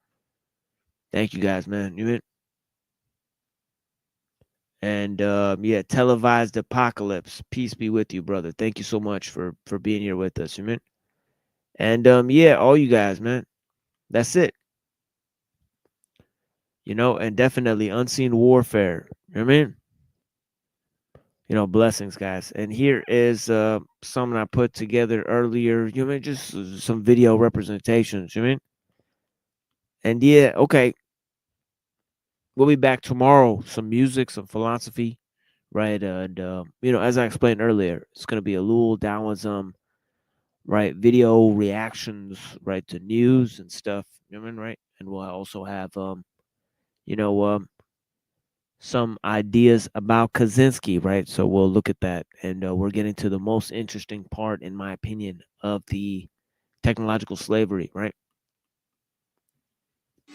Thank you guys, man. You mean? And yeah, televised apocalypse. Peace be with you, brother. Thank you so much for being here with us. You mean? And yeah, all you guys, man. That's it. You know, and definitely unseen warfare. You know what I mean? You know, blessings, guys. And here is something I put together earlier. You know, just some video representations. You know what I mean? And yeah, okay. We'll be back tomorrow. Some music, some philosophy, right? And you know, as I explained earlier, it's gonna be Ellul, Taoism, right? Video reactions, right, to news and stuff. You know what I mean, right? And we'll also have you know, some ideas about Kaczynski, right? So we'll look at that, and we're getting to the most interesting part, in my opinion, of the technological slavery, right? I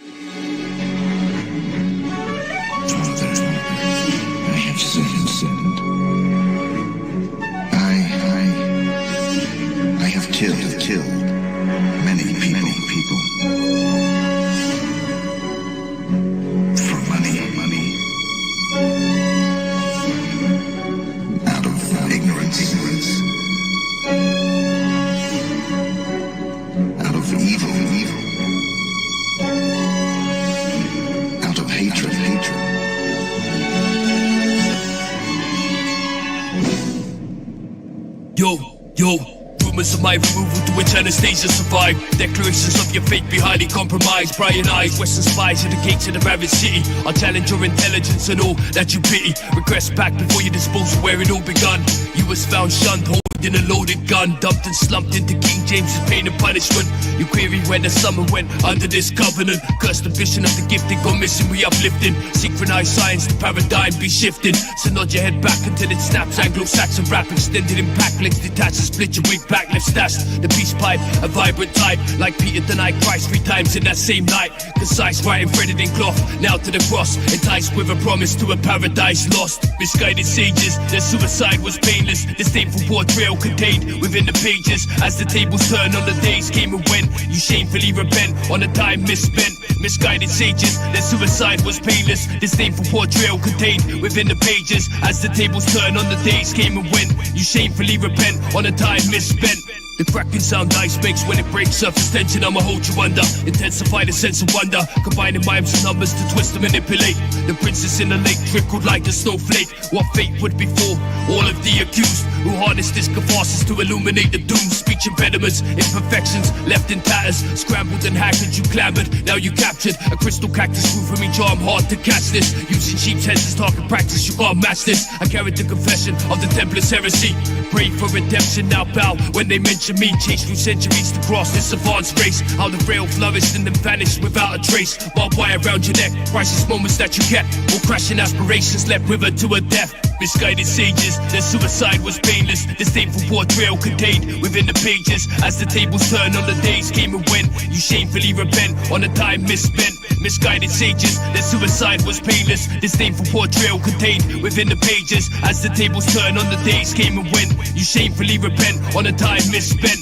have sinned. I have killed many people. For money. Out of ignorance. Out of evil. Out of hatred. Yo, rumors of my removal to which Anastasia survived. Declarations of your fate be highly compromised. Prying eyes, Western spies at the gates of the ravaged city. I'll challenge your intelligence and all that you pity. Regress back before you dispose of where it all begun. You was found shunned, holding a loaded gun, dumped and slumped into King James's pain and punishment. You query when the summer went under this covenant. Cursed the vision of the gifted, go missing, we uplifting. Synchronized science, the paradigm be shifting. So nod your head back until it snaps. Anglo-Saxon rap extended in pack links, detached and split your wig back, left stashed. The peace pipe, a vibrant type, like Peter denied Christ 3 times in that same night. Concise writing threaded in cloth, now to the cross, enticed with a promise to a paradise lost. Misguided sages, their suicide was painless. Disdainful portrayal contained within the pages. As the tables turn on the days came and went, you shamefully repent on the time misspent. Misguided sages, their suicide was painless. Disdainful portrayal contained within the pages. As the tables turn on the days came and went, you shamefully repent on the time misspent. The cracking sound dice makes when it breaks surface tension. I'ma hold you under, intensify the sense of wonder, combining mimes and numbers to twist and manipulate. The princess in the lake trickled like a snowflake. What fate would befall all of the accused who harnessed this catharsis to illuminate the doom. Speech impediments, imperfections left in tatters, scrambled and hacked and you clambered. Now you captured a crystal cactus grew from each arm. Hard to catch this, using sheep's heads as target practice. You can't match this. I carried the confession of the Templar's heresy. Pray for redemption, now bow when they mention me. Chased through centuries to cross this advanced race. How the rail flourished and then vanished without a trace. Barbed wire around your neck, priceless moments that you kept. All crashing aspirations led river to a death. Misguided sages, their suicide was painless. Disdainful portrayal contained within the pages. As the tables turn on the days came and went, you shamefully repent on the time misspent. Misguided sages, their suicide was painless. Disdainful portrayal contained within the pages. As the tables turn on the days came and went, you shamefully repent on the time misspent.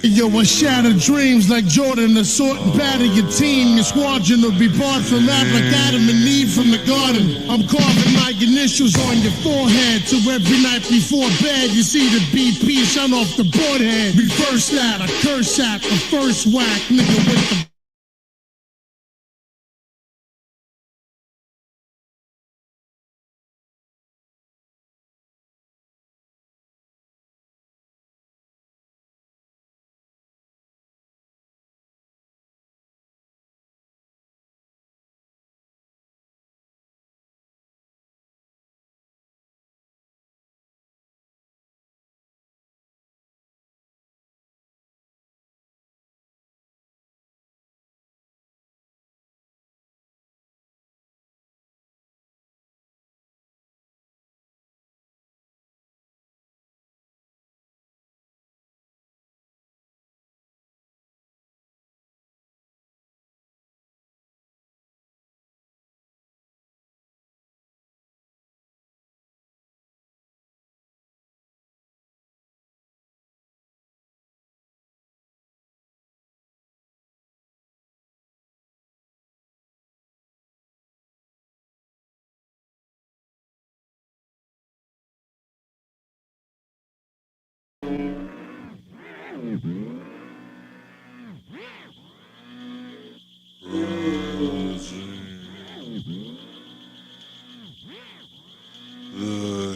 Yo, I shatter dreams like Jordan, assault and batter your team. Your squadron will be barred from rap like Adam and Eve from the garden. I'm carving my initials on your forehead, so every night before bed you see the BP shine off the board head. Reverse that, I curse at the first whack, nigga with the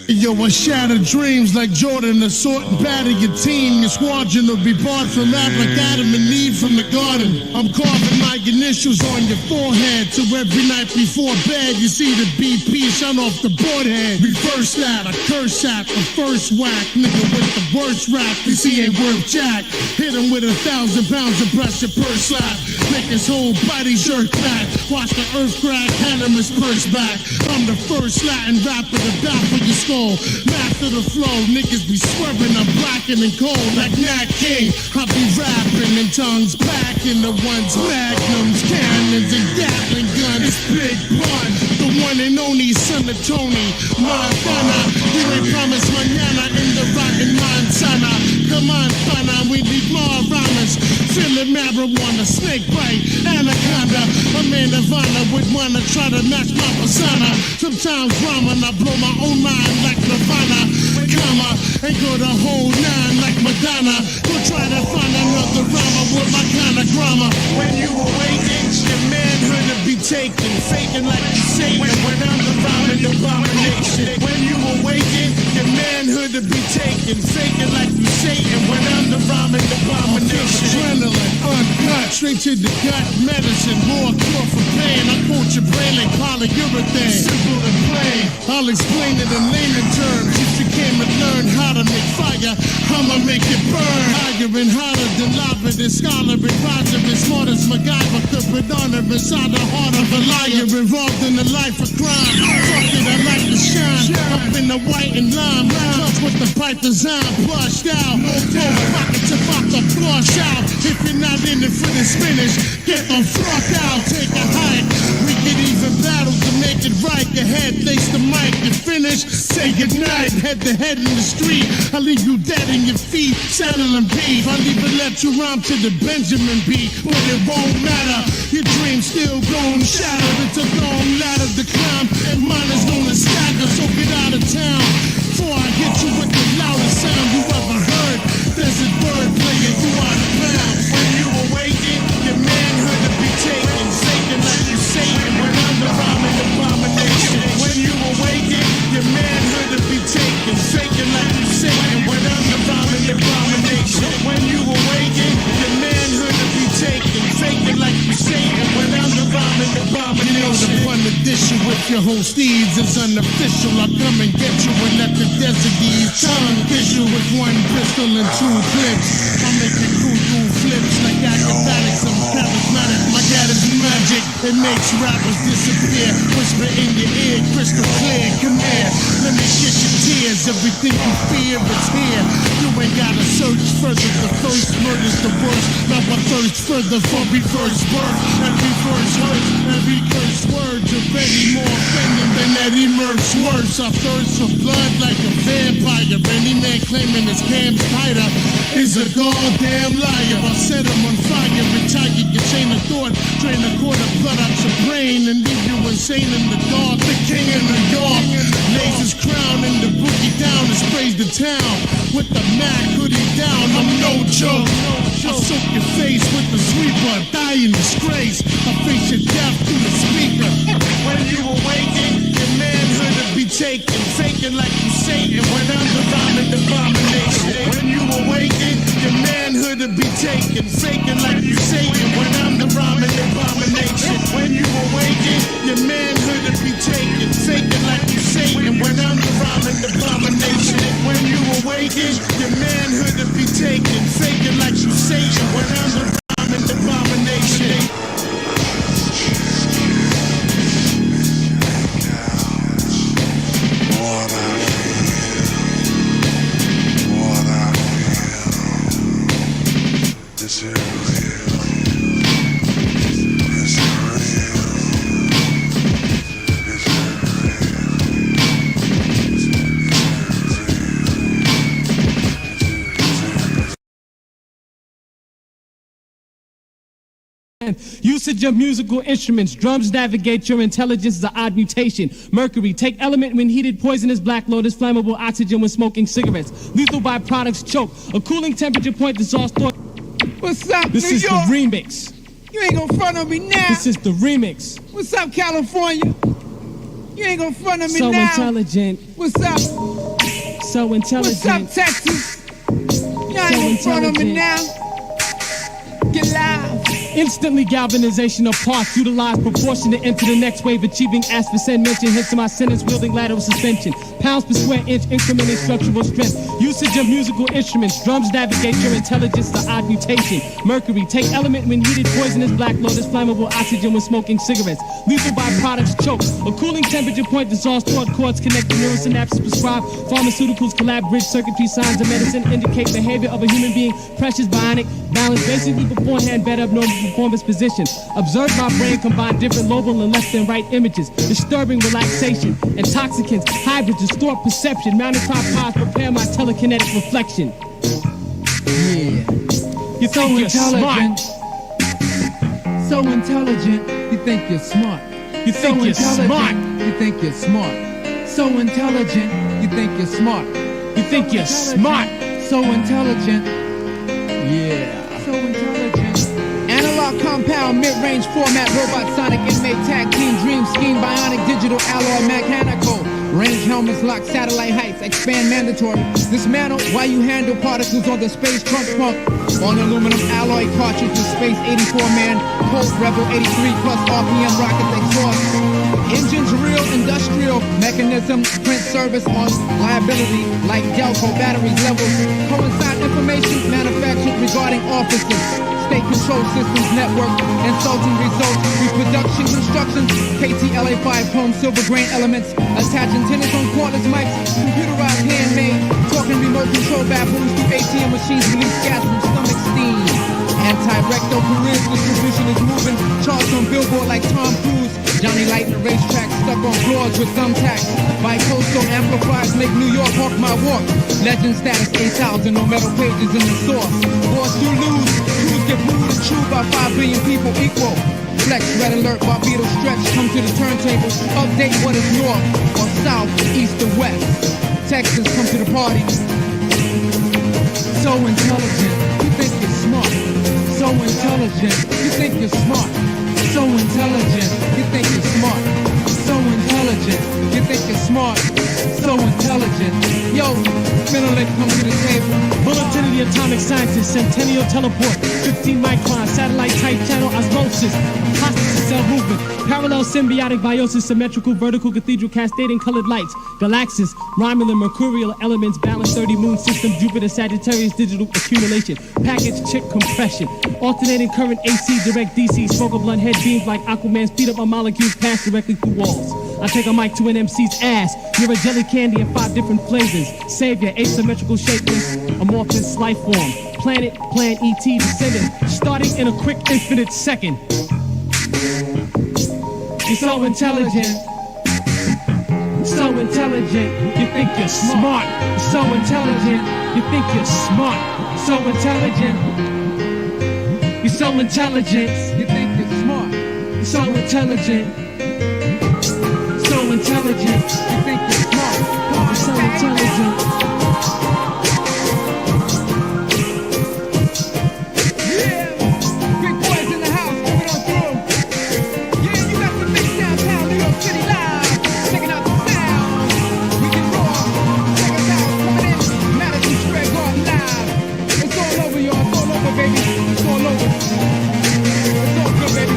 Yo, I shatter dreams like Jordan, assault and batter your team. Your squadron will be barred from rap like Adam and Eve from the garden. I'm carving my initials on your forehead, so every night before bed you see the BP shut off the board head. Reverse that, I curse at the first whack. Nigga with the worst rap, cause he ain't worth jack. Hit him with 1,000 pounds of pressure per slap. Make his whole body jerk back. Watch the earth crack, hand him his purse back. I'm the first Latin rapper to baffle your skull. Master the flow, niggas be swerving, I'm blacking and cold like Nat King. I be rapping in tongues, packing the ones, magnums, cannons, and Gatling guns. It's Big Pun, the one and only son of Tony Montana. You ain't promised manana in the rotten Montana. Come on, pana, we need more rhymes. Feeling marijuana, snake bite, anaconda. A man of honor would wanna try to match my persona. Sometimes rhyming, I blow my own mind like Nirvana, comma, and go the whole nine like Madonna. Go try to find another rhymer with my kind of grammar. When you awaken, your manhood to be taken, faking like you say when I'm the rhyming abomination. When you awaken, your manhood to be taken, faking like you say when I'm the rhyming abomination. Adrenaline, uncut, straight to the gut, medicine, more cure for pain. I quote your brain like polyurethane, simple and plain. I'll explain it in layman terms. If you came and learned how to make fire, I'ma make it burn. Higher and hotter than lava, the scholar and Roger, as smart as MacGyver could put honor inside the heart of a liar involved in the life of crime. Fuck it, I like to shine up in the white and lime, tough with the pipe design, plushed out. Pockets about to flush out. If you're not in it for this finish, get the fuck out. Take a hike. We could even battle to make it right. Your head, lace the mic, you finish. Say goodnight, head to head in the street. I leave you dead in your feet, saddling beef. I'll even let you rhyme to the Benjamin beat, but it won't matter. Your dream's still going shattered. It's a long ladder to climb, and mine is known as stagger. So get out of town before I hit you with the loudest sound you ever heard. There's a bird playing you out of bounds. When you awaken, your manhood to be taken, shaking like you Satan when I'm the rhyming abomination. When you awaken, your manhood to be taken, shaking like you Satan when I'm the rhyming abomination. When you awaken, your manhood to be taken, shaking like you Satan when I'm the rhyming abomination. You know the fun addition with your whole steeds is unofficial. I'll come and get you and let the desert ease. Tongue visual with one pistol and two clips. I make it cuckoo flips like acrobatics. I'm charismatic. My dad is magic. It makes rappers disappear. Whisper in your ear, crystal clear. Come here, let me kiss your tears. Everything you fear is here. You ain't gotta search further. The first murder's the worst. Now I thirst further for reverse birth. Every verse hurts. Every curse word's already more offending than that immerse worse. I thirst for blood like a vampire. Any man claiming his cam's tighter is a goddamn liar. I set him on fire, retire your chain of thought, drain a quart of blood out your brain and leave you insane in the dark. The king in New York lays his crown and the boogie down and sprays the town with the Mac hoodie down. I'm no joke. I soak your face with the sweeper, die in disgrace. I face your death through the speaker. When you awaken, your manhood to be taken, faking like you Satan when I'm the rhyming abomination. When you awaken, your manhood to be taken, faking like you Satan when I'm the rhyming abomination. When you awaken, your manhood to be taken, faking like you Satan when I'm the rhyming abomination. When you awaken, your manhood to be taken, faking like you Satan when I'm the rhyming abomination. Usage of musical instruments. Drums navigate your intelligence is an odd mutation. Mercury, take element when heated, poisonous black lotus, flammable oxygen when smoking cigarettes. Lethal byproducts choke. A cooling temperature point dissolves thought. What's up, This New is York? the remix. You ain't gonna front on me now. This is the remix. What's up, California? You ain't gonna front of me So now. intelligent. What's up? So intelligent. What's up, Texas? You ain't So gonna front of me intelligent. now. Get live. Instantly galvanization of parts utilized proportionate into the next wave, achieving as percent mention hits to my sentence, wielding lateral suspension. Pounds per square inch, incrementing structural strength. Usage of musical instruments, drums navigate your intelligence to odd mutation. Mercury, take element when heated, poisonous black lotus, flammable oxygen when smoking cigarettes. Lethal byproducts choke. A cooling temperature point dissolves toward cords connecting neurosynapses prescribed. Pharmaceuticals collab bridge circuitry, signs of medicine indicate behavior of a human being. Precious bionic, balance basically beforehand, better abnormal performance position. Observe my brain combine different lobal and left and right images. Disturbing relaxation. Intoxicants, hybrids, distort perception. Mounted tripods prepare my telekinetic reflection. Yeah. You So think you're intelligent. smart. So intelligent. You think you're smart. You think you're smart. You think you're smart. So intelligent. You think you're smart. You think you're smart. So intelligent. Yeah. So intelligent. Analog compound, mid-range format, robot, sonic, inmate, tag team, dream scheme, bionic, digital, alloy, mechanical. Range helmets, lock, satellite heights, expand mandatory. Dismantle while you handle particles on the space trunk pump. On aluminum alloy cartridges, space 84 man, Colt Rebel 83 plus RPM rocket exhaust. Engines real, industrial, mechanism, print service on liability, like Delco batteries levels. Coincide information manufactured regarding offices. State control systems network, insulting results, reproduction construction, KTLA5 chrome silver grain elements, attach antennas on cordless mics, computerized handmade, talking remote control bathrooms through ATM machines, release gas from stomach steam. Anti-rectal careers distribution is moving, charts on billboard like Tom Cruise, Johnny Light in the racetrack, stuck on floors with thumbtacks. Bi-coastal amplifiers make New York walk my walk. Legend status 8,000, no metal pages in the source. Boss you lose, crews get booed and chewed by 5 billion people equal. Flex, red alert, Barbados stretch, come to the turntable. Update what is north or south, east or west. Texas, come to the party. So intelligent, you think you're smart. So intelligent, you think you're smart. So intelligent, you think you're smart. So intelligent, you think you're smart. So intelligent. Yo, Finland, come to the table. Bulletin of the atomic scientist, centennial teleport, 15 micron, satellite type channel osmosis, apostasy cell movement, parallel symbiotic biosis, symmetrical vertical cathedral cascading colored lights, galaxies, Romulan mercurial elements, balance 30 moon system, Jupiter Sagittarius digital accumulation, package chip compression, alternating current AC, direct DC, smoke a blunt head beams like Aquaman, speed up my molecules pass directly through walls. I take a mic to an MC's ass. You're a jelly candy in 5 different flavors. Savior, asymmetrical shapeless, amorphous life form. Planet, plan ET descendant. Starting in a quick infinite second. You're so intelligent. So intelligent. You think you're smart. So intelligent. You think you're smart. So intelligent. You're so intelligent. You think you're smart. So intelligent. So intelligent, you think you're smart. You're so intelligent. Yeah, big boys in the house, coming on through. Yeah, you got the mix downtown New York City live. Checking out the sound. We can roar. Check us out, coming in. Madison Square Garden live. It's all over, y'all. It's all over, baby. It's all over. It's all good, baby.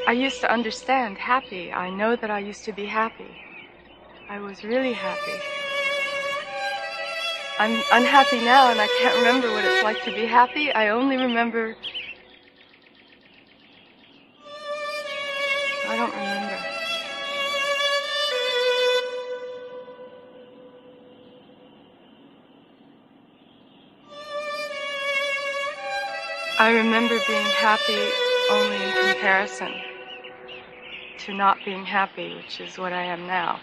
I used to understand happy. I know that I used to be happy. I was really happy. I'm unhappy now and I can't remember what it's like to be happy. I only remember... I don't remember. I remember being happy only in comparison to not being happy, which is what I am now.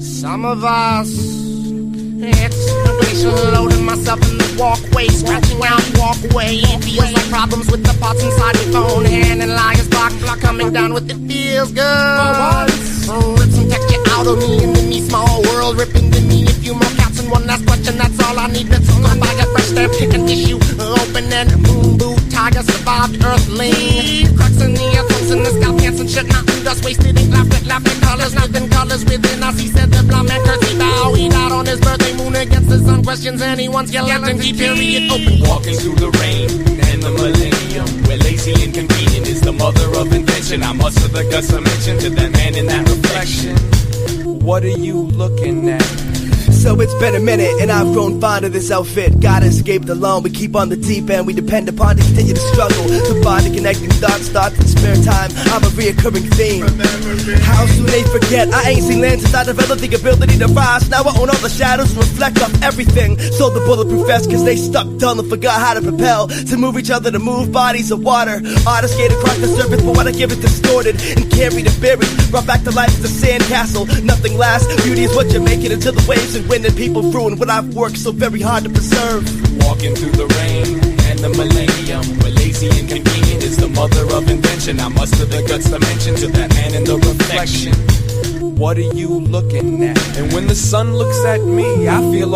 Some of us, it's completion, loading myself in the walkway, scratching out walkway. It feels like problems with the parts inside your phone, hand and liar's block coming down with it feels good. Rip some texture out of me into me, small world ripping to me. A few more cats and one last question, that's all I need. That's come by, get fresh stamp and issue open and boom boot tiger survived earthling. Cracks in the ethos in the scalp, pants and shit, mountain dust wasted ink, laughing colors, nothing colors within us. He said the blind man curtsy bow. He died on his birthday, moon against the sun. Questions anyone's skeleton, period open. Walking through the rain and the millennium, where lazy and convenient is the mother of invention. I muster the guts to mention to that man in that reflection. What are you looking at? So it's been a minute and I've grown fond of this outfit. God escaped alone, we keep on the deep end. We depend upon to continue to struggle to find and connecting thoughts in spare time. I'm a reoccurring theme. How soon they forget? I ain't seen land since I developed the ability to rise. Now I own all the shadows and reflect off everything. So the bulletproof vest cause they stuck dull and forgot how to propel. To move each other, to move bodies of water. Artists skate across the surface but when I give it distorted and carry to buried. Brought back to life as a sandcastle. Nothing lasts, beauty is what you make it until the waves and winning people ruin what I've worked so very hard to preserve. Walking through the rain and the millennium, where lazy and convenient is the mother of invention. I muster the guts to mention to that man in the reflection. What are you looking at? And when the sun looks at me, I feel